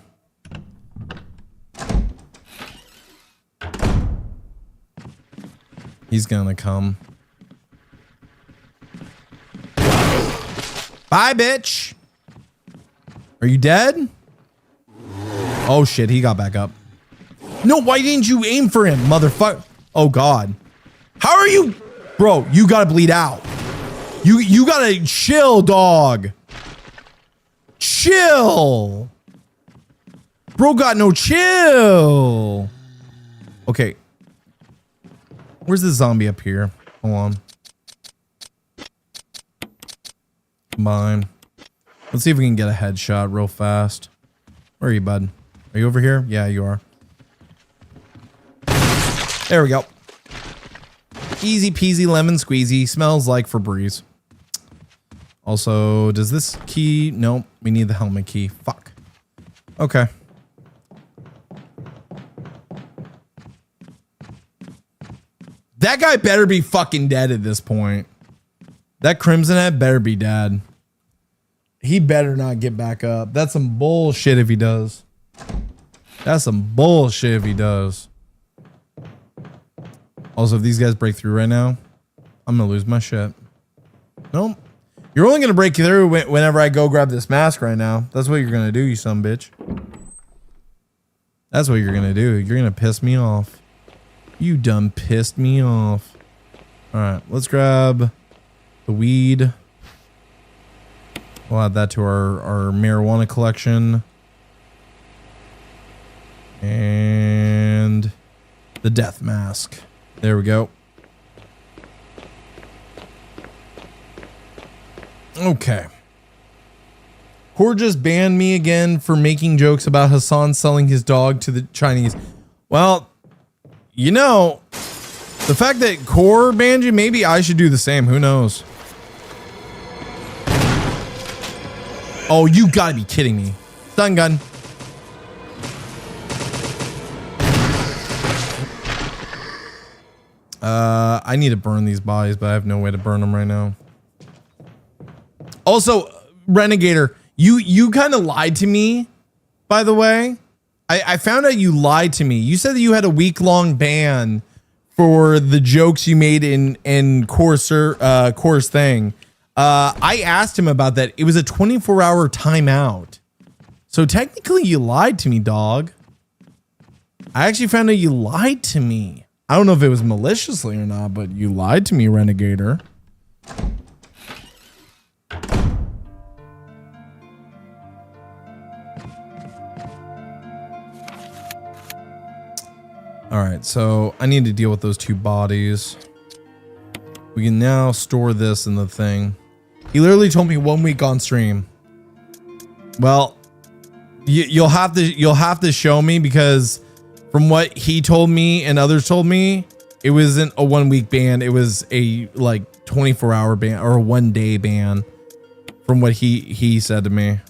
He's gonna come. Bye, bitch. Are you dead? Oh shit, he got back up. No, why didn't you aim for him, motherfucker? Oh God. How are you? Bro, you gotta bleed out. You gotta chill, dog. Chill. Bro got no chill. Okay. Where's the zombie up here? Hold on. Combine. Let's see if we can get a headshot real fast. Where are you, bud? Are you over here? Yeah, you are. There we go. Easy peasy lemon squeezy. Smells like Febreze. Also, does this key? Nope. We need the helmet key. Fuck. Okay. That guy better be fucking dead at this point. That Crimson Head better be dead. He better not get back up. That's some bullshit if he does. That's some bullshit if he does. Also, if these guys break through right now, I'm gonna lose my shit. Nope. You're only gonna break through whenever I go grab this mask right now. That's what you're gonna do, you son of a bitch. That's what you're gonna do. You're gonna piss me off. You done pissed me off. Alright, let's grab the weed. We'll add that to our marijuana collection. And the death mask. There we go. Okay. Core just banned me again for making jokes about Hassan selling his dog to the Chinese. Well, you know, the fact that Core banned you, maybe I should do the same. Who knows? Oh, you gotta be kidding me. Stun gun. I need to burn these bodies, but I have no way to burn them right now. Also, Renegator, you kind of lied to me, by the way. I found out you lied to me. You said that you had a week-long ban for the jokes you made in Core's thing. I asked him about that. It was a 24-hour timeout. So technically you lied to me, dog. I actually found out you lied to me. I don't know if it was maliciously or not, but you lied to me, Renegator. All right, so I need to deal with those 2 bodies. We can now store this in the thing. He literally told me 1 week on stream. Well, you'll have to show me, because from what he told me and others told me, it wasn't a 1 week ban. It was a like 24-hour ban or a 1 day ban, from what he said to me.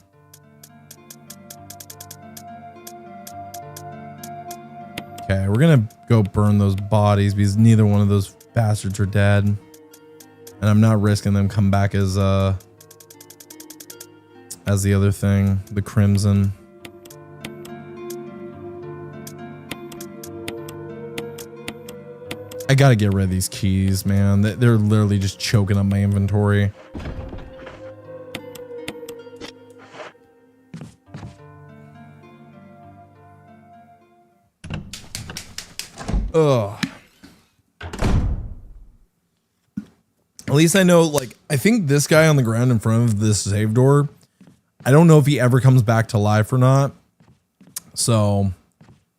Okay, we're gonna go burn those bodies because neither one of those bastards are dead, and I'm not risking them come back as the other thing, the Crimson. I gotta get rid of these keys, man. They're literally just choking up my inventory. Ugh. At least I know, like, I think this guy on the ground in front of this save door, I don't know if he ever comes back to life or not. So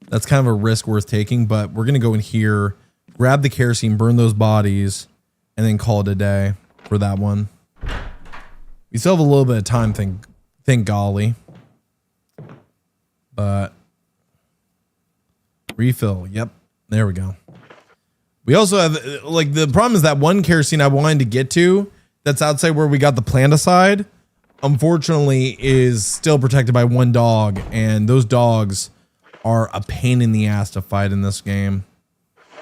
that's kind of a risk worth taking, but we're going to go in here, grab the kerosene, burn those bodies, and then call it a day for that one. We still have a little bit of time, thank golly. But refill, yep. There we go. We also have, like, the problem is that one kerosene I wanted to get to that's outside where we got the planticide, unfortunately, is still protected by 1 dog, and those dogs are a pain in the ass to fight in this game.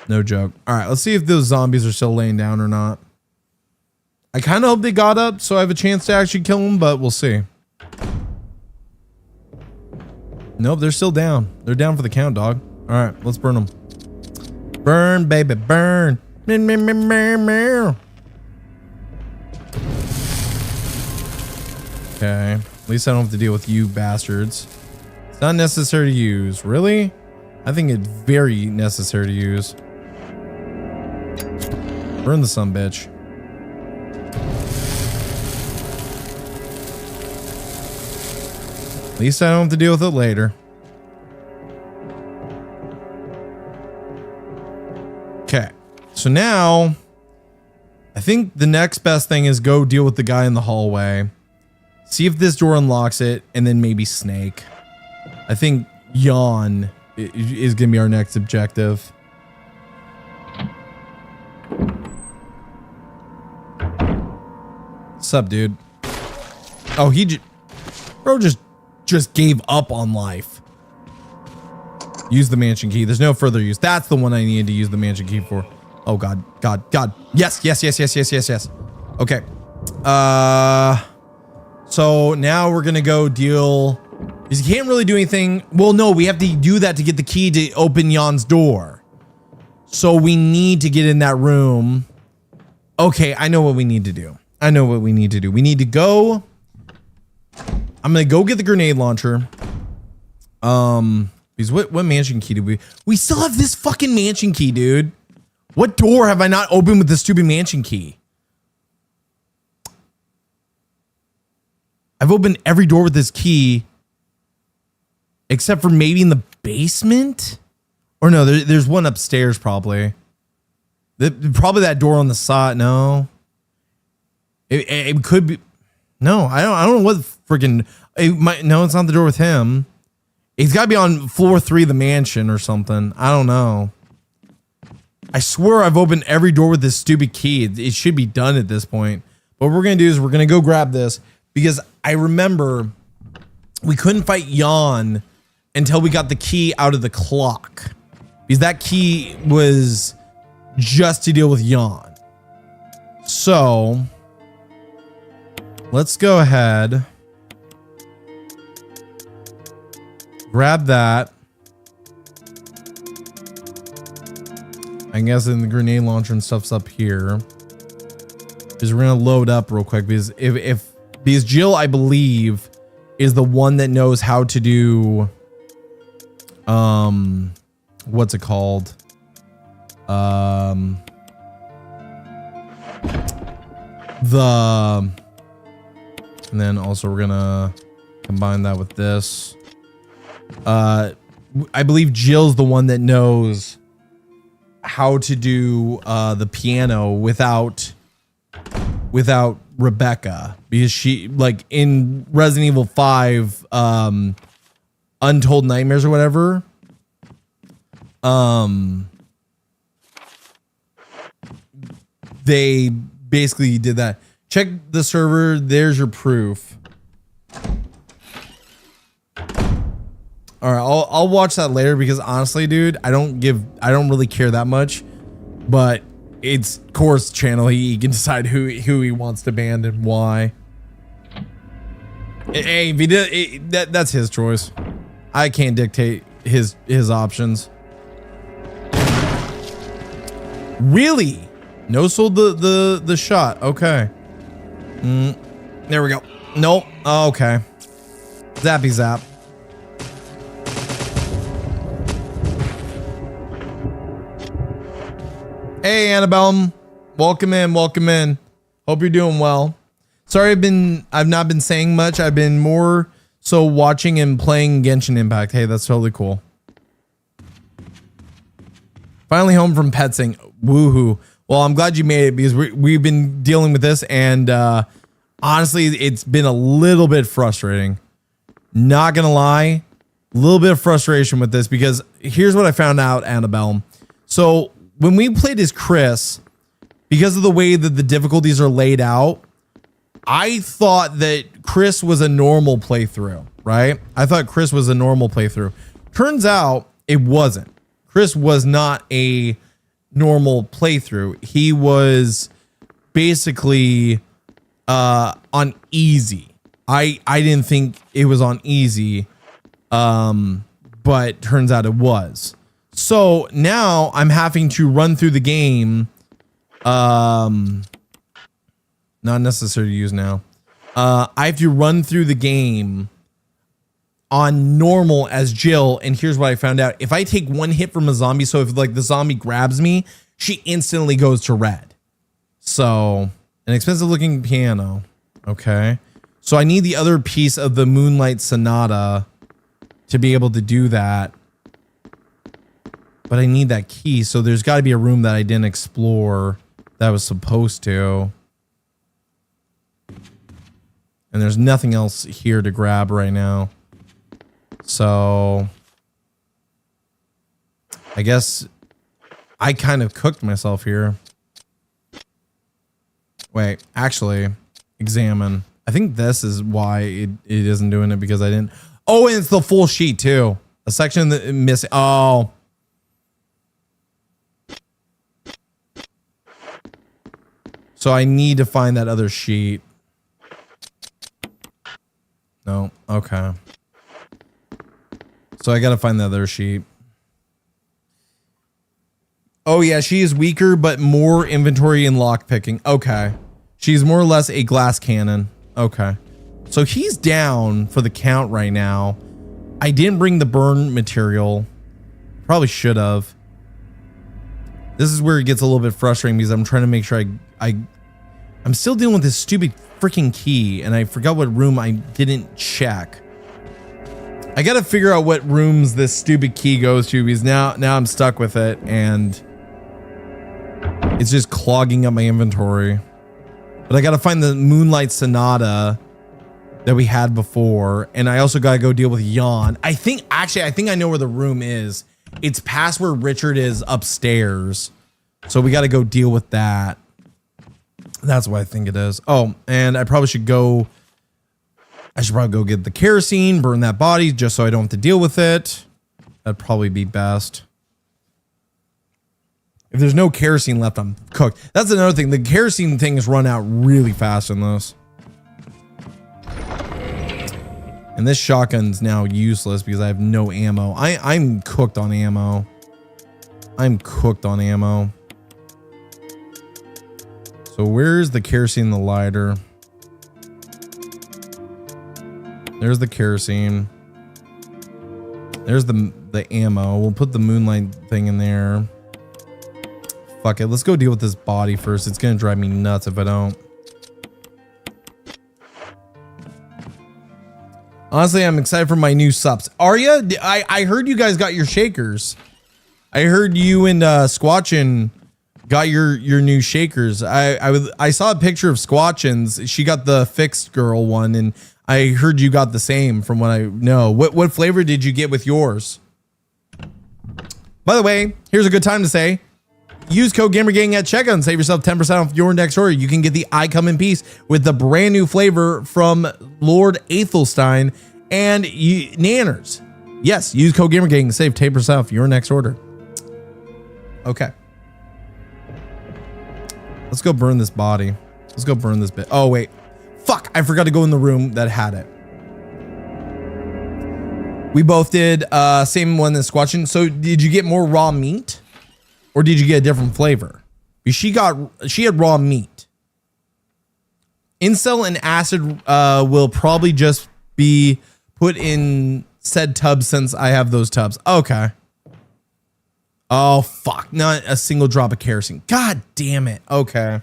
No joke. All right, let's see if those zombies are still laying down or not. I kind of hope they got up so I have a chance to actually kill them, but we'll see. Nope, they're still down. They're down for the count, dog. All right, let's burn them. Burn, baby, burn. Okay, at least I don't have to deal with you bastards. It's not necessary to use. Really? I think it's very necessary to use. Burn the sumbitch. At least I don't have to deal with it later. Okay, so now I think the next best thing is go deal with the guy in the hallway. See if this door unlocks it, and then maybe Snake. I think Yawn is going to be our next objective. What's up, dude? Oh, bro just gave up on life. Use the mansion key. There's no further use. That's the one I needed to use the mansion key for. Oh, God. Yes. Okay. So now we're going to go deal. Because you can't really do anything. Well, no, we have to do that to get the key to open Jan's door. So we need to get in that room. Okay, I know what we need to do. We need to go. I'm going to go get the grenade launcher. Because what mansion key did we still have this fucking mansion key, dude. What door have I not opened with this stupid mansion key? I've opened every door with this key except for maybe in the basement, or no, there's one upstairs probably. Probably that door on the side. No, it could be. No, I don't know what freaking. No, it's not the door with him. He's got to be on floor 3 of the mansion or something. I don't know. I swear I've opened every door with this stupid key. It should be done at this point. But what we're going to do is we're going to go grab this, because I remember we couldn't fight Jan until we got the key out of the clock, because that key was just to deal with Jan. So let's go ahead. Grab that. I'm guessing the grenade launcher and stuff's up here. Because we're gonna load up real quick because because Jill, I believe, is the one that knows how to do what's it called? And then also we're gonna combine that with this. I believe Jill's the one that knows how to do the piano without Rebecca, because she, like in Resident Evil 5 Untold Nightmares or whatever, they basically did that. Check the server, there's your proof. All right, I'll watch that later because honestly, dude, I don't really care that much, but it's Core's channel. He can decide who he wants to ban and why. Hey, if he did, that's his choice. I can't dictate his options. Really? No sold the shot. Okay. There we go. Nope. Oh, okay. Zappy zap. Hey, Annabelle. Welcome in. Welcome in. Hope you're doing well. Sorry, I've not been saying much. I've been more so watching and playing Genshin Impact. Hey, that's totally cool. Finally home from petsing. Woohoo. Well, I'm glad you made it because we've been dealing with this, and honestly, it's been a little bit frustrating. Not gonna lie, a little bit of frustration with this because here's what I found out, Annabelle. So when we played as Chris, because of the way that the difficulties are laid out, I thought that Chris was a normal playthrough, right? I thought Chris was a normal playthrough. Turns out it wasn't. Chris was not a normal playthrough. He was basically on easy. I didn't think it was on easy, but turns out it was. So now I'm having to run through the game. Not necessary to use now. I have to run through the game on normal as Jill, and here's what I found out. If I take one hit from a zombie, so if like the zombie grabs me, she instantly goes to red. So an expensive looking piano. Okay. So I need the other piece of the Moonlight Sonata to be able to do that. But I need that key. So there's got to be a room that I didn't explore that I was supposed to. And there's nothing else here to grab right now. So I guess I kind of cooked myself here. Wait, actually, examine. I think this is why it isn't doing it, because I didn't. Oh, and it's the full sheet too. A section that missing. Oh. So I need to find that other sheet. No. Okay. So I got to find the other sheet. Oh yeah, she is weaker, but more inventory and lockpicking. Okay. She's more or less a glass cannon. Okay. So he's down for the count right now. I didn't bring the burn material. Probably should have. This is where it gets a little bit frustrating because I'm trying to make sure I'm still dealing with this stupid freaking key, and I forgot what room I didn't check. I got to figure out what rooms this stupid key goes to, because now I'm stuck with it and it's just clogging up my inventory. But I got to find the Moonlight Sonata that we had before, and I also got to go deal with Jan. I think I know where the room is. It's past where Richard is upstairs. So we got to go deal with that. That's what I think it is. Oh, and I should probably go get the kerosene, burn that body just so I don't have to deal with it. That'd probably be best. If there's no kerosene left, I'm cooked. That's another thing. The kerosene things run out really fast in this. And this shotgun's now useless because I have no ammo. I'm cooked on ammo. I'm cooked on ammo. So where's the kerosene, the lighter? There's the kerosene. There's the ammo. We'll put the moonlight thing in there. Fuck it. Let's go deal with this body first. It's gonna drive me nuts if I don't. Honestly, I'm excited for my new subs. Arya, I heard you guys got your shakers. I heard you and Squatchin got your new shakers. I saw a picture of Squatchin's. She got the fixed girl one, and I heard you got the same from what I know. What flavor did you get with yours? By the way, here's a good time to say, use code GamerGang at checkout and save yourself 10% off your next order. You can get the I Come in Peace with the brand new flavor from Lord Athelstein and Nanners. Yes, use code GamerGang to save 10% off your next order. Okay. Let's go burn this body. Let's go burn this bit. Oh, wait. Fuck, I forgot to go in the room that had it. We both did same one as Squatchin. So did you get more raw meat? Or did you get a different flavor? She had raw meat. Incel and acid will probably just be put in said tubs since I have those tubs. Okay. Oh, fuck. Not a single drop of kerosene. God damn it. Okay.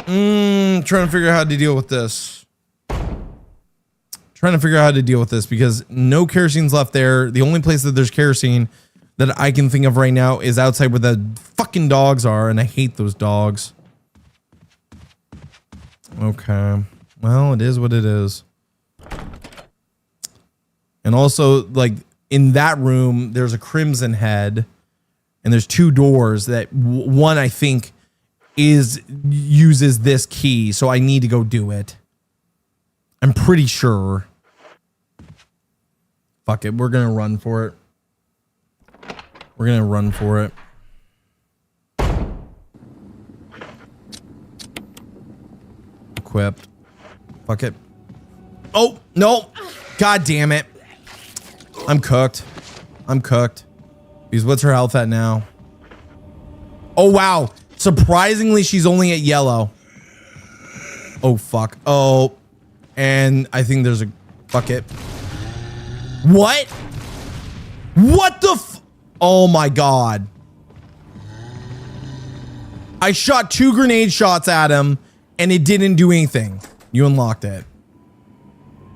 Trying to figure out how to deal with this. Trying to figure out how to deal with this because no kerosene's left there. The only place that there's kerosene that I can think of right now is outside where the fucking dogs are, and I hate those dogs. Okay. Well, it is what it is. And also, like, in that room, there's a crimson head, and there's two doors that one, I think, uses this key, so I need to go do it. I'm pretty sure. Fuck it, we're gonna run for it. We're gonna run for it. Equipped. Fuck it. Oh, no. God damn it. I'm cooked. I'm cooked. Because what's her health at now? Oh, wow. Surprisingly, she's only at yellow. Oh, fuck. Oh. And I think there's a... Fuck it. What? What the f... Oh, my God. I shot 2 grenade shots at him, and it didn't do anything. You unlocked it.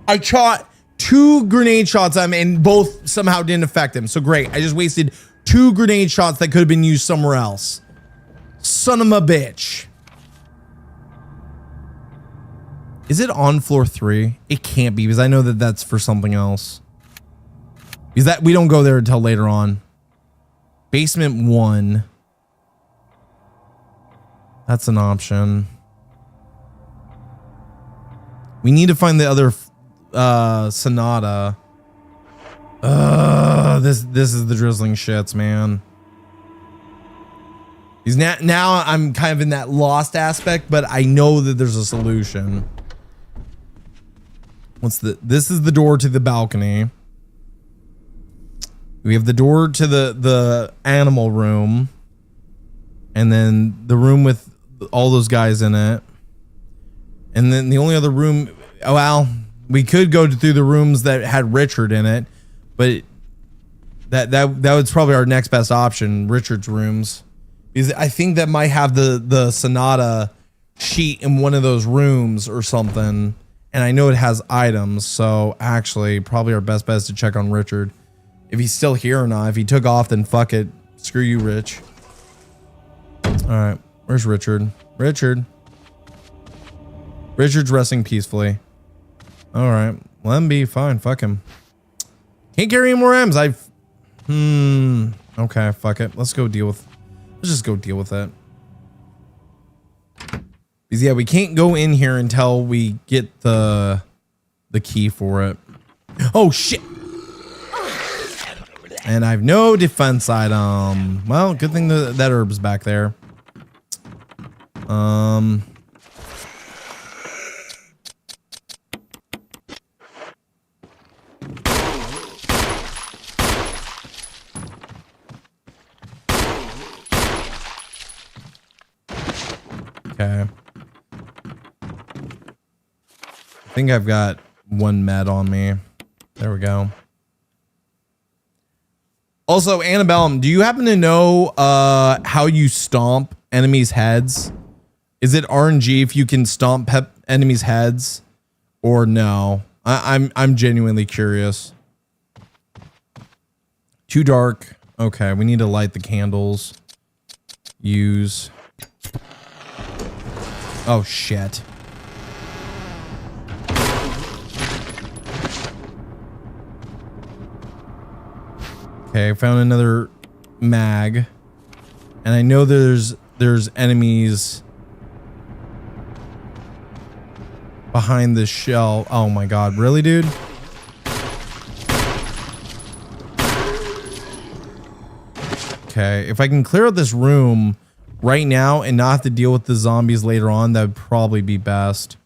I shot 2 grenade shots at him, and both somehow didn't affect him. So great. I just wasted 2 grenade shots that could have been used somewhere else. Son of a bitch. Is it on floor 3? It can't be, because I know that that's for something else. Because that we don't go there until later on. Basement 1. That's an option. We need to find the other Sonata. This is the drizzling shits, man. Because now I'm kind of in that lost aspect, but I know that there's a solution. This is the door to the balcony. We have the door to the animal room. And then the room with all those guys in it. And then the only other room, oh, well, we could go through the rooms that had Richard in it, but that was probably our next best option, Richard's rooms. Because I think that might have the Sonata sheet in one of those rooms or something. And I know it has items, so actually probably our best bet is to check on Richard. If he's still here or not. If he took off, then fuck it. Screw you, Rich. Alright, where's Richard? Richard's resting peacefully. Alright, let him be, fine, fuck him. Can't carry any more M's. Okay, fuck it. Let's just go deal with it. Because yeah, we can't go in here until we get the key for it. Oh shit! And I have no defense item. Well, good thing that herb's back there. Okay. I think I've got one med on me. There we go. Also, Annabellum, do you happen to know how you stomp enemies' heads? Is it RNG if you can stomp enemies' heads, or no? I'm genuinely curious. Too dark. Okay, we need to light the candles. Use. Oh shit. Okay, I found another mag. And I know there's enemies behind this shell. Oh my god, really, dude? Okay, if I can clear out this room right now and not have to deal with the zombies later on, that would probably be best.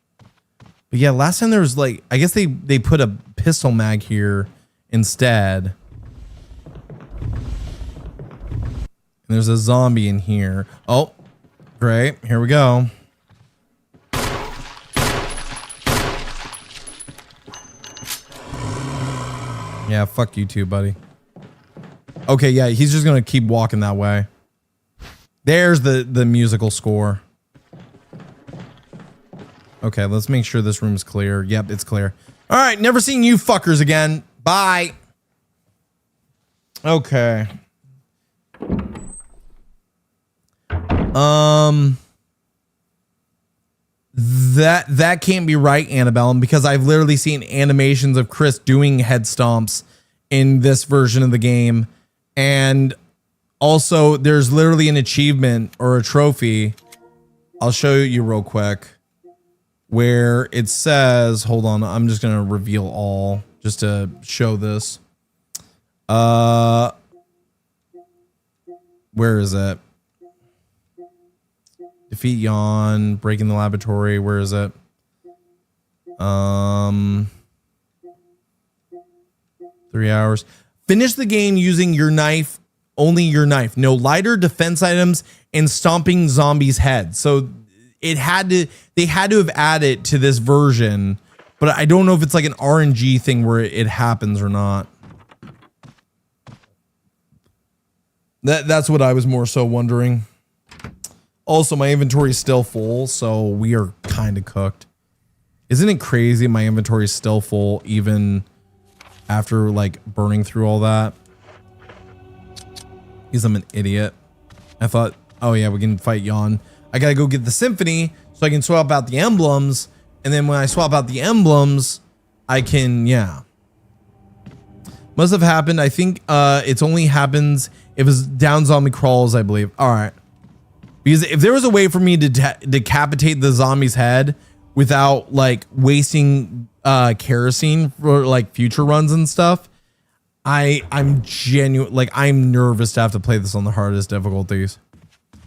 But yeah, last time there was like, I guess they put a pistol mag here instead. And there's a zombie in here. Oh, great. Here we go. Yeah, fuck you too, buddy. Okay, yeah, he's just gonna keep walking that way. There's the musical score. Okay, let's make sure this room's clear. Yep, it's clear. All right, never seeing you fuckers again. Bye. Okay. That can't be right, Annabelle, because I've literally seen animations of Chris doing head stomps in this version of the game. And also there's literally an achievement or a trophy. I'll show you real quick where it says, hold on, I'm just going to reveal all just to show this. Where is it? Defeat Yawn, breaking the laboratory. Where is it? 3 hours. Finish the game using your knife, only your knife. No lighter, defense items, and stomping zombies' heads. So they had to have added to this version, but I don't know if it's like an RNG thing where it happens or not. That's what I was more so wondering. Also, my inventory is still full, so we are kind of cooked. Isn't it crazy my inventory is still full even after like burning through all that? Because I'm an idiot. I thought, oh yeah, we can fight Yawn. I gotta go get the symphony so I can swap out the emblems, and then when I swap out the emblems, I can, yeah. Must have happened. I think it's only happens if it's down zombie crawls, I believe. All right. Because if there was a way for me to decapitate the zombie's head without like wasting kerosene for like future runs and stuff, I'm genuine, like I'm nervous to have to play this on the hardest difficulties.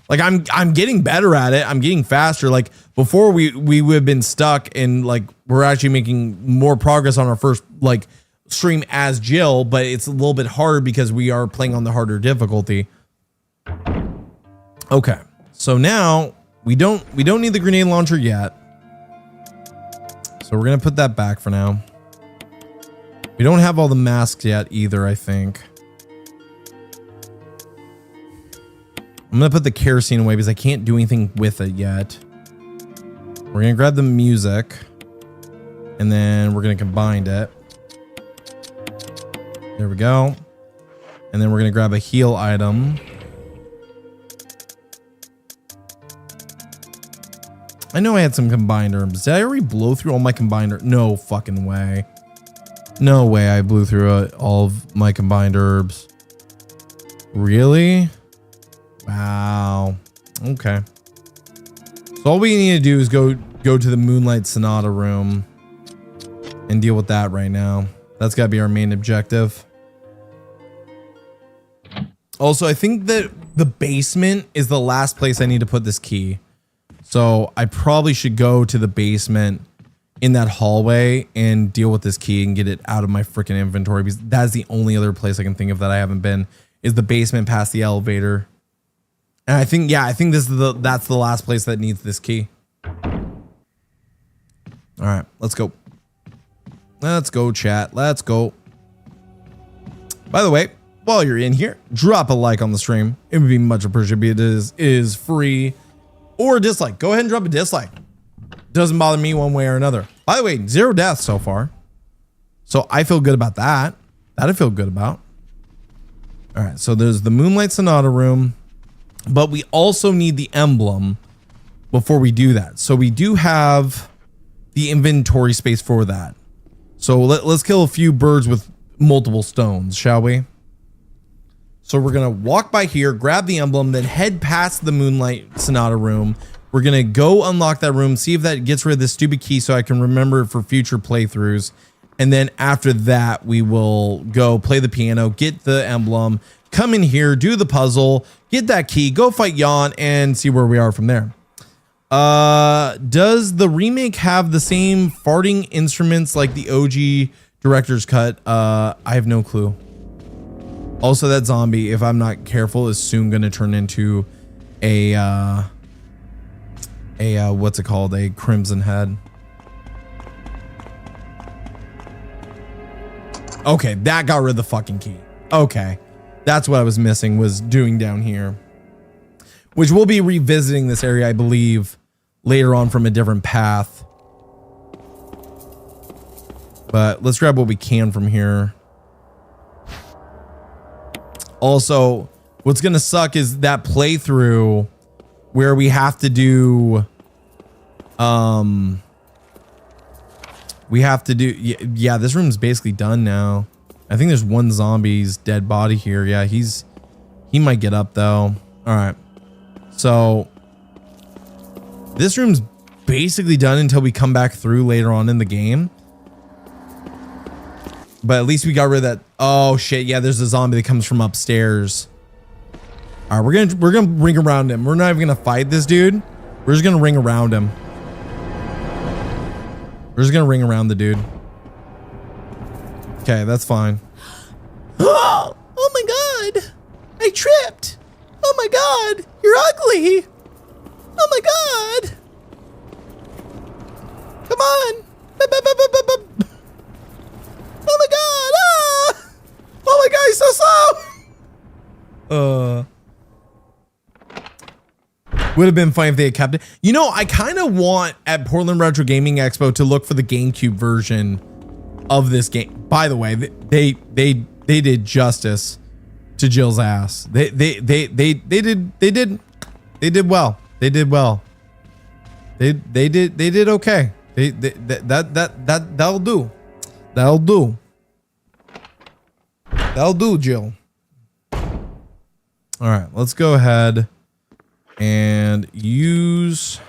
Like I'm getting better at it. I'm getting faster. Like before we would have been stuck, and like we're actually making more progress on our first like stream as Jill, but it's a little bit harder because we are playing on the harder difficulty. Okay. So now we don't need the grenade launcher yet. So we're going to put that back for now. We don't have all the masks yet either, I think. I'm going to put the kerosene away because I can't do anything with it yet. We're going to grab the music and then we're going to combine it. There we go. And then we're going to grab a heal item. I know I had some combined herbs. Did I already blow through all my combined herbs? No fucking way. No way I blew through all of my combined herbs. Really? Wow. Okay. So all we need to do is go to the Moonlight Sonata room and deal with that right now. That's got to be our main objective. Also, I think that the basement is the last place I need to put this key. So I probably should go to the basement in that hallway and deal with this key and get it out of my freaking inventory, because that's the only other place I can think of that I haven't been, is the basement past the elevator. And I think, yeah, I think that's the last place that needs this key. All right, let's go. Let's go, chat. Let's go. By the way, while you're in here, drop a like on the stream. It would be much appreciated. It is free. Or a dislike. Go ahead and drop a dislike. Doesn't bother me one way or another. By the way, 0 deaths so far. So I feel good about that. That I feel good about. All right, so there's the Moonlight Sonata room. But we also need the emblem before we do that. So we do have the inventory space for that. So let's kill a few birds with multiple stones, shall we? So we're going to walk by here, grab the emblem, then head past the Moonlight Sonata room. We're going to go unlock that room, see if that gets rid of this stupid key so I can remember it for future playthroughs. And then after that, we will go play the piano, get the emblem, come in here, do the puzzle, get that key, go fight Jan, and see where we are from there. Does the remake have the same farting instruments like the OG director's cut? I have no clue. Also, that zombie, if I'm not careful, is soon going to turn into a what's it called? A Crimson Head. Okay, that got rid of the fucking key. Okay. That's what I was missing, was doing down here. Which we'll be revisiting this area, I believe, later on from a different path. But let's grab what we can from here. Also, what's going to suck is that playthrough where we have to do... Yeah, this room's basically done now. I think there's one zombie's dead body here. Yeah, he might get up though. All right. So this room's basically done until we come back through later on in the game. But at least we got rid of that. Oh shit. Yeah, there's a zombie that comes from upstairs. All right, we're gonna ring around him. We're not even gonna fight this dude. We're just gonna ring around him. We're just gonna ring around the dude. Okay, that's fine. Oh my god! I tripped! Oh my god! You're ugly! Oh my god! Come on! Oh my god! Ah! Oh my god, he's so slow! Would have been fine if they had kept it. You know, I kind of want at Portland Retro Gaming Expo to look for the GameCube version of this game. By the way, they did justice to Jill's ass. They did well. They did well. They did okay. That'll do. That'll do. That'll do, Jill. All right, let's go ahead and use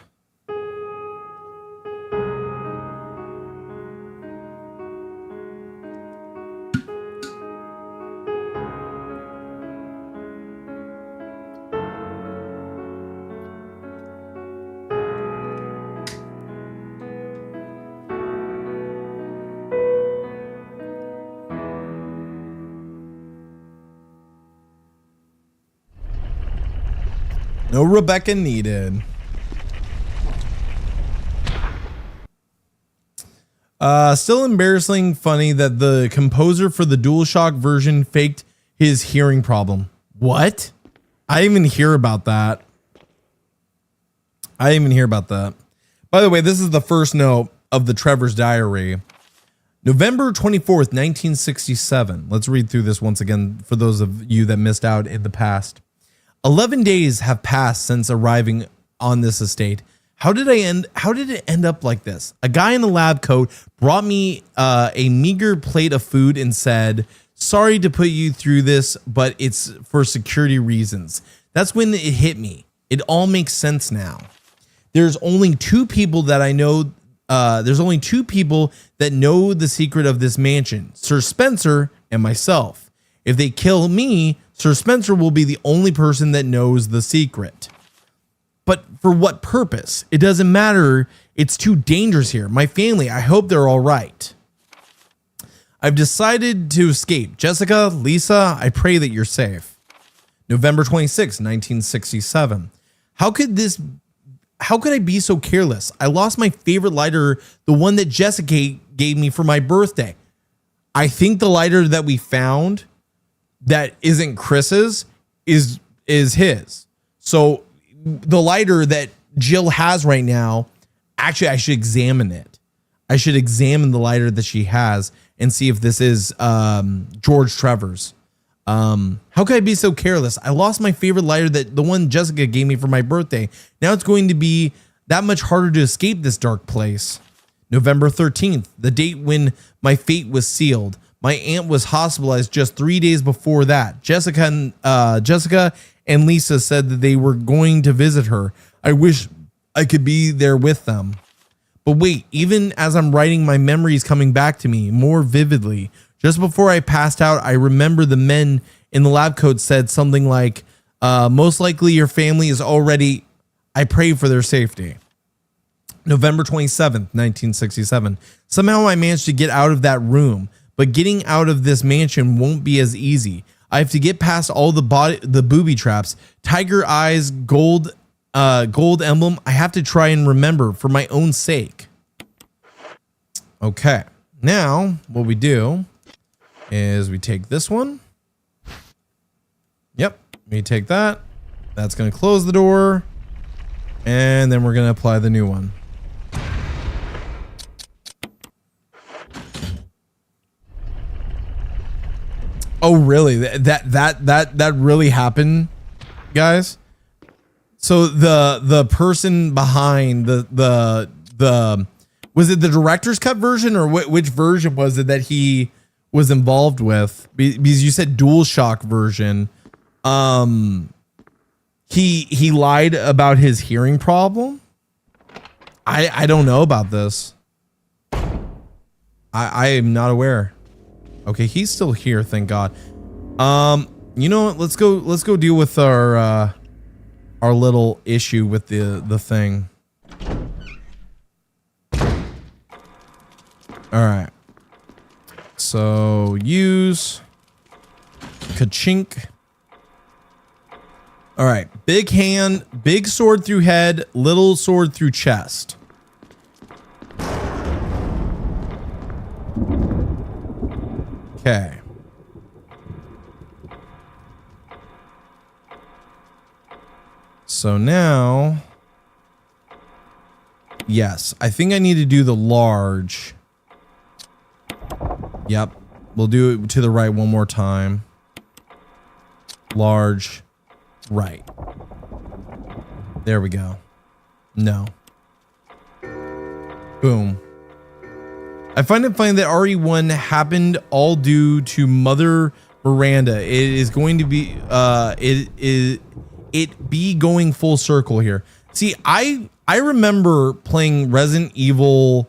no Rebecca needed. Still embarrassing funny that the composer for the DualShock version faked his hearing problem. What? I didn't even hear about that. By the way, this is the first note of the Trevor's Diary. November 24th, 1967. Let's read through this once again for those of you that missed out in the past. 11 days have passed since arriving on this estate. How did it end up like this? A guy in a lab coat brought me a meager plate of food and said, "Sorry to put you through this, but it's for security reasons." That's when it hit me. It all makes sense now. There's only two people that I know. There's only two people that know the secret of this mansion: Sir Spencer and myself. If they kill me, Sir Spencer will be the only person that knows the secret. But for what purpose? It doesn't matter. It's too dangerous here. My family, I hope they're all right. I've decided to escape. Jessica, Lisa, I pray that you're safe. November 26, 1967. How could I be so careless? I lost my favorite lighter, the one that Jessica gave me for my birthday. I think the lighter that we found that isn't Chris's is his. So the lighter that Jill has right now, actually I should examine it. I should examine the lighter that she has and see if this is George Trevor's. How could I be so careless? I lost my favorite lighter, that the one Jessica gave me for my birthday. Now it's going to be that much harder to escape this dark place. November 13th, the date when my fate was sealed. My aunt was hospitalized just 3 days before that. Jessica and Lisa said that they were going to visit her. I wish I could be there with them. But wait, even as I'm writing, my memories coming back to me more vividly. Just before I passed out, I remember the men in the lab coat said something like, most likely your family is already, I pray for their safety. November 27th, 1967. Somehow I managed to get out of that room, but getting out of this mansion won't be as easy. I have to get past all the booby traps, tiger eyes, gold emblem. I have to try and remember for my own sake. Okay. Now what we do is we take this one. Yep. We take that. That's going to close the door. And then we're going to apply the new one. Oh, really? That really happened, guys? So the person behind the was it the director's cut version, or which version was it that he was involved with? Because you said DualShock version. He lied about his hearing problem. I don't know about this. I am not aware. Okay, he's still here, thank God. You know what? Let's go deal with our little issue with the thing. All right. So use ka-chink. All right, big hand, big sword through head, little sword through chest. Okay. So now, yes, I think I need to do the large. Yep, we'll do it to the right one more time. Large, right. There we go. No. Boom. I find it funny that RE1 happened all due to Mother Miranda. It is going to be it be going full circle here. See, I remember playing Resident Evil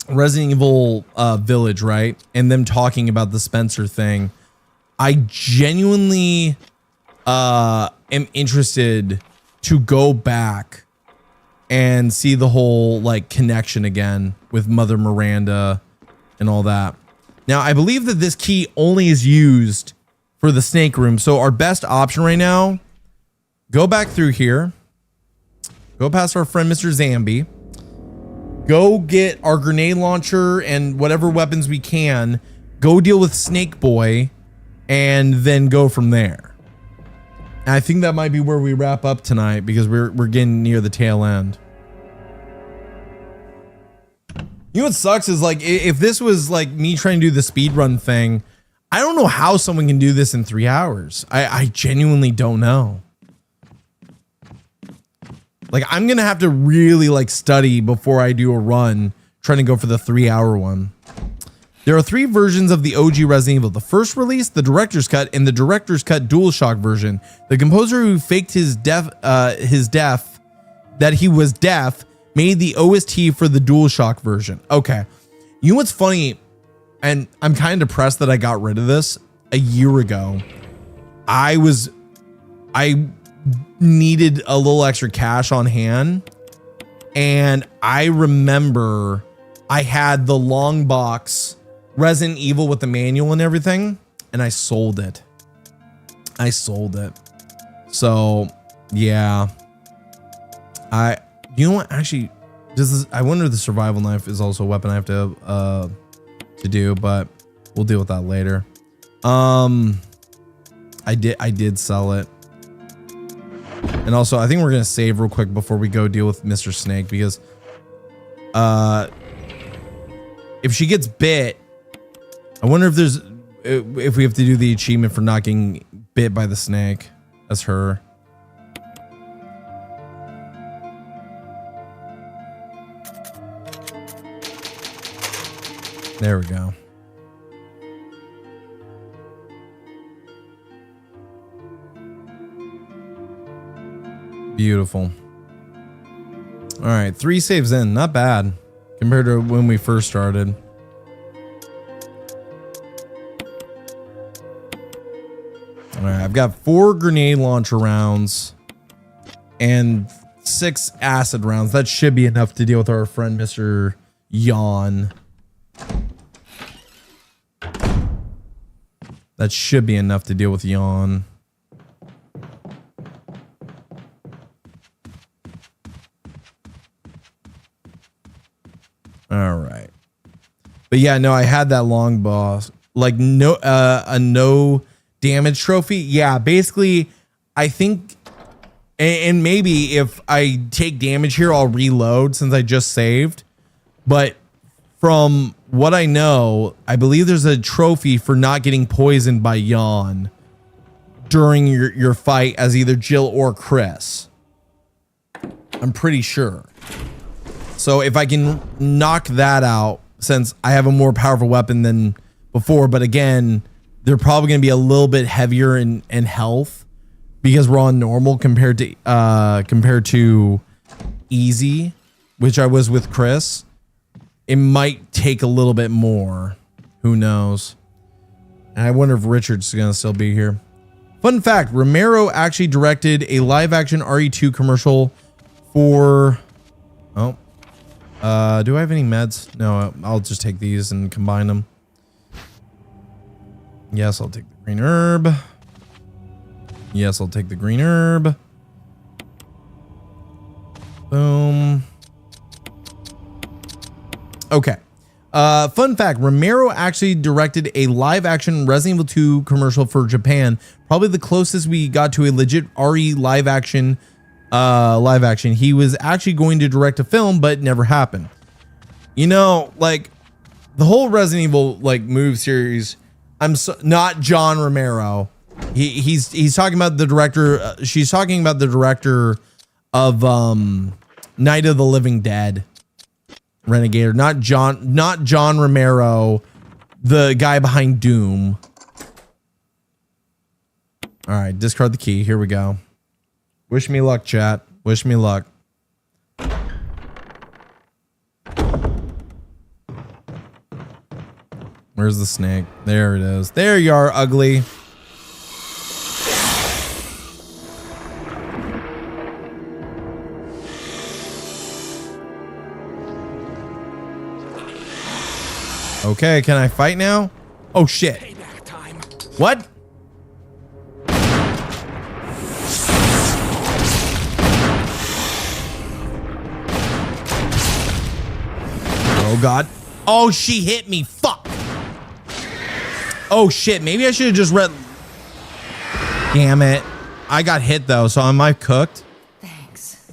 Village, right? And them talking about the Spencer thing. I genuinely am interested to go back and see the whole like connection again with Mother Miranda and all that. Now, I believe that this key only is used for the snake room. So our best option right now, go back through here, go past our friend Mr. Zambi, go get our grenade launcher and whatever weapons we can, go deal with Snake Boy, and then go from there. And I think that might be where we wrap up tonight because we're getting near the tail end. You know what sucks is like if this was like me trying to do the speed run thing, I don't know how someone can do this in 3 hours. I genuinely don't know. Like I'm gonna have to really like study before I do a run trying to go for the 3 hour one. There are 3 versions of the OG Resident Evil. The first release, the director's cut, and the director's cut DualShock version. The composer who faked his deaf, that he was deaf, made the OST for the DualShock version. Okay. You know what's funny? And I'm kind of depressed that I got rid of this a year ago. I needed a little extra cash on hand. And I remember I had the long box Resident Evil with the manual and everything, and I sold it. I sold it. So yeah. You know what? Actually, I wonder if the survival knife is also a weapon I have to do, but we'll deal with that later. I did sell it. And also, I think we're gonna save real quick before we go deal with Mr. Snake, because if she gets bit, I wonder if we have to do the achievement for not getting bit by the snake. That's her. There we go. Beautiful. All right, 3 saves in, not bad compared to when we first started. All right, I've got 4 grenade launcher rounds and 6 acid rounds. That should be enough to deal with our friend Mr. Yawn. That should be enough to deal with Yawn. All right. But yeah, no, I had that long boss. Like a no damage trophy. Yeah, basically, I think, and maybe if I take damage here, I'll reload since I just saved. But from what I know, I believe there's a trophy for not getting poisoned by Yawn during your fight as either Jill or Chris. I'm pretty sure. So if I can knock that out, since I have a more powerful weapon than before, but again, they're probably going to be a little bit heavier in health because we're on normal compared to easy, which I was with Chris. It might take a little bit more. Who knows? And I wonder if Richard's going to still be here. Fun fact, Romero actually directed a live action RE2 commercial for... Oh. Do I have any meds? No, I'll just take these and combine them. Yes, I'll take the green herb. Yes, I'll take the green herb. Boom. Okay. Fun fact, Romero actually directed a live action Resident Evil 2 commercial for Japan. Probably the closest we got to a legit RE live action. He was actually going to direct a film, but it never happened. You know, like the whole Resident Evil like move series. Not John Romero. He's talking about the director. She's talking about the director of Night of the Living Dead. Renegader, not John Romero, the guy behind Doom. All right, discard the key. Here we go. Wish me luck, chat. Wish me luck. Where's the snake? There it is. There you are, ugly. Okay, can I fight now? Oh shit. What? Oh god. Oh, she hit me. Fuck. Oh shit, maybe I should have just read. Damn it. I got hit though, so am I cooked? Thanks.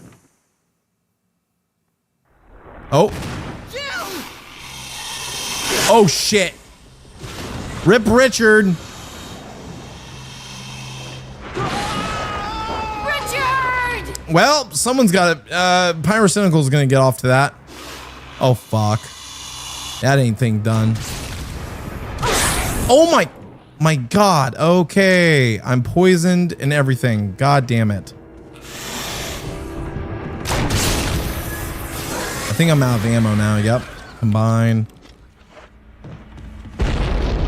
Oh. Oh shit. Rip Richard. Richard! Well, someone's got it. Pyrocynical's gonna get off to that. Oh fuck. That ain't thing done. Oh my god. Okay. I'm poisoned and everything. God damn it. I think I'm out of ammo now. Yep. Combine.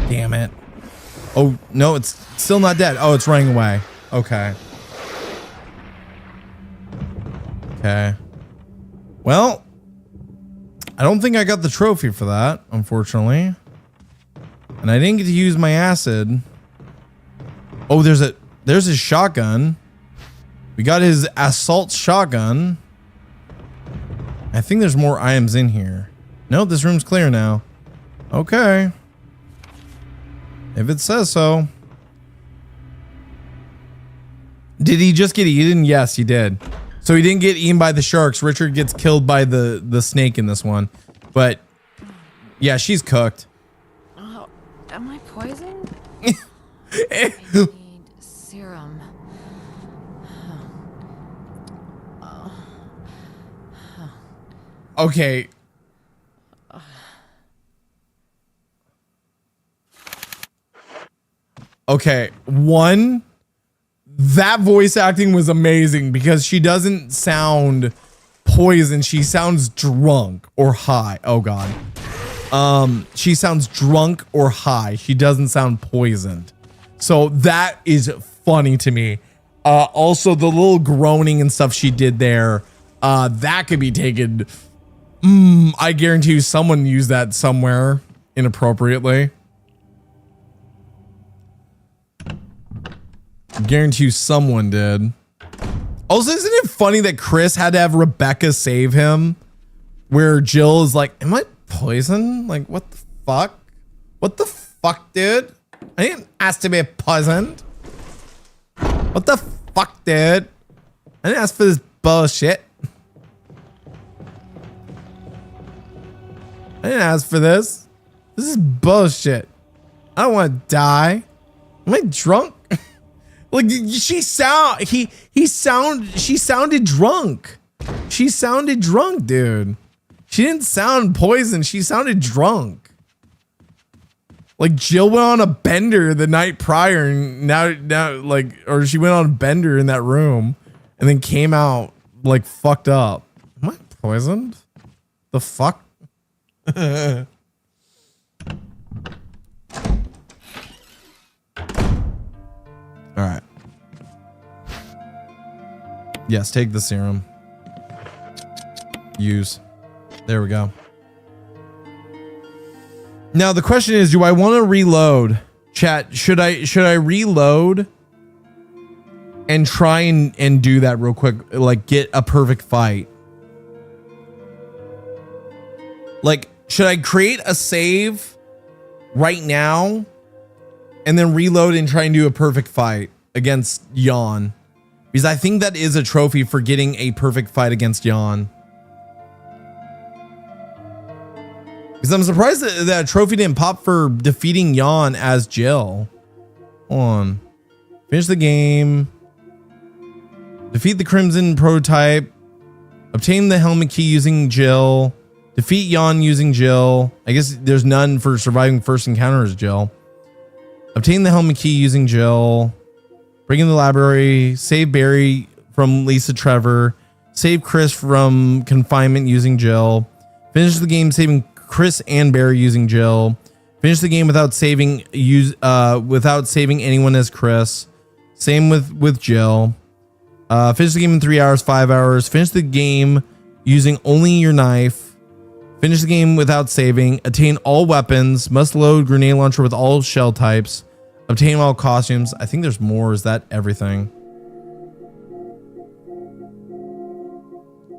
Damn it. Oh, no, it's still not dead. Oh, it's running away. Okay. Okay. Well, I don't think I got the trophy for that, unfortunately. And I didn't get to use my acid. Oh, there's a... There's his shotgun. We got his assault shotgun. I think there's more items in here. No, this room's clear now. Okay. If it says so. Did he just get eaten? Yes, he did. So he didn't get eaten by the sharks. Richard gets killed by the snake in this one. But yeah, she's cooked. Oh, am I poisoned? I need serum. Okay. Okay, one, that voice acting was amazing because she doesn't sound poisoned. She sounds drunk or high. Oh God. She sounds drunk or high. She doesn't sound poisoned. So that is funny to me. Also the little groaning and stuff she did there, that could be taken. I guarantee you someone used that somewhere inappropriately. Guarantee you someone did. Also, isn't it funny that Chris had to have Rebecca save him? Where Jill is like, am I poisoned? Like, what the fuck? What the fuck, dude? I didn't ask to be poisoned. What the fuck, dude? I didn't ask for this bullshit. I didn't ask for this. This is bullshit. I don't want to die. Am I drunk? Like she sounded drunk. She sounded drunk, dude. She didn't sound poisoned. She sounded drunk. Like Jill went on a bender the night prior and now like, or she went on a bender in that room and then came out like fucked up. Am I poisoned? The fuck? All right. Yes, take the serum. Use. There we go. Now the question is, do I want to reload? Chat, should I reload and try and do that real quick, like get a perfect fight? Like, should I create a save right now and then reload and try and do a perfect fight against Jan? Because I think that is a trophy for getting a perfect fight against Jan. Because I'm surprised that a trophy didn't pop for defeating Jan as Jill. Hold on. Finish the game. Defeat the Crimson prototype. Obtain the helmet key using Jill. Defeat Jan using Jill. I guess there's none for surviving first encounter as Jill. Obtain the helmet key using Jill. Bring in the library. Save Barry from Lisa Trevor. Save Chris from confinement using Jill. Finish the game saving Chris and Barry using Jill. Finish the game without saving anyone as Chris. Same with Jill. Finish the game in 3 hours, 5 hours. Finish the game using only your knife. Finish the game without saving. Attain all weapons. Must load grenade launcher with all shell types. Obtain all costumes. I think there's more. Is that everything?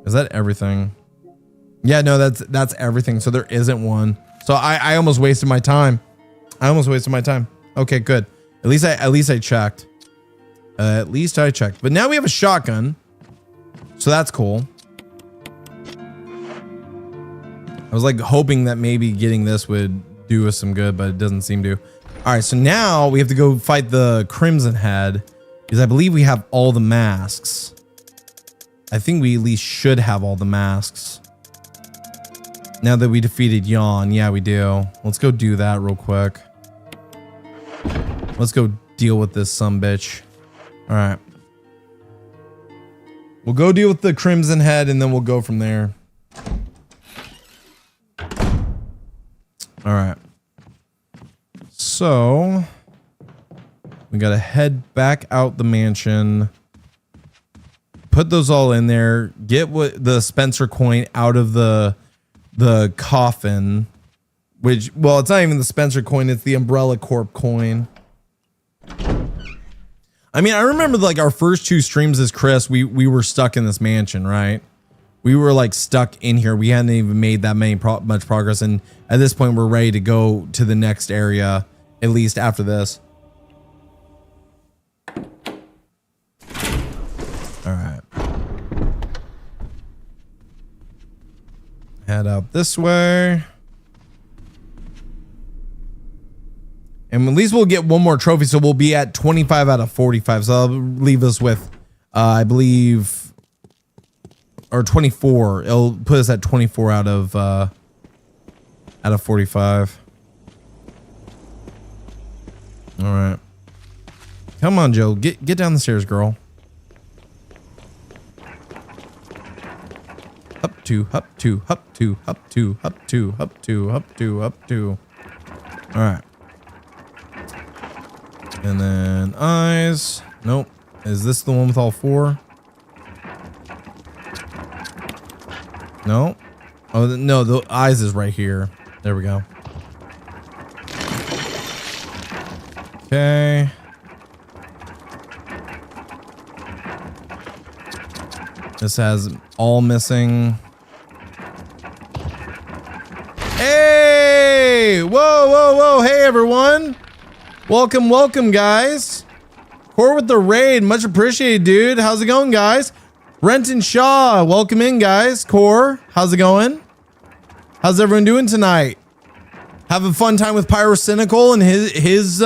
Is that everything? Yeah, no, that's everything. So there isn't one. So I almost wasted my time. Okay, good. At least I checked. At least I checked. But now we have a shotgun. So that's cool. I was like hoping that maybe getting this would do us some good, but it doesn't seem to. All right, so now we have to go fight the Crimson Head because I believe we have all the masks. I think we at least should have all the masks. Now that we defeated Jan, yeah, we do. Let's go do that real quick. Let's go deal with this sumbitch. All right. We'll go deal with the Crimson Head and then we'll go from there. All right. So we got to head back out the mansion. Put those all in there. Get what the Spencer coin out of the coffin, which, well, it's not even the Spencer coin. It's the Umbrella Corp coin. I mean, I remember like our first 2 streams as Chris, we were stuck in this mansion, right? We were like stuck in here. We hadn't even made that much progress. And at this point, we're ready to go to the next area, at least after this. All right. Head out this way. And at least we'll get one more trophy. So we'll be at 25 out of 45. So that'll leave us with, I believe, or 24. It'll put us at 24 out of 45. All right. Come on, Jill. Get down the stairs, girl. Up two, up two, up two, up two, up two, up two, up two, up two. All right. And then eyes. Nope. Is this the one with all 4? No. Oh, no, the eyes is right here. There we go. Okay. This has all missing. Hey! Whoa, whoa, whoa. Hey, everyone. Welcome, welcome, guys. Core with the raid. Much appreciated, dude. How's it going, guys? Renton Shaw. Welcome in, guys. Core, how's it going? How's everyone doing tonight? Having fun time with Pyrocynical and his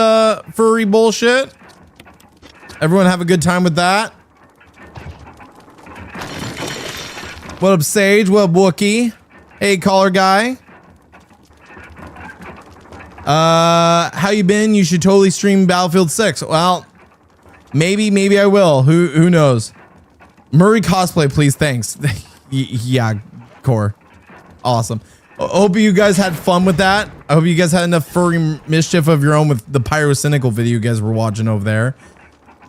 furry bullshit? Everyone have a good time with that? What up, Sage? What up, Wookie? Hey, caller guy. How you been? You should totally stream Battlefield 6. Well, maybe I will. Who knows? Murray cosplay, please. Thanks. Yeah, Core. Awesome. Hope you guys had fun with that. I hope you guys had enough furry mischief of your own with the Pyrocynical video you guys were watching over there.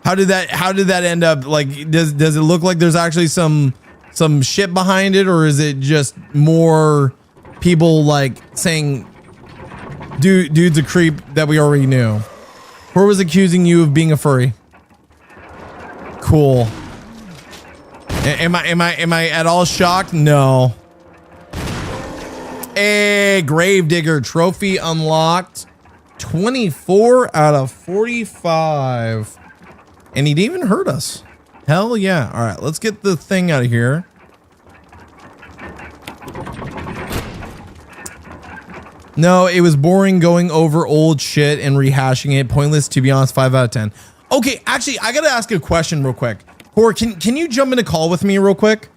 How did that end up? Like, does it look like there's actually some shit behind it, or is it just more people like saying dude's a creep that we already knew? Core was accusing you of being a furry. Cool. Am I at all shocked? No. Hey, Gravedigger trophy unlocked. 24 out of 45. And he didn't even hurt us. Hell yeah. All right, let's get the thing out of here. No, it was boring going over old shit and rehashing it. Pointless, to be honest. 5 out of 10. Okay, actually, I gotta ask a question real quick. Core, can you jump in a call with me real quick?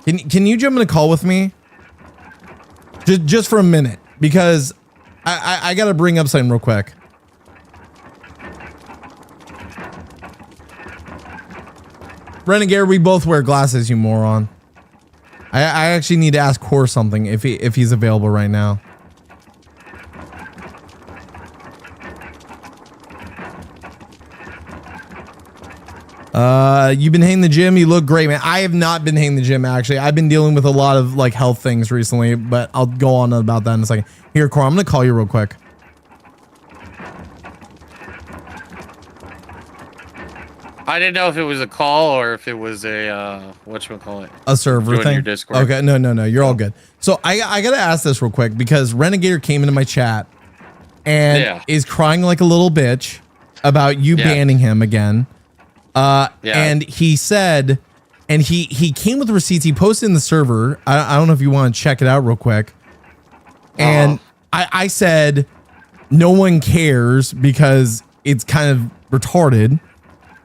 Can you jump in a call with me? Just for a minute, because I gotta bring up something real quick. Renegade, we both wear glasses, you moron. I actually need to ask Core something if he's available right now. You've been hitting the gym. You look great, man. I have not been hitting the gym, actually. I've been dealing with a lot of like health things recently, but I'll go on about that in a second. Here, Core, I'm gonna call you real quick. I didn't know if it was a call or if it was a whatchamacallit? A server Join thing. Your Discord. Okay, no, you're all good. So I gotta ask this real quick because Renegator came into my chat and is crying like a little bitch about you banning him again. And he said, and he came with receipts. He posted in the server. I don't know if you want to check it out real quick. And I said, no one cares because it's kind of retarded.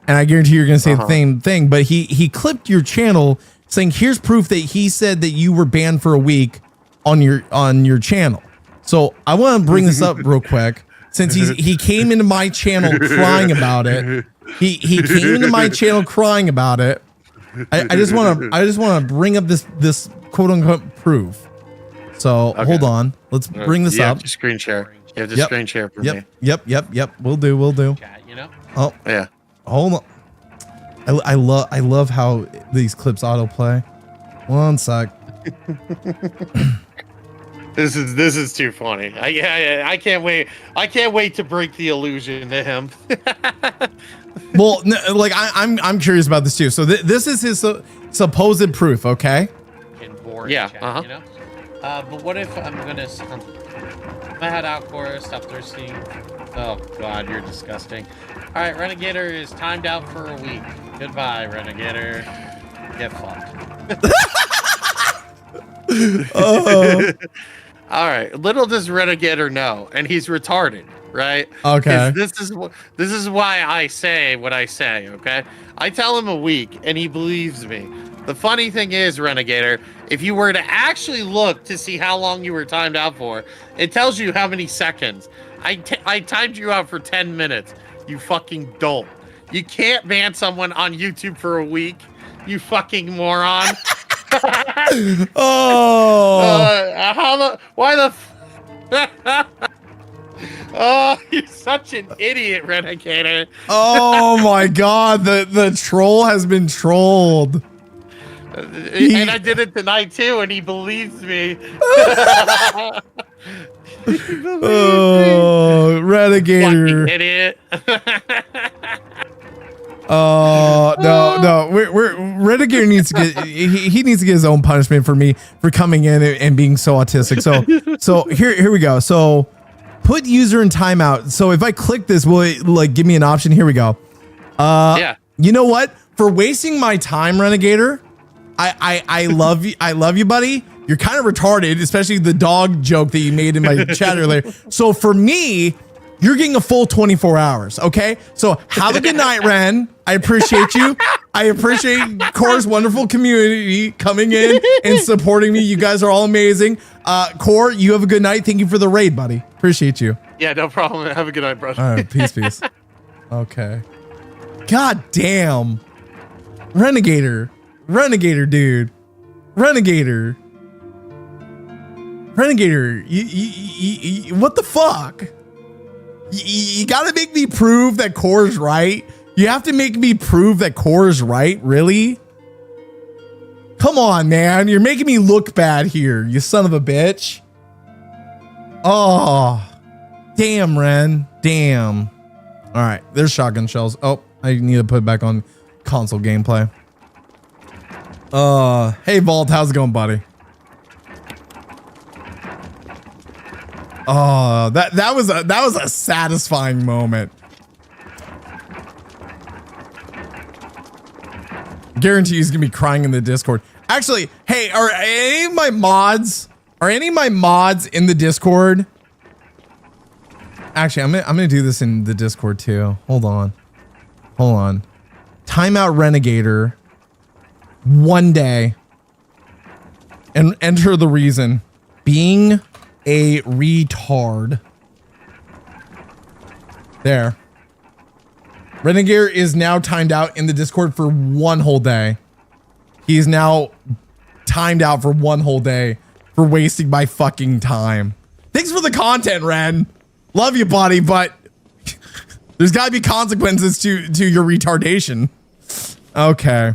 And I guarantee you're going to say the same thing. But he clipped your channel saying, here's proof that he said that you were banned for a week on your channel. So I want to bring this up real quick since he came into my channel crying about it. He came into my channel crying about it. I just want to bring up this quote unquote proof. So hold on, let's bring this up. You have to screen share. You have to screen share for me. Yep. We'll do. Chat, you know. Oh yeah. Hold on. I love how these clips autoplay. One sec. This is too funny. I can't wait. I can't wait to break the illusion to him. Well, like I'm curious about this too. So this is his supposed proof, okay? Yeah. You know? But what if I'm gonna head out, Cora? Stop thirsting. Oh God, you're disgusting. All right, Renegator is timed out for a week. Goodbye, Renegator. Get fucked. All right. Little does Renegator know, and he's retarded, right? Okay. This is why I say what I say. Okay. I tell him a week, and he believes me. The funny thing is, Renegator, if you were to actually look to see how long you were timed out for, it tells you how many seconds. I timed you out for 10 minutes. You fucking dolt. You can't ban someone on YouTube for a week. You fucking moron. Oh, you're such an idiot, Renegator. Oh my God, the troll has been trolled. And I did it tonight too, and he believes me. Oh, Renegator. Fucking idiot. No. We're Renegator needs to get he needs to get his own punishment for me for coming in and being so autistic. So here we go. So put user in timeout. So if I click this, will it like give me an option? Here we go. Yeah. You know what? For wasting my time, Renegator, I love you. I love you, buddy. You're kind of retarded, especially the dog joke that you made in my chat earlier. So for me, you're getting a full 24 hours. Okay. So have a good night, Ren. I appreciate you. I appreciate Core's wonderful community coming in and supporting me. You guys are all amazing. Core, you have a good night. Thank you for the raid, buddy. Appreciate you. Yeah, no problem. Have a good night, bro. All right. Peace. Okay. God damn. Renegator, dude. Renegator, you what the fuck? You gotta make me prove that Core's right. You have to make me prove that Core's right, really? Come on, man. You're making me look bad here, you son of a bitch. Oh, damn, Ren. Damn. All right, there's shotgun shells. Oh, I need to put it back on console gameplay. Hey, Vault, how's it going, buddy? Oh, that was a satisfying moment. Guarantee he's gonna be crying in the Discord. Actually, hey, are any of my mods in the Discord? Actually, I'm gonna do this in the Discord too. Hold on. Timeout Renegator. One day. And enter the reason. Being a retard. There. Renegator is now timed out in the Discord for one whole day. He's now timed out for one whole day for wasting my fucking time. Thanks for the content, Ren. Love you, buddy, but there's got to be consequences to your retardation. Okay.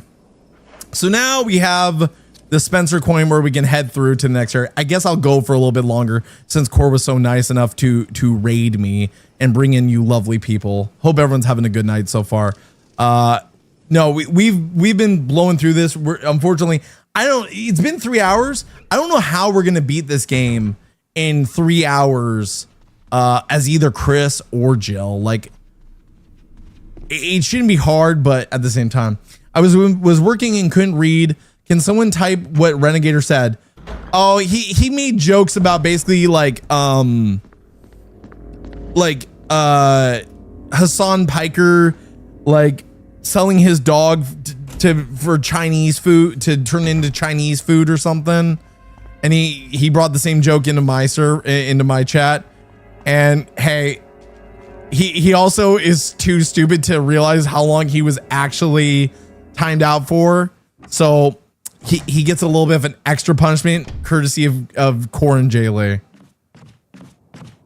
So now we have the Spencer coin where we can head through to the next area. I guess I'll go for a little bit longer since Core was so nice enough to raid me and bring in you lovely people. Hope everyone's having a good night so far. No, we've been blowing through this. Unfortunately, it's been 3 hours. I don't know how we're gonna beat this game in 3 hours as either Chris or Jill. Like, it shouldn't be hard, but at the same time, I was working and couldn't read. Can someone type what Renegator said? Oh, he made jokes about basically like Hassan Piker like selling his dog for Chinese food to turn into Chinese food or something. And he brought the same joke into my chat. And hey, he also is too stupid to realize how long he was actually timed out for. So he gets a little bit of an extra punishment courtesy of Core and Jaylee.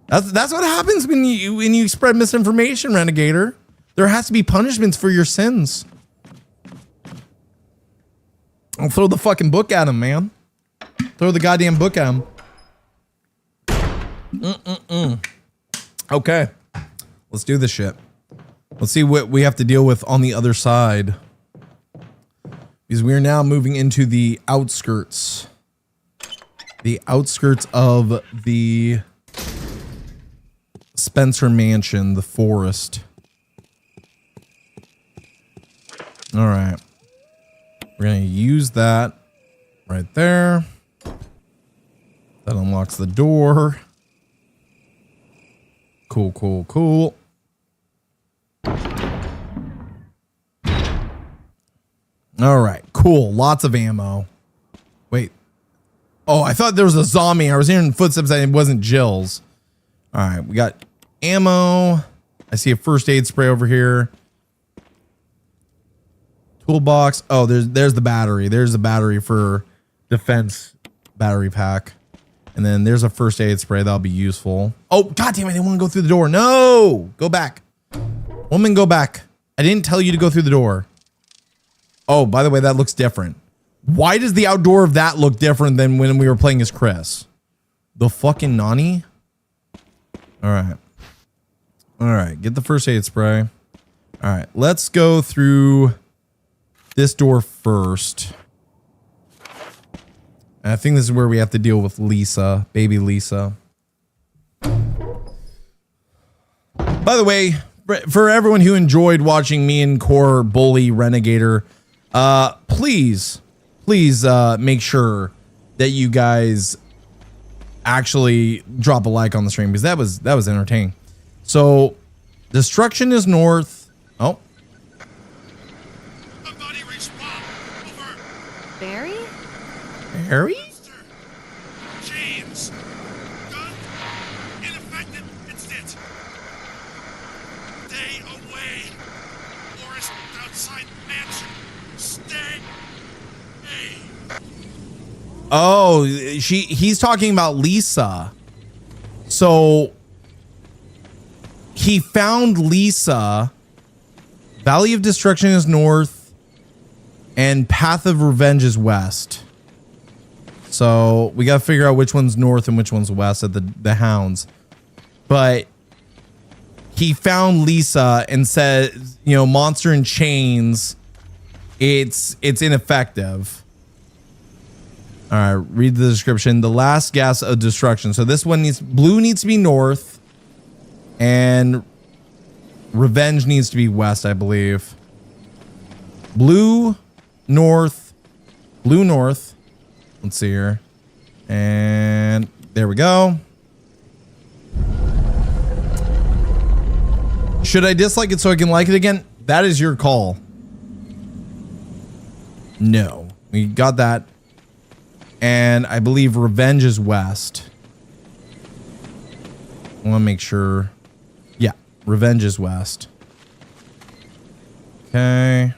That's what happens when you spread misinformation, Renegator. There has to be punishments for your sins. I'll throw the fucking book at him, man. Throw the goddamn book at him. Okay. Let's do this shit. Let's see what we have to deal with on the other side. Because we are now moving into the outskirts. The outskirts of the Spencer Mansion, the forest. All right. We're going to use that right there. That unlocks the door. Cool, cool, cool. All right, cool. Lots of ammo. Wait. Oh, I thought there was a zombie. I was hearing footsteps and it wasn't Jill's. All right, we got ammo. I see a first aid spray over here. Toolbox. Oh, there's the battery. There's the battery for defense battery pack. And then there's a first aid spray. That'll be useful. Oh, God damn it. I didn't want to go through the door. No, go back. Woman, go back. I didn't tell you to go through the door. Oh, by the way, that looks different. Why does the outdoor of that look different than when we were playing as Chris? The fucking Nani? All right. All right. Get the first aid spray. All right. Let's go through this door first. And I think this is where we have to deal with Lisa, baby Lisa. By the way, for everyone who enjoyed watching me and Core bully Renegator, please make sure that you guys actually drop a like on the stream because that was entertaining. So, destruction is north. Oh. Barry? Barry? James. Gun. Ineffective. It's it. Stay away. Forest outside mansion. Stay. Hey. Oh, he's talking about Lisa. So he found Lisa. Valley of Destruction is north and Path of Revenge is west. So we got to figure out which one's north and which one's west at the hounds. But he found Lisa and said, you know, monster in chains. It's ineffective. All right, read the description. The last gas of destruction. So this one blue needs to be north and revenge needs to be west, I believe. Blue north. Let's see here. And there we go. Should I dislike it so I can like it again? That is your call. No, we got that. And I believe revenge is west. I want to make sure. Yeah, revenge is west. Okay.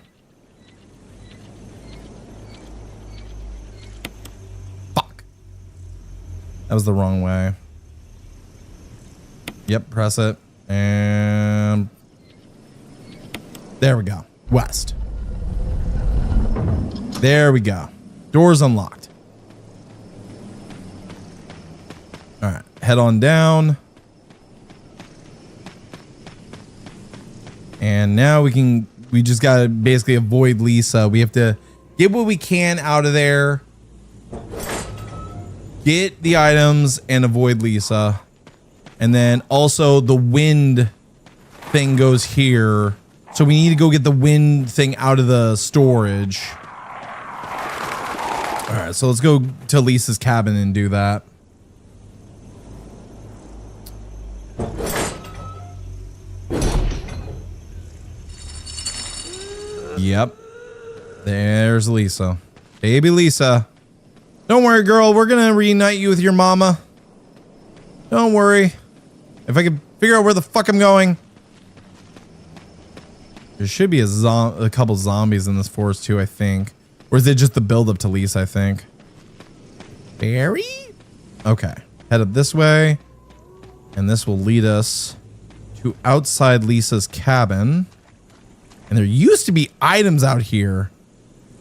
Fuck. That was the wrong way. Yep, press it. And there we go. West. There we go. Doors unlocked. All right, head on down. And now we just got to basically avoid Lisa. We have to get what we can out of there. Get the items and avoid Lisa. And then also the wind thing goes here. So we need to go get the wind thing out of the storage. All right, so let's go to Lisa's cabin and do that. Yep. There's Lisa. Baby Lisa. Don't worry, girl. We're going to reunite you with your mama. Don't worry. If I can figure out where the fuck I'm going. There should be a couple zombies in this forest too, I think. Or is it just the build up to Lisa, I think? Barry? Okay. Head up this way. And this will lead us to outside Lisa's cabin. And there used to be items out here.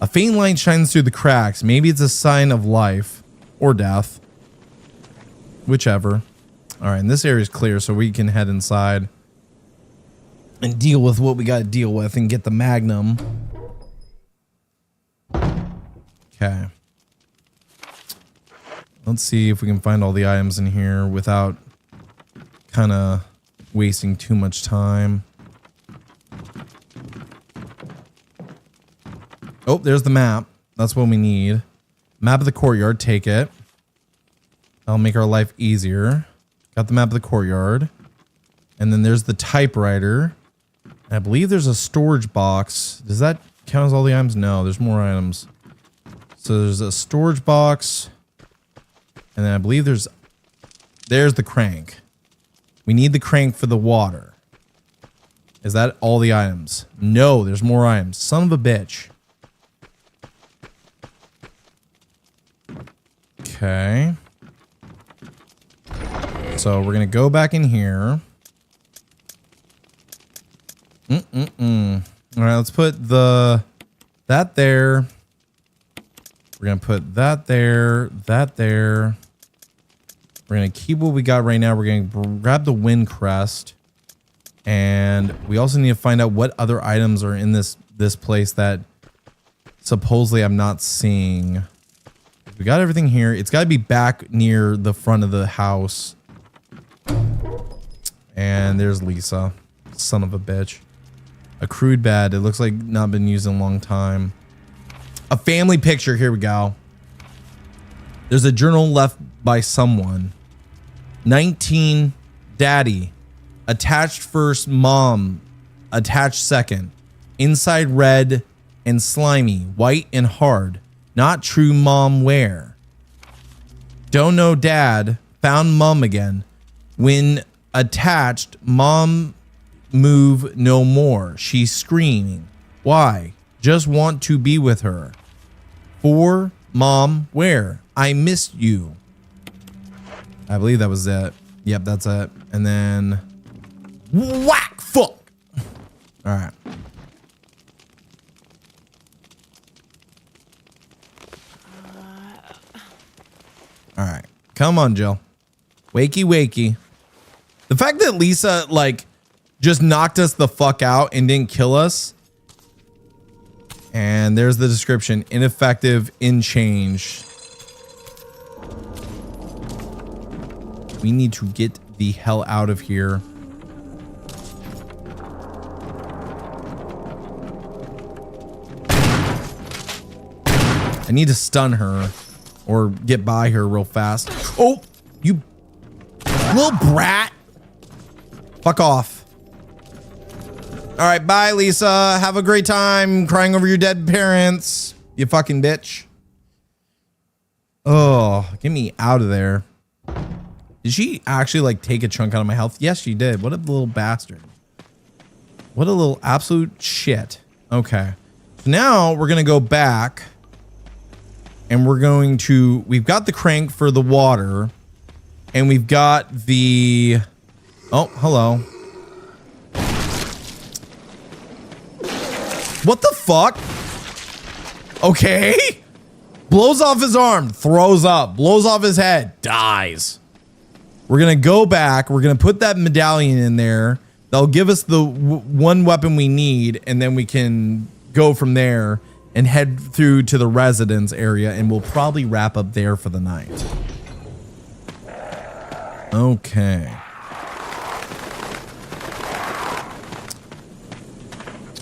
A faint light shines through the cracks. Maybe it's a sign of life or death. Whichever. All right, and this area is clear, so we can head inside. and deal with what we got to deal with and get the Magnum. Okay. Let's see if we can find all the items in here without kind of wasting too much time. Oh, there's the map. That's what we need. Map of the courtyard. Take it. That'll make our life easier. Got the map of the courtyard. And then there's the typewriter. And I believe there's a storage box. Does that count as all the items? No, there's more items. So there's a storage box. And then I believe there's the crank. We need the crank for the water. Is that all the items? No, there's more items. Son of a bitch. Okay. So we're going to go back in here. All right, let's put that there. We're going to put that there, that there. We're going to keep what we got right now. We're going to grab the wind crest. And we also need to find out what other items are in this place that supposedly I'm not seeing. We got everything here. It's got to be back near the front of the house. And there's Lisa. Son of a bitch. A crude bed. It looks like not been used in a long time. A family picture. Here we go. There's a journal left by someone. 19. Daddy. Attached first. Mom. Attached second. Inside red and slimy. White and hard. Not true mom wear. Don't know dad. Found mom again. When attached, mom move no more. She's screaming. Why? Just want to be with her. For mom where? I missed you. I believe that was it. Yep, that's it. And then whack fuck. All right. All right. Come on, Jill. Wakey, wakey. The fact that Lisa, like, just knocked us the fuck out and didn't kill us. And there's the description. Ineffective in change. We need to get the hell out of here. I need to stun her. Or get by her real fast. Oh, you little brat. Fuck off. All right, bye, Lisa. Have a great time crying over your dead parents. You fucking bitch. Oh, get me out of there. Did she actually like take a chunk out of my health? Yes, she did. What a little bastard. What a little absolute shit. Okay. So now we're going to go back. And we're going to, we've got the crank for the water. And we've got the, oh, hello. What the fuck? Okay. Blows off his arm, throws up, blows off his head, dies. We're going to go back. We're going to put that medallion in there. That'll give us the one weapon we need. And then we can go from there. And head through to the residence area, and we'll probably wrap up there for the night. Okay.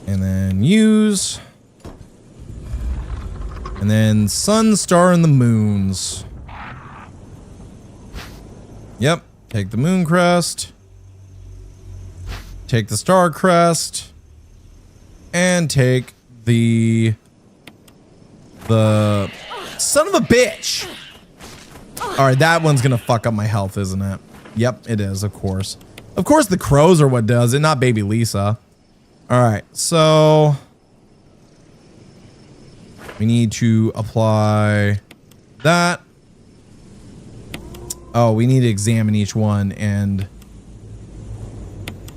And then use. And then sun, star, and the moons. Yep. Take the moon crest. Take the star crest. And take the son of a bitch. All right, that one's gonna fuck up my health, isn't it? Yep, it is, of course. Of course the crows are what does it, not baby Lisa. All right, so we need to apply that. Oh, we need to examine each one and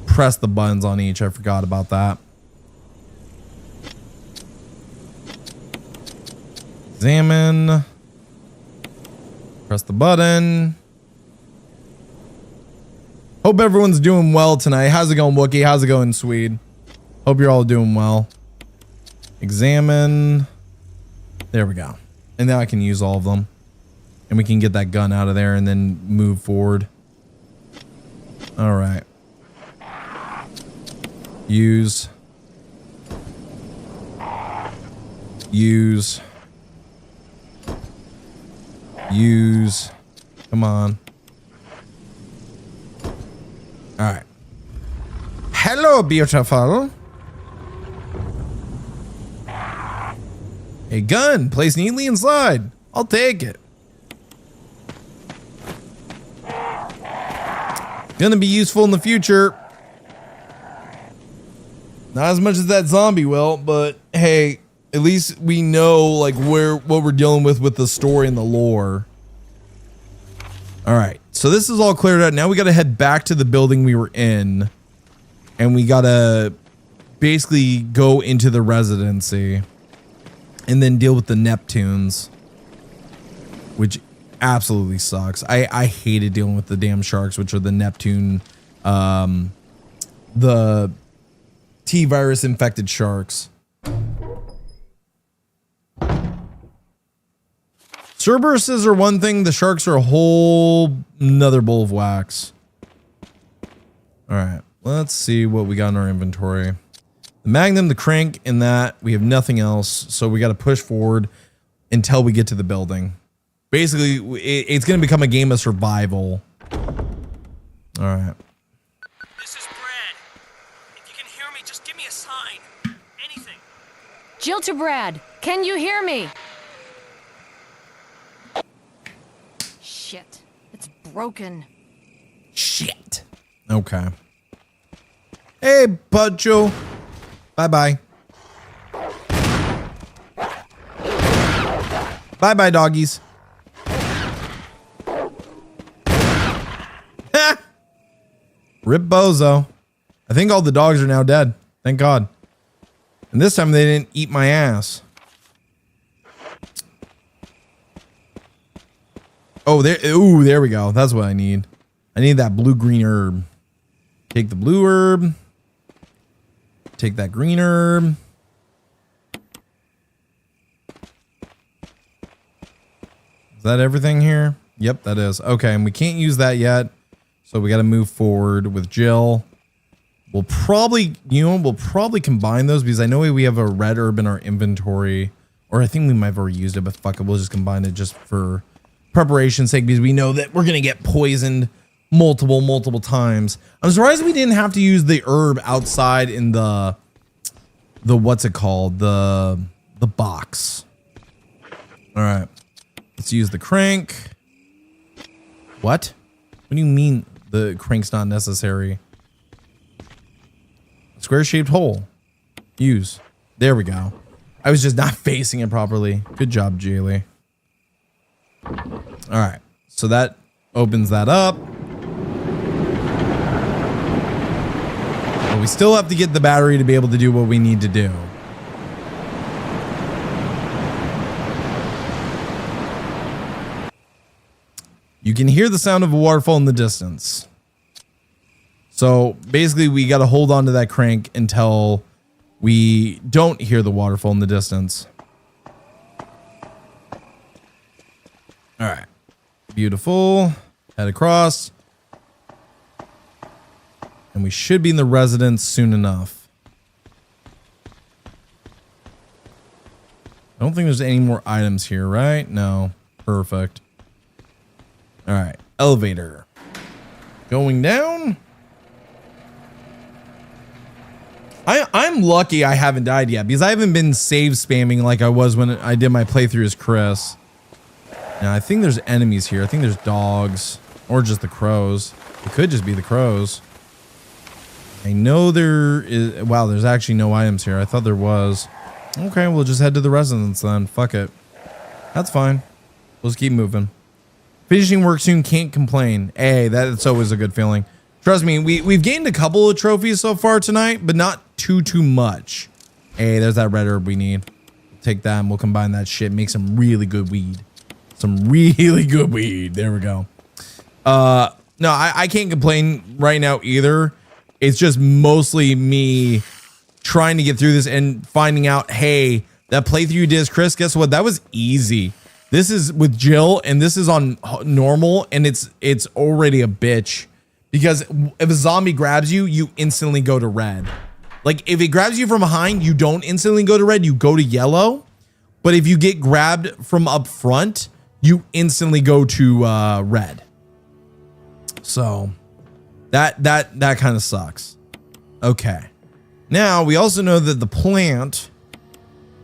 press the buttons on each. I forgot about that. Examine. Press the button. Hope everyone's doing well tonight. How's it going, Wookie? How's it going, Swede? Hope you're all doing well. Examine. There we go. And now I can use all of them. And we can get that gun out of there and then move forward. All right. Use. Use. Use. Come on. All right. Hello, beautiful. A gun placed neatly inside. I'll take it. Gonna be useful in the future. Not as much as that zombie will, but hey, at least we know like what we're dealing with the story and the lore. All right, so this is all cleared out. Now we got to head back to the building we were in, and we got to basically go into the residency and then deal with the Neptunes, which absolutely sucks. I hated dealing with the damn sharks, which are the Neptune, the T-virus infected sharks. Cerberuses are one thing, the sharks are a whole nother bowl of wax. All right, let's see what we got in our inventory. The Magnum, the crank, and that. We have nothing else, so we got to push forward until we get to the building. Basically, it's going to become a game of survival. All right. This is Brad. If you can hear me, just give me a sign. Anything. Jill to Brad. Can you hear me? Shit. It's broken. Shit. Okay. Hey, Pacho. Bye-bye. Bye-bye, doggies. Rip Bozo. I think all the dogs are now dead. Thank God. And this time they didn't eat my ass. Oh, there we go. That's what I need. I need that blue-green herb. Take the blue herb. Take that green herb. Is that everything here? Yep, that is. Okay, and we can't use that yet. So we got to move forward with Jill. We'll probably, we'll probably combine those because I know we have a red herb in our inventory. Or I think we might have already used it, but fuck it. We'll just combine it just for preparation's sake because we know that we're going to get poisoned multiple times. I'm surprised we didn't have to use the herb outside in the what's it called? The box. All right. Let's use the crank. What? What do you mean the crank's not necessary? Square shaped hole. Use. There we go. I was just not facing it properly. Good job, Jaylee. All right. So that opens that up. But we still have to get the battery to be able to do what we need to do. You can hear the sound of a waterfall in the distance. So basically we got to hold on to that crank until we don't hear the waterfall in the distance. All right. Beautiful. Head across. And we should be in the residence soon enough. I don't think there's any more items here, right? No. Perfect. All right. Elevator. Going down. I'm lucky I haven't died yet because I haven't been save spamming like I was when I did my playthrough as Chris. Now, I think there's enemies here. I think there's dogs or just the crows. It could just be the crows. I know there is. Wow, there's actually no items here. I thought there was. Okay, we'll just head to the residence then. Fuck it. That's fine. We'll just keep moving. Finishing work soon, can't complain. Hey, that's always a good feeling. Trust me, we've gained a couple of trophies so far tonight, but not too much. Hey, there's that red herb we need. Take that and we'll combine that shit. Make some really good weed. Some really good weed. There we go. No, I can't complain right now either. It's just mostly me trying to get through this and finding out, hey, that playthrough you did, Chris, guess what? That was easy. This is with Jill, and this is on normal, and it's already a bitch. Because if a zombie grabs you, you instantly go to red. Like, if it grabs you from behind, you don't instantly go to red, you go to yellow. But if you get grabbed from up front, you instantly go to red. So that kind of sucks. Okay. Now we also know that the plant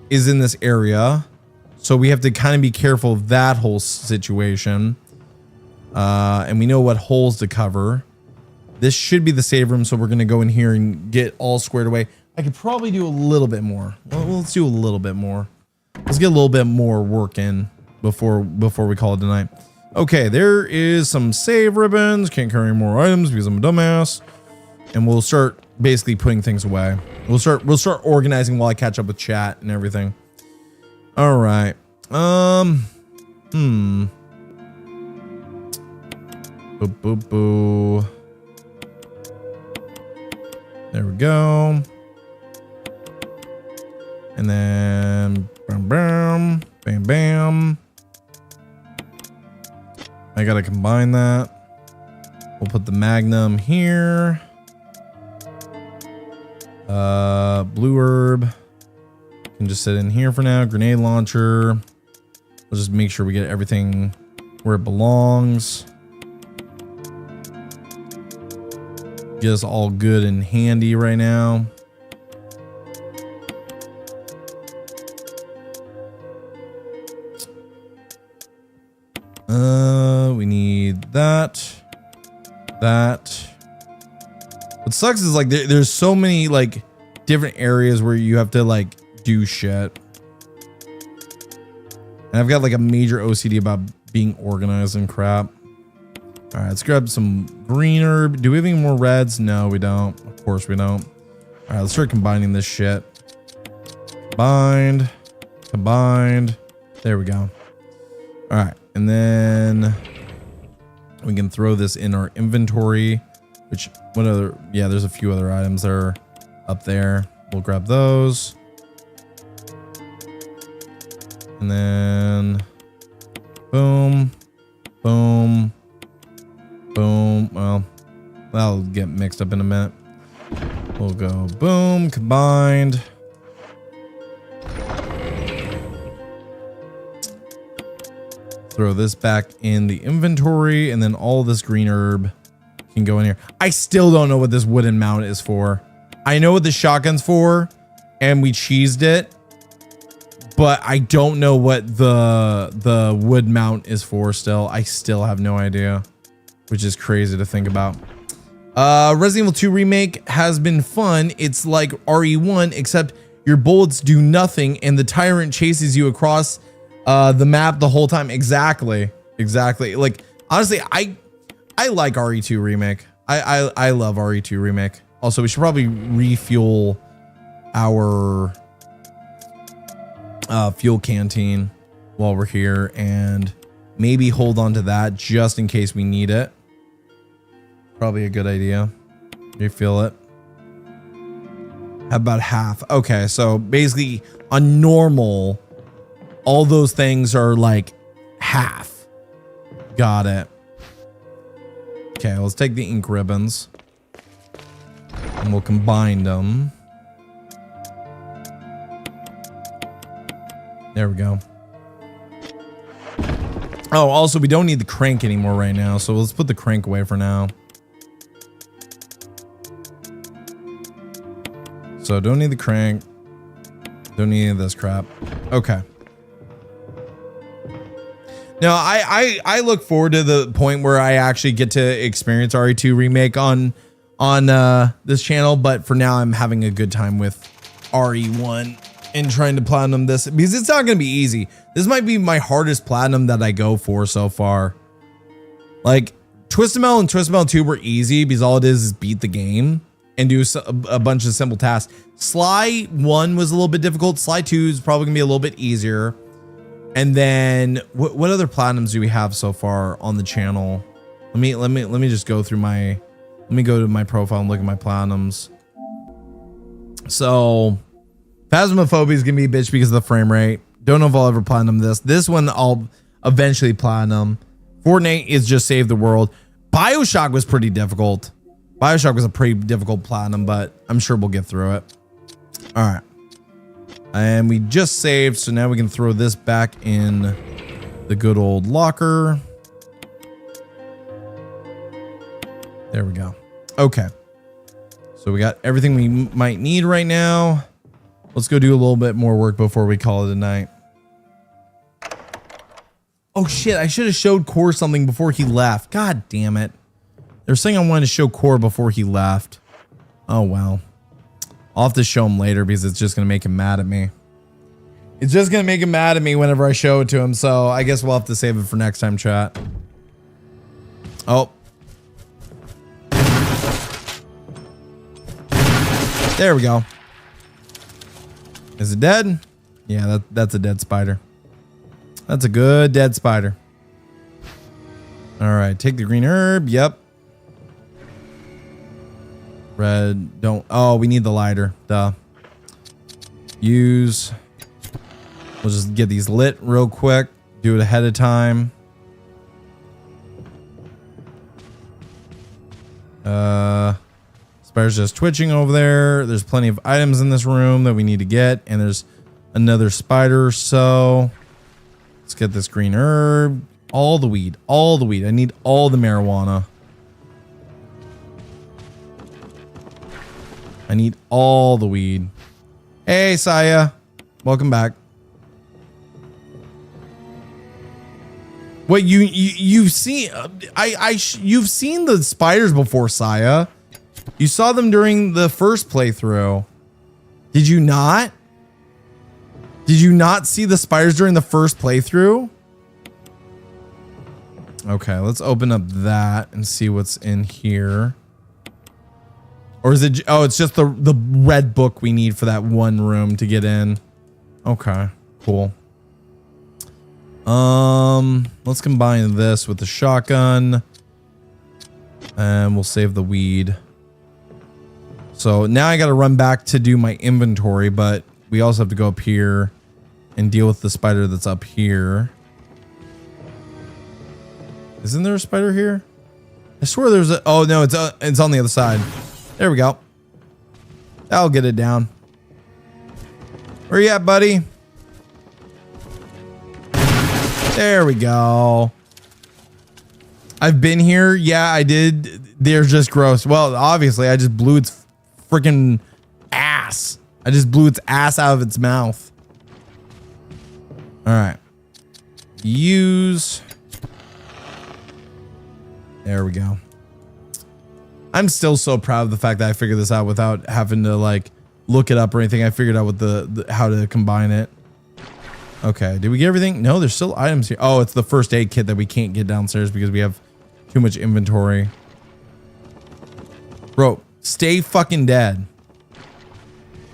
is in this area, so we have to kind of be careful of that whole situation. And we know what holes to cover. This should be the save room, so we're gonna go in here and get all squared away. I could probably do a little bit more. Well, let's do a little bit more. Let's get a little bit more work in before we call it a night. Okay, there is some save ribbons. Can't carry more items because I'm a dumbass. And we'll start basically putting things away. We'll start organizing while I catch up with chat and everything. All right. Boo boo boo. There we go. And then bam bam bam bam. I gotta combine that. We'll put the Magnum here. Blue herb can just sit in here for now. Grenade launcher. We'll just make sure we get everything where it belongs. Get us all good and handy right now. We need that. What sucks is like there's so many like different areas where you have to like do shit. And I've got like a major OCD about being organized and crap. All right, let's grab some green herb. Do we have any more reds? No, we don't. Of course we don't. All right, let's start combining this shit. Combined. There we go. All right, and then we can throw this in our inventory. Which, what other? Yeah, there's a few other items that are up there. We'll grab those. And then, boom, boom, boom. Well, that'll get mixed up in a minute. We'll go boom, combined. Throw this back in the inventory, and then all this green herb can go in here. I still don't know what this wooden mount is for. I know what the shotgun's for, and we cheesed it, but I don't know what the wood mount is for still. I still have no idea, which is crazy to think about. Resident Evil 2 Remake has been fun. It's like RE1, except your bullets do nothing, and the tyrant chases you across the map the whole time. Exactly. Like, honestly, I like RE2 Remake. I love RE2 Remake. Also, we should probably refuel our fuel canteen while we're here, and maybe hold on to that just in case we need it. Probably a good idea. Refill it. About half. Okay, so basically on normal, all those things are like half. Got it. Okay, let's take the ink ribbons and we'll combine them. There we go. Oh, also we don't need the crank anymore right now, so let's put the crank away for now. So don't need the crank. Don't need any of this crap. Okay. Now I look forward to the point where I actually get to experience RE2 Remake on this channel, but for now I'm having a good time with RE1 and trying to platinum this because it's not going to be easy. This might be my hardest platinum that I go for so far. Like Twisted Metal and Twisted Metal 2 were easy because all it is beat the game and do a bunch of simple tasks. Sly 1 was a little bit difficult. Sly 2 is probably gonna be a little bit easier. And then what other platinums do we have so far on the channel? Let me just go through my, let me go to my profile and look at my platinums. So Phasmophobia is gonna be a bitch because of the frame rate. Don't know if I'll ever platinum this. This one I'll eventually platinum. Fortnite is just save the world. BioShock was pretty difficult. BioShock was a pretty difficult platinum, but I'm sure we'll get through it. All right. And we just saved, so now we can throw this back in the good old locker. There we go. Okay. So we got everything we might need right now. Let's go do a little bit more work before we call it a night. Oh shit, I should have showed Core something before he left. God damn it. There's saying I wanted to show Core before he left. Oh well. I'll have to show him later because it's just going to make him mad at me. It's just going to make him mad at me whenever I show it to him. So I guess we'll have to save it for next time, chat. Oh. There we go. Is it dead? Yeah, that's a dead spider. That's a good dead spider. All right, take the green herb. Yep. Red, don't. Oh, we need the lighter. Duh. Use. We'll just get these lit real quick. Do it ahead of time. Spider's just twitching over there. There's plenty of items in this room that we need to get. And there's another spider. So let's get this green herb. All the weed. All the weed. I need all the marijuana. I need all the weed. Hey, Saya. Welcome back. What you've seen? You've seen the spiders before, Saya. You saw them during the first playthrough. Did you not? Did you not see the spiders during the first playthrough? Okay, let's open up that and see what's in here. Or is it? Oh, it's just the red book we need for that one room to get in. Okay, cool. Let's combine this with the shotgun, and we'll save the weed. So now I got to run back to do my inventory, but we also have to go up here and deal with the spider that's up here. Isn't there a spider here? I swear there's a. Oh no, it's on the other side. There we go. That'll get it down. Where you at, buddy? There we go. I've been here. Yeah, I did. They're just gross. Well, obviously, I just blew its freaking ass. I just blew its ass out of its mouth. All right. Use. There we go. I'm still so proud of the fact that I figured this out without having to like look it up or anything. I figured out what the how to combine it. Okay, did we get everything? No, there's still items here. Oh, it's the first aid kit that we can't get downstairs because we have too much inventory. Bro, stay fucking dead.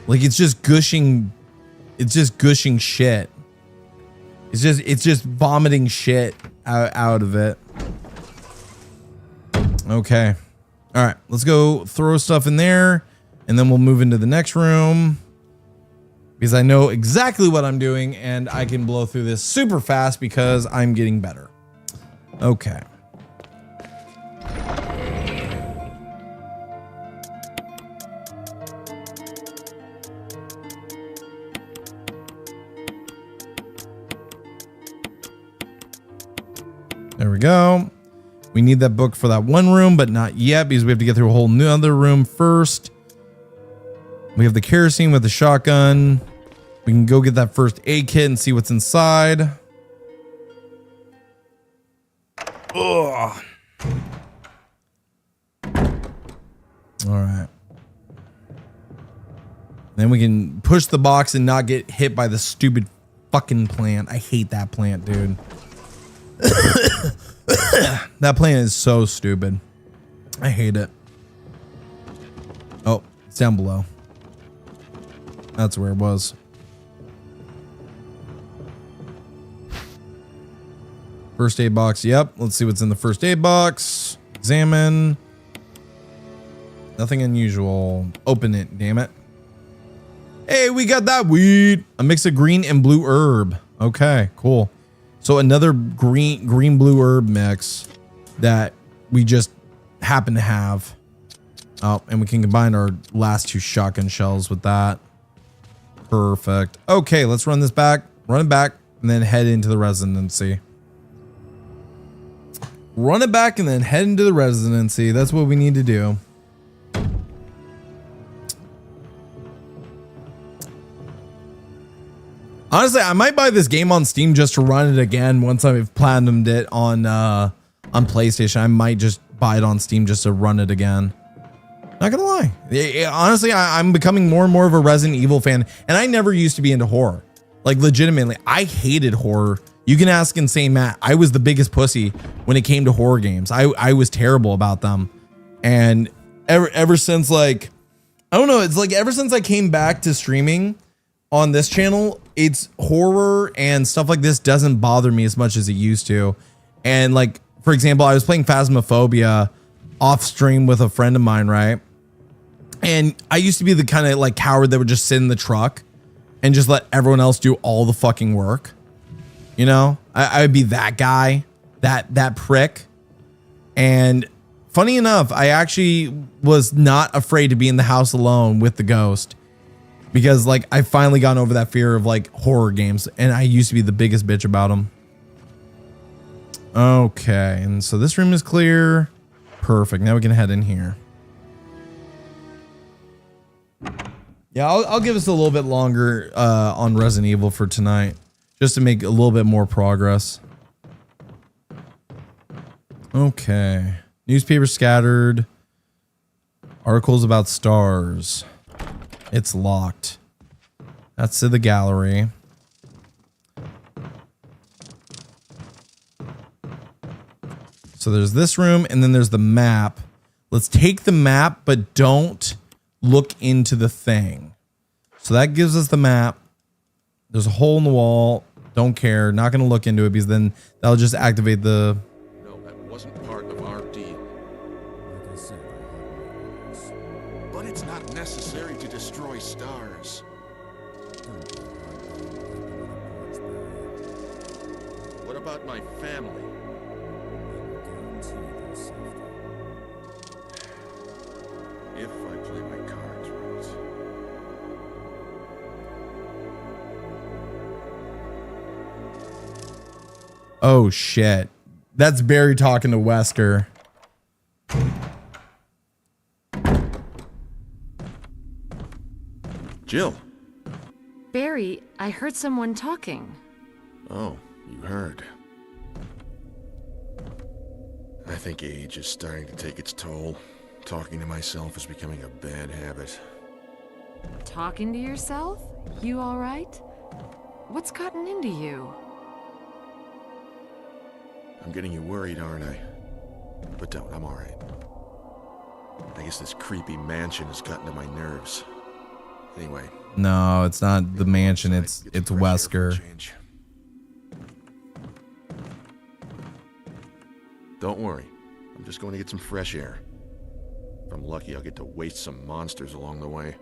Like it's just gushing. It's just gushing shit. It's just vomiting shit out of it. Okay. All right, let's go throw stuff in there and then we'll move into the next room because I know exactly what I'm doing and I can blow through this super fast because I'm getting better. Okay. There we go. We need that book for that one room, but not yet because we have to get through a whole new other room first. We have the kerosene with the shotgun. We can go get that first aid kit and see what's inside. Ugh. All right. Then we can push the box and not get hit by the stupid fucking plant. I hate that plant, dude. That plant is so stupid. I hate it. Oh, it's down below. That's where it was. First aid box. Yep. Let's see what's in the first aid box. Examine. Nothing unusual. Open it, damn it. Hey, we got that weed. A mix of green and blue herb. Okay, cool. So another green blue herb mix that we just happen to have. Oh, and we can combine our last 2 shotgun shells with that. Perfect. Okay, let's run this back. Run it back and then head into the residency. Run it back and then head into the residency. That's what we need to do. Honestly, I might buy this game on Steam just to run it again once I've platinumed it on PlayStation. I might just buy it on Steam just to run it again. Not gonna lie. Honestly, I'm becoming more and more of a Resident Evil fan, and I never used to be into horror. Like, legitimately, I hated horror. You can ask Insane Matt. I was the biggest pussy when it came to horror games. I was terrible about them. And ever since, like, I don't know, it's like ever since I came back to streaming on this channel, it's horror and stuff like this doesn't bother me as much as it used to. And like, for example, I was playing Phasmophobia off stream with a friend of mine, right? And I used to be the kind of like coward that would just sit in the truck and just let everyone else do all the fucking work. You know, I would be that guy, that prick. And funny enough, I actually was not afraid to be in the house alone with the ghost because like I finally gotten over that fear of like horror games, and I used to be the biggest bitch about them. Okay, and so this room is clear. Perfect. Now we can head in here. Yeah, I'll give us a little bit longer on Resident Evil for tonight, just to make a little bit more progress. Okay. Newspaper scattered. Articles about S.T.A.R.S. It's locked. That's to the gallery. So there's this room, and then there's the map. Let's take the map, but don't look into the thing. So that gives us the map. There's a hole in the wall. Don't care. Not going to look into it because then that'll just activate the... No, that wasn't part of our deal. But it's not necessary to destroy S.T.A.R.S. What about my family? If I play my cards right. Oh, shit. That's Barry talking to Wesker. Jill. Barry, I heard someone talking. Oh, you heard. I think age is starting to take its toll. Talking to myself is becoming a bad habit. Talking to yourself? You all right? What's gotten into you? I'm getting you worried, aren't I? But don't, I'm alright. I guess this creepy mansion has gotten to my nerves. Anyway. No, it's not the mansion, it's Wesker. Don't worry. I'm just going to get some fresh air. If I'm lucky, I'll get to waste some monsters along the way.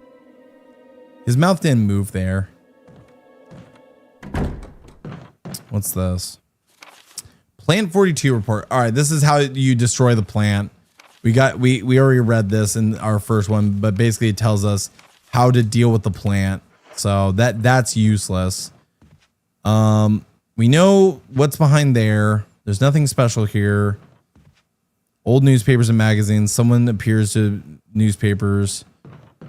His mouth didn't move there. What's this? Plant 42 report. All right, this is how you destroy the plant. We already read this in our first one, but basically it tells us how to deal with the plant. So that's useless. We know what's behind there. There's nothing special here. Old newspapers and magazines. Someone appears to newspapers.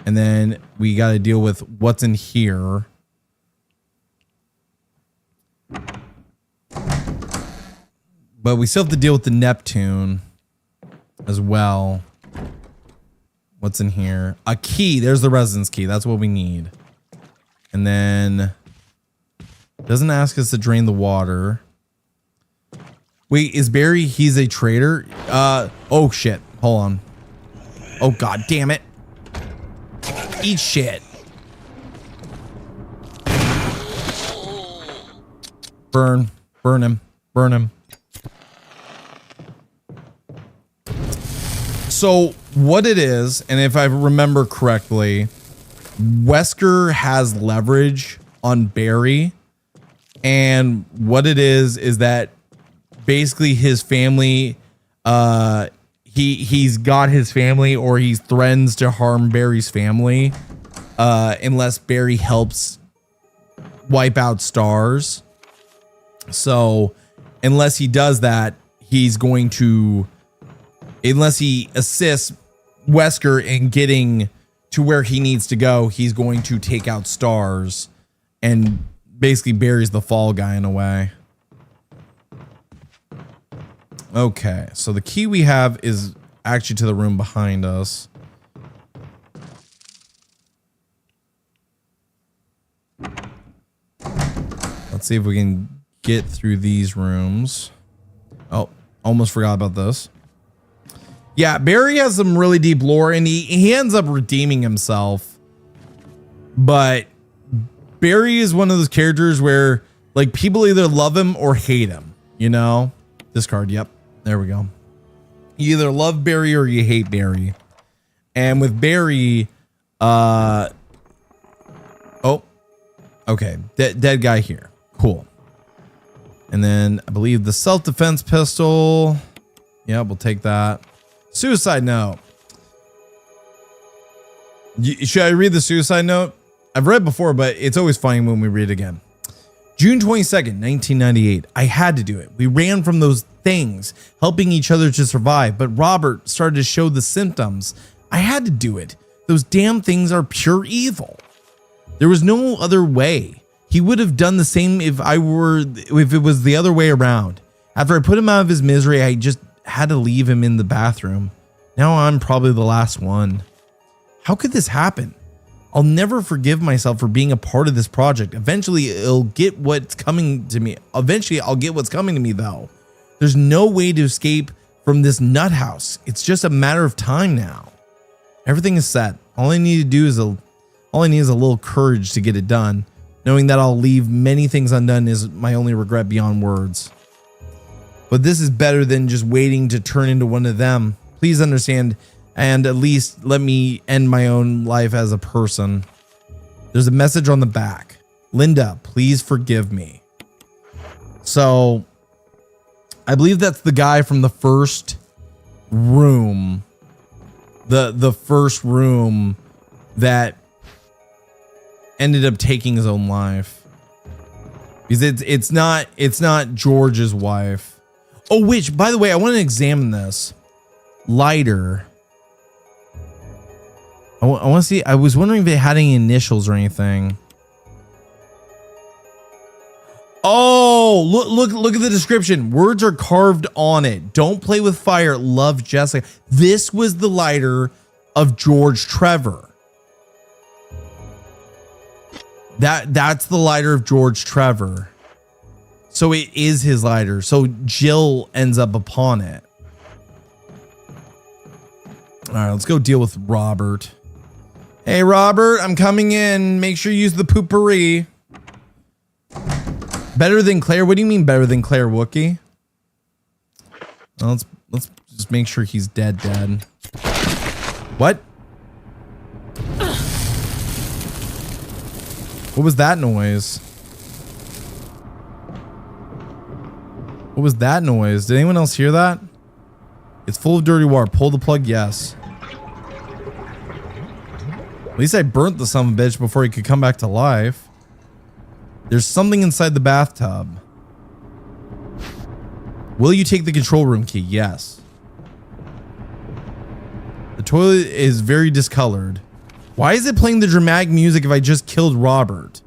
And then we got to deal with what's in here. But we still have to deal with the Neptune as well. What's in here? A key. There's the residence key. That's what we need. And then doesn't ask us to drain the water. Wait, is Barry, he's a traitor? Oh shit. Hold on. Oh god damn it. Eat shit. Burn. Burn him. Burn him. So what it is, and if I remember correctly, Wesker has leverage on Barry. And what it is that basically his family, he's got his family, or he threatens to harm Barry's family, unless Barry helps wipe out S.T.A.R.S. So unless he does that, he's going to, unless he assists Wesker in getting to where he needs to go, he's going to take out S.T.A.R.S. and basically Barry's the fall guy in a way. Okay, so the key we have is actually to the room behind us. Let's see if we can get through these rooms. Oh, almost forgot about this. Yeah, Barry has some really deep lore, and he ends up redeeming himself. But Barry is one of those characters where, like, people either love him or hate him, you know? Discard, yep. There we go. You either love Barry or you hate Barry. And with Barry, oh, okay. Dead guy here. Cool. And then I believe the self-defense pistol. Yeah, we'll take that. Suicide note. Should I read the suicide note? I've read before, but it's always funny when we read it again. June 22nd, 1998. I had to do it. We ran from those things, helping each other to survive, but Robert started to show the symptoms. I had to do it. Those damn things are pure evil. There was no other way. He would have done the same if it was the other way around. After I put him out of his misery, I just had to leave him in the bathroom. Now I'm probably the last one. How could this happen? I'll never forgive myself for being a part of this project. Eventually, I'll get what's coming to me. Though. There's no way to escape from this nut house. It's just a matter of time now. Everything is set. All I need is a little courage to get it done. Knowing that I'll leave many things undone is my only regret beyond words. But this is better than just waiting to turn into one of them. Please understand, and at least let me end my own life as a person. There's a message on the back. Linda, please forgive me. So, I believe that's the guy from the first room. The first room that ended up taking his own life. Because it's not George's wife. Oh, which, by the way, I want to examine this. Lighter. I want to see. I was wondering if it had any initials or anything. Oh, look at the description. Words are carved on it. Don't play with fire. Love, Jessica. This was the lighter of George Trevor. That's the lighter of George Trevor. So it is his lighter. So Jill ends up upon it. All right, let's go deal with Robert. Hey, Robert, I'm coming in. Make sure you use the poopery. Better than Claire? What do you mean better than Claire, Wookie? Well, let's just make sure he's dead. What? What was that noise? What was that noise? Did anyone else hear that? It's full of dirty water. Pull the plug, yes. At least I burnt the son of a bitch before he could come back to life. There's something inside the bathtub. Will you take the control room key? Yes. The toilet is very discolored. Why is it playing the dramatic music if I just killed Robert?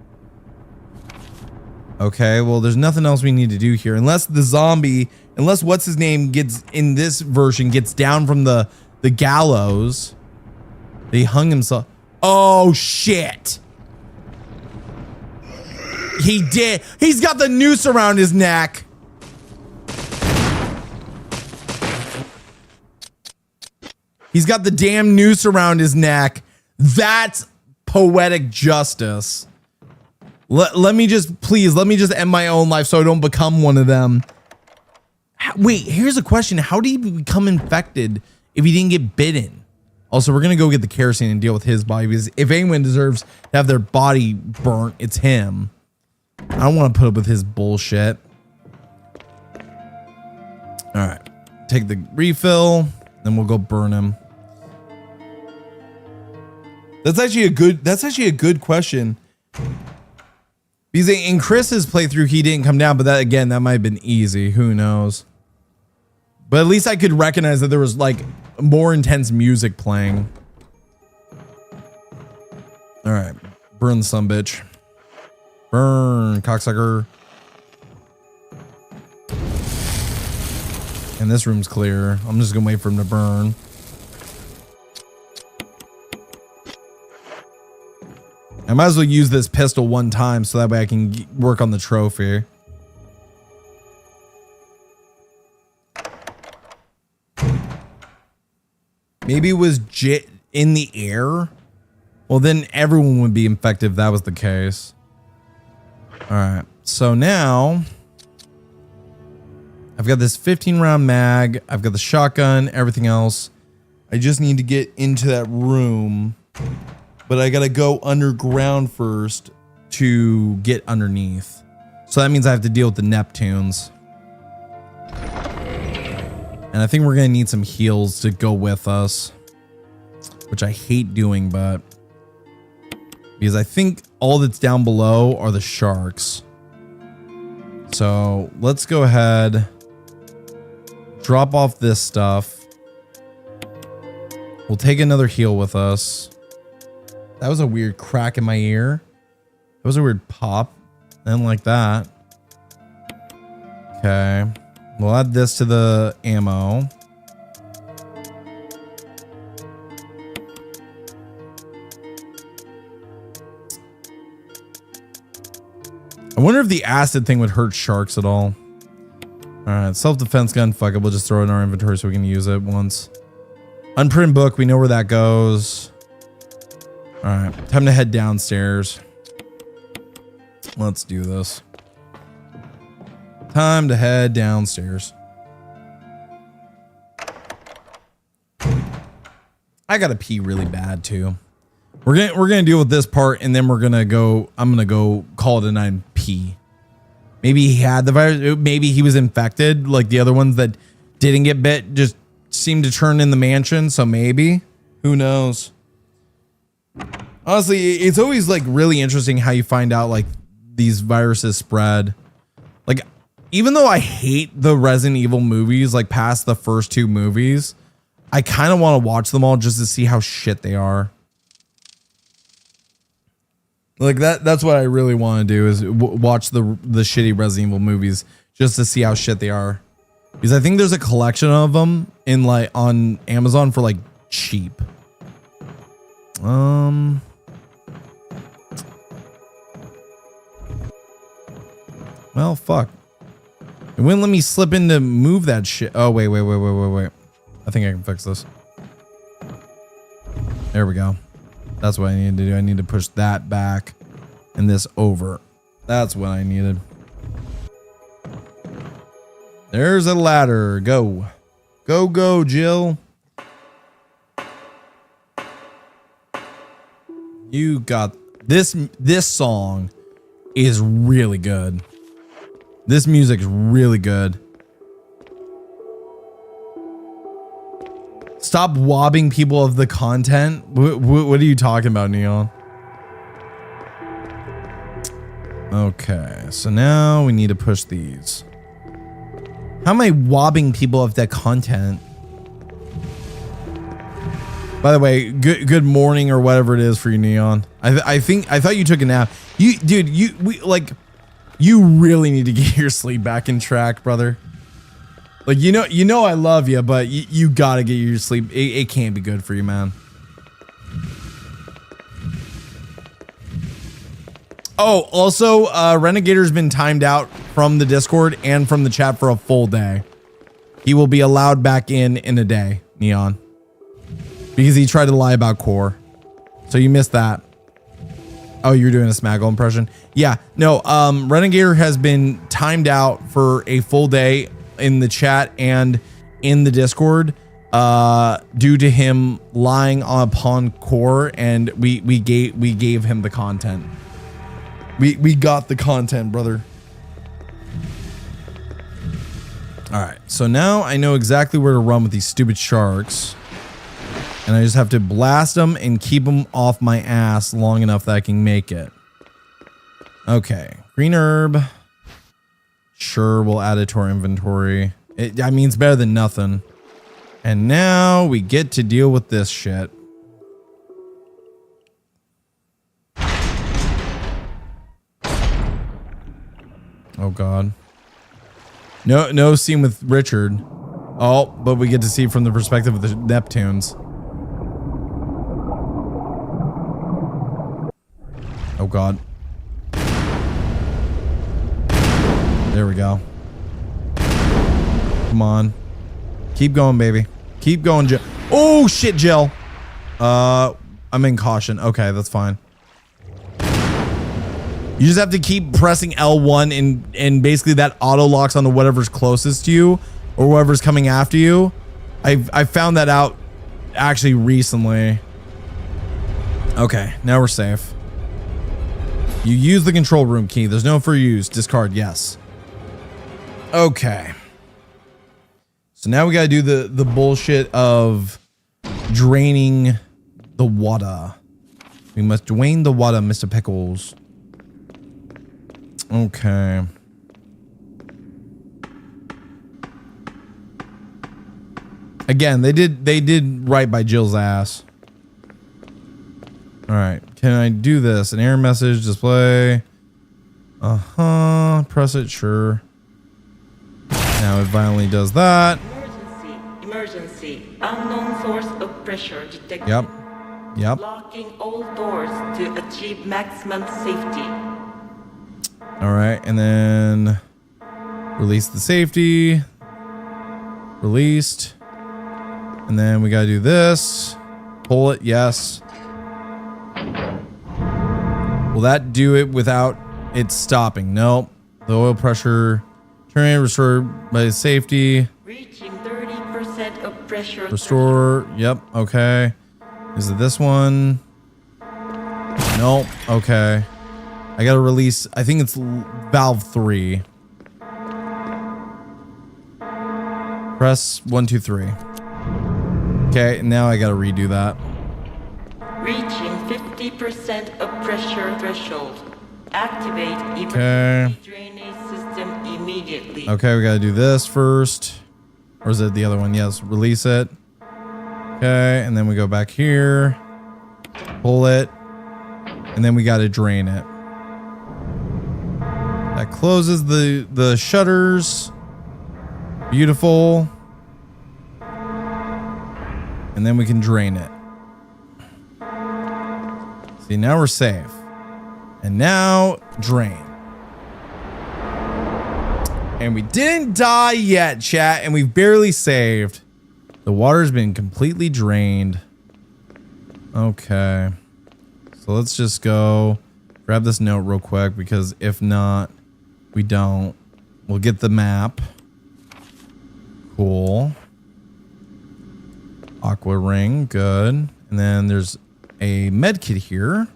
Okay, well, there's nothing else we need to do here. Unless what's his name gets, in this version, gets down from the gallows. He hung himself. Oh, shit. He did. He's got the noose around his neck. He's got the damn noose around his neck. That's poetic justice. Let me just end my own life so I don't become one of them. Wait, here's a question. How do you become infected if he didn't get bitten. Also, we're going to go get the kerosene and deal with his body, because if anyone deserves to have their body burnt, it's him. I don't want to put up with his bullshit. All right. Take the refill, then we'll go burn him. That's actually a good question. Because in Chris's playthrough, he didn't come down, but that might have been easy. Who knows? But at least I could recognize that there was like more intense music playing. All right. Burn some bitch. Burn, cocksucker. And this room's clear. I'm just gonna wait for him to burn. I might as well use this pistol one time so that way I can work on the trophy. Maybe it was in the air? Well, then everyone would be infected if that was the case. All right. So now I've got this 15 round mag. I've got the shotgun, everything else. I just need to get into that room, but I got to go underground first to get underneath. So that means I have to deal with the Neptunes. And I think we're going to need some heals to go with us, which I hate doing, but because I think all that's down below are the sharks. So let's go ahead, drop off this stuff. We'll take another heal with us. That was a weird crack in my ear. That was a weird pop. I didn't like that. Okay. We'll add this to the ammo. I wonder if the acid thing would hurt sharks at all. All right, self-defense gun. Fuck it, we'll just throw it in our inventory so we can use it once. Unprinted book, we know where that goes. All right, time to head downstairs. Let's do this. Time to head downstairs. I gotta pee really bad too. We're gonna deal with this part, and then we're gonna go. I'm gonna go call it a night and pee. Maybe he had the virus. Maybe he was infected, like the other ones that didn't get bit. Just seemed to turn in the mansion. So maybe, who knows? Honestly, it's always like really interesting how you find out like these viruses spread. Like, even though I hate the Resident Evil movies, like past the first two movies, I kind of want to watch them all just to see how shit they are. Like that's what I really want to do is watch the shitty Resident Evil movies just to see how shit they are. Because I think there's a collection of them in like on Amazon for like cheap. Well, fuck. It wouldn't let me slip in to move that shit. Oh, wait. I think I can fix this. There we go. That's what I need to do. I need to push that back and this over. That's what I needed. There's a ladder. Go. Go, Jill. You got this. This song is really good. This music's really good. Stop wobbing people of the content. What are you talking about, Neon? Okay, so now we need to push these. How am I wobbing people of that content? By the way, good morning or whatever it is for you, Neon. I thought you took a nap. You really need to get your sleep back in track, brother. Like, you know I love you, but you gotta get your sleep. It can't be good for you, man. Oh, also, Renegator's been timed out from the Discord and from the chat for a full day. He will be allowed back in a day, Neon. Because he tried to lie about Core. So you missed that. Oh, you're doing a Smaggle impression? Yeah, no, Renegator has been timed out for a full day in the chat and in the Discord due to him lying upon core, and we gave him the content. We got the content, brother. All right, so now I know exactly where to run with these stupid sharks, and I just have to blast them and keep them off my ass long enough that I can make it. Okay, green herb. Sure, we'll add it to our inventory. I mean, it's better than nothing. And now we get to deal with this shit. Oh God. No scene with Richard. Oh, but we get to see from the perspective of the Neptunes. Oh God. There we go. Come on. Keep going, baby. Keep going, Jill. Oh shit, Jill. I'm in caution. Okay, that's fine. You just have to keep pressing L1 and basically that auto locks onto whatever's closest to you or whoever's coming after you. I found that out actually recently. Okay, now we're safe. You use the control room key. There's no for use. Discard, yes. Okay. So now we gotta do the bullshit of draining the water. We must drain the water, Mr. Pickles. Okay. Again, they did right by Jill's ass. All right, can I do this? An error message display. Press it, sure. Now it violently does that. Emergency. Unknown source of pressure detected. Yep. Locking all doors to achieve maximum safety. All right, and then release the safety. Released. And then we gotta do this. Pull it, yes. Will that do it without it stopping? Nope. The oil pressure terminated, restored by safety. Reaching 30% of pressure. Restore. Yep. Okay. Is it this one? Nope. Okay. I gotta release. I think it's valve 3. Press 1, 2, 3. Okay. Now I gotta redo that. Reaching 50% of pressure threshold. Activate Okay. drainage system immediately. Okay, we gotta do this first. Or is it the other one? Yes, release it. Okay, and then we go back here. Pull it. And then we gotta drain it. That closes the shutters. Beautiful. And then we can drain it. See, now we're safe. And now, drain. And we didn't die yet, chat, and we've barely saved. The water's been completely drained. Okay. So let's just go grab this note real quick, because if not, we don't. We'll get the map. Cool. Aqua ring, good. And then there's a med kit here.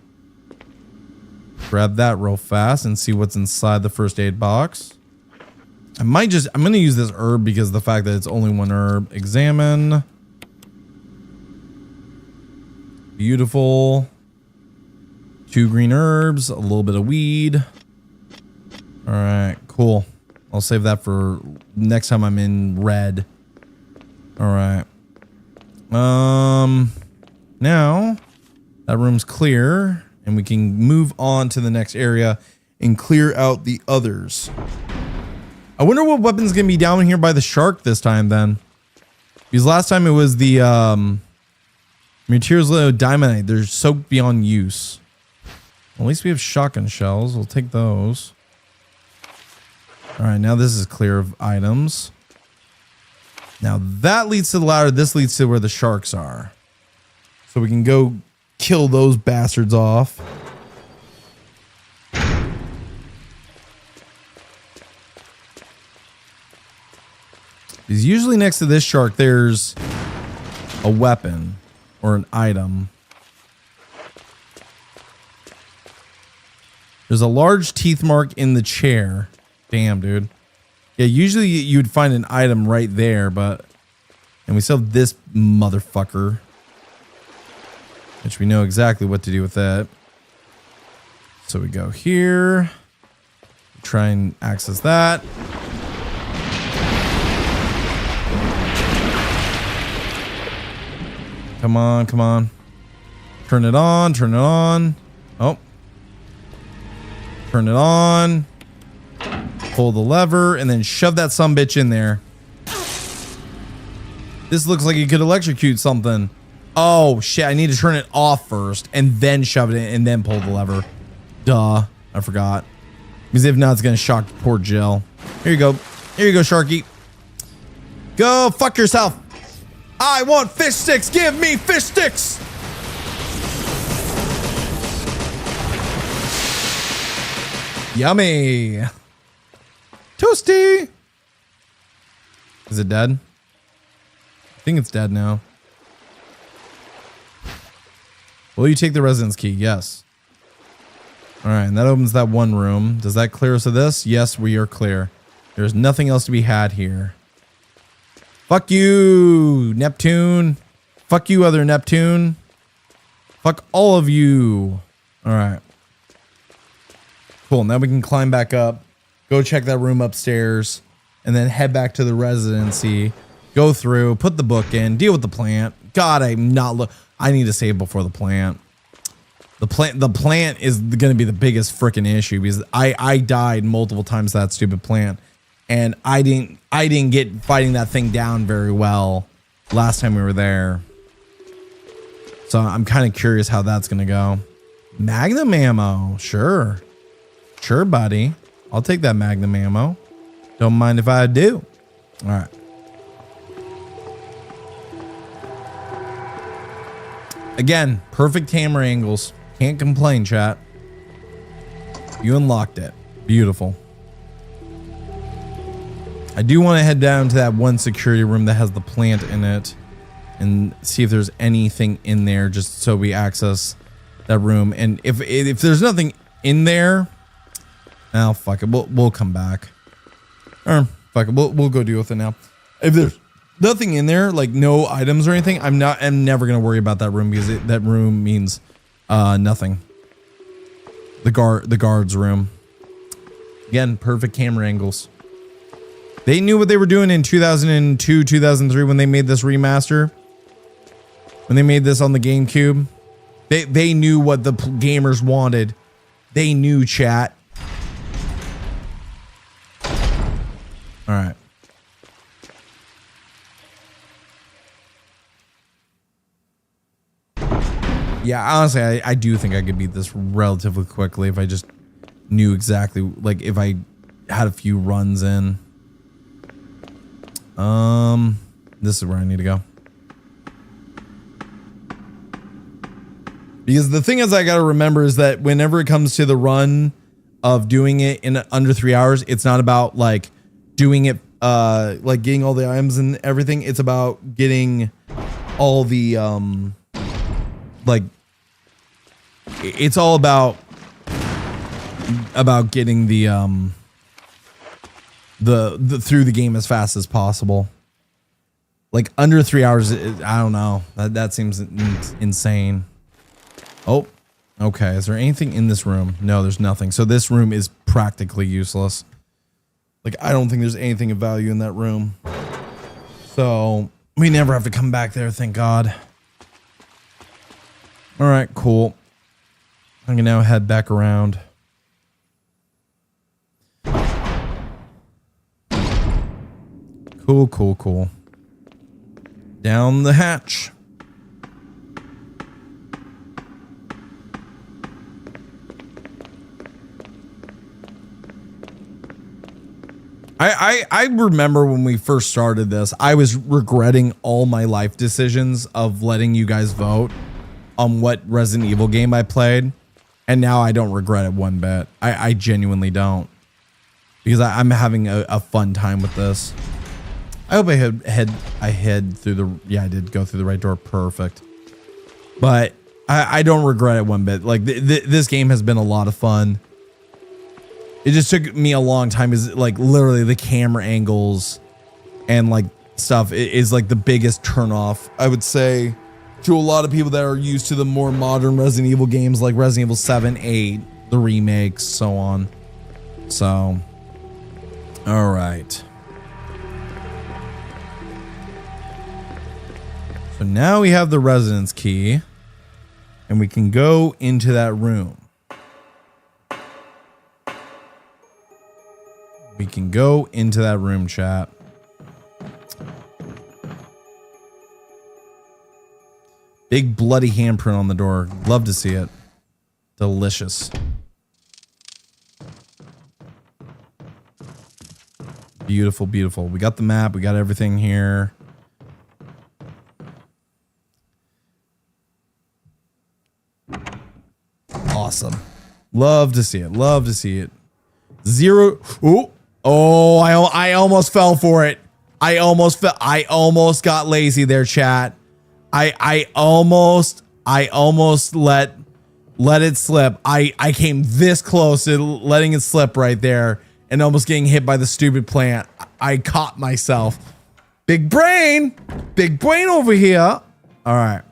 Grab that real fast and see what's inside the first aid box. I'm going to use this herb because of the fact that it's only one herb. Examine. Beautiful. 2 green herbs, a little bit of weed. All right, cool. I'll save that for next time I'm in red. All right. Now that room's clear and we can move on to the next area and clear out the others. I wonder what weapon's gonna be down here by the shark this time then. Because last time it was the materials diamondite. They're soaked beyond use. At least we have shotgun shells. We'll take those. All right, now this is clear of items. Now that leads to the ladder. This leads to where the sharks are. So we can go kill those bastards off. Because usually next to this shark, there's a weapon or an item. There's a large teeth mark in the chair. Damn, dude. Yeah, usually you'd find an item right there, but... And we still have this motherfucker. Which we know exactly what to do with that. So we go here. Try and access that. Come on, come on. Turn it on, turn it on. Oh. Turn it on. Pull the lever and then shove that sumbitch in there. This looks like you could electrocute something. Oh shit, I need to turn it off first and then shove it in and then pull the lever. Duh, I forgot. Because if not, it's gonna shock poor Jill. Here you go. Here you go, Sharky. Go fuck yourself. I want fish sticks. Give me fish sticks. Yummy. Toasty. Is it dead? I think it's dead now. Will you take the residence key? Yes. All right, and that opens that one room. Does that clear us of this? Yes, we are clear. There's nothing else to be had here. Fuck you, Neptune. Fuck you, other Neptune. Fuck all of you. All right. Cool, now we can climb back up. Go check that room upstairs. And then head back to the residency. Go through, put the book in, deal with the plant. God, I'm not I need to save before the plant. The plant is going to be the biggest freaking issue because I died multiple times to that stupid plant, and I didn't get fighting that thing down very well last time we were there. So I'm kind of curious how that's going to go. Magnum ammo, sure, buddy. I'll take that Magnum ammo. Don't mind if I do. All right. Again, perfect camera angles. Can't complain, chat. You unlocked it. Beautiful. I do want to head down to that one security room that has the plant in it and see if there's anything in there just so we access that room. And if there's nothing in there, oh, fuck it. We'll come back. Or fuck it. We'll go deal with it now. If there's nothing in there, like no items or anything, I'm never going to worry about that room because that room means nothing. The guard's room. Again, perfect camera angles. They knew what they were doing in 2002, 2003 when they made this remaster. When they made this on the GameCube. They knew what the gamers wanted. They knew, chat. All right. Yeah, honestly, I do think I could beat this relatively quickly if I just knew exactly, like, if I had a few runs in. This is where I need to go. Because the thing is I gotta remember is that whenever it comes to the run of doing it in under 3 hours, it's not about, like, doing it, like, getting all the items and everything. It's about getting all the, like, it's all about getting the through the game as fast as possible. Like under 3 hours, I don't know. That seems insane. Oh, okay. Is there anything in this room? No, there's nothing. So this room is practically useless. Like, I don't think there's anything of value in that room. So we never have to come back there, thank God. All right, cool. I can now head back around. Cool, cool, cool. Down the hatch. I remember when we first started this, I was regretting all my life decisions of letting you guys vote on what Resident Evil game I played. And now I don't regret it one bit. I genuinely don't. Because I'm having a fun time with this. I hope I head through the, yeah, I did go through the right door. Perfect. But I don't regret it one bit. Like this game has been a lot of fun. It just took me a long time. Is like literally the camera angles and like stuff is like the biggest turnoff, I would say, to a lot of people that are used to the more modern Resident Evil games like Resident Evil 7, 8, the remakes, so on. So, all right. So now we have the residence key and we can go into that room. We can go into that room, chat. Big bloody handprint on the door. Love to see it. Delicious. Beautiful, beautiful. We got the map. We got everything here. Awesome. Love to see it. Love to see it. Zero. Ooh. Oh, I almost fell for it. I almost got lazy there, chat. I almost let it slip. I came this close to letting it slip right there and almost getting hit by the stupid plant. I caught myself. Big brain over here. All right.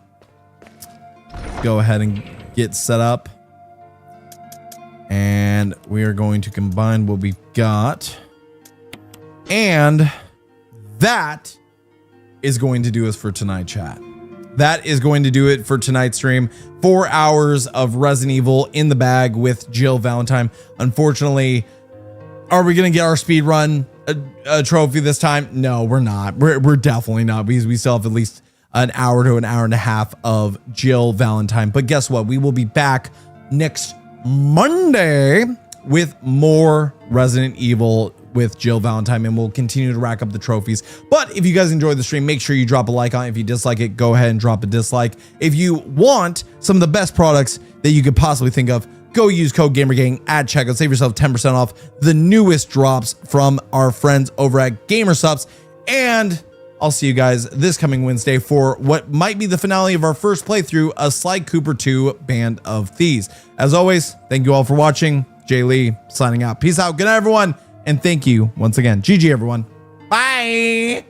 Go ahead and get set up. And we are going to combine what we've got. And that is going to do us for tonight, chat. That is going to do it for tonight's stream. 4 hours of Resident Evil in the bag with Jill Valentine. Unfortunately, are we going to get our speed run a trophy this time? No, we're not. We're definitely not, because we still have at least an hour to an hour and a half of Jill Valentine. But guess what? We will be back next Monday with more Resident Evil with Jill Valentine, and we'll continue to rack up the trophies. But if you guys enjoyed the stream, make sure you drop a like on it. If you dislike it, go ahead and drop a dislike. If you want some of the best products that you could possibly think of, go use code GamerGang at checkout. Save yourself 10% off the newest drops from our friends over at GamerSupps. And I'll see you guys this coming Wednesday for what might be the finale of our first playthrough of Sly Cooper 2 Band of Thieves. As always, thank you all for watching. Jay Lee signing out. Peace out. Good night, everyone. And thank you once again. GG, everyone. Bye.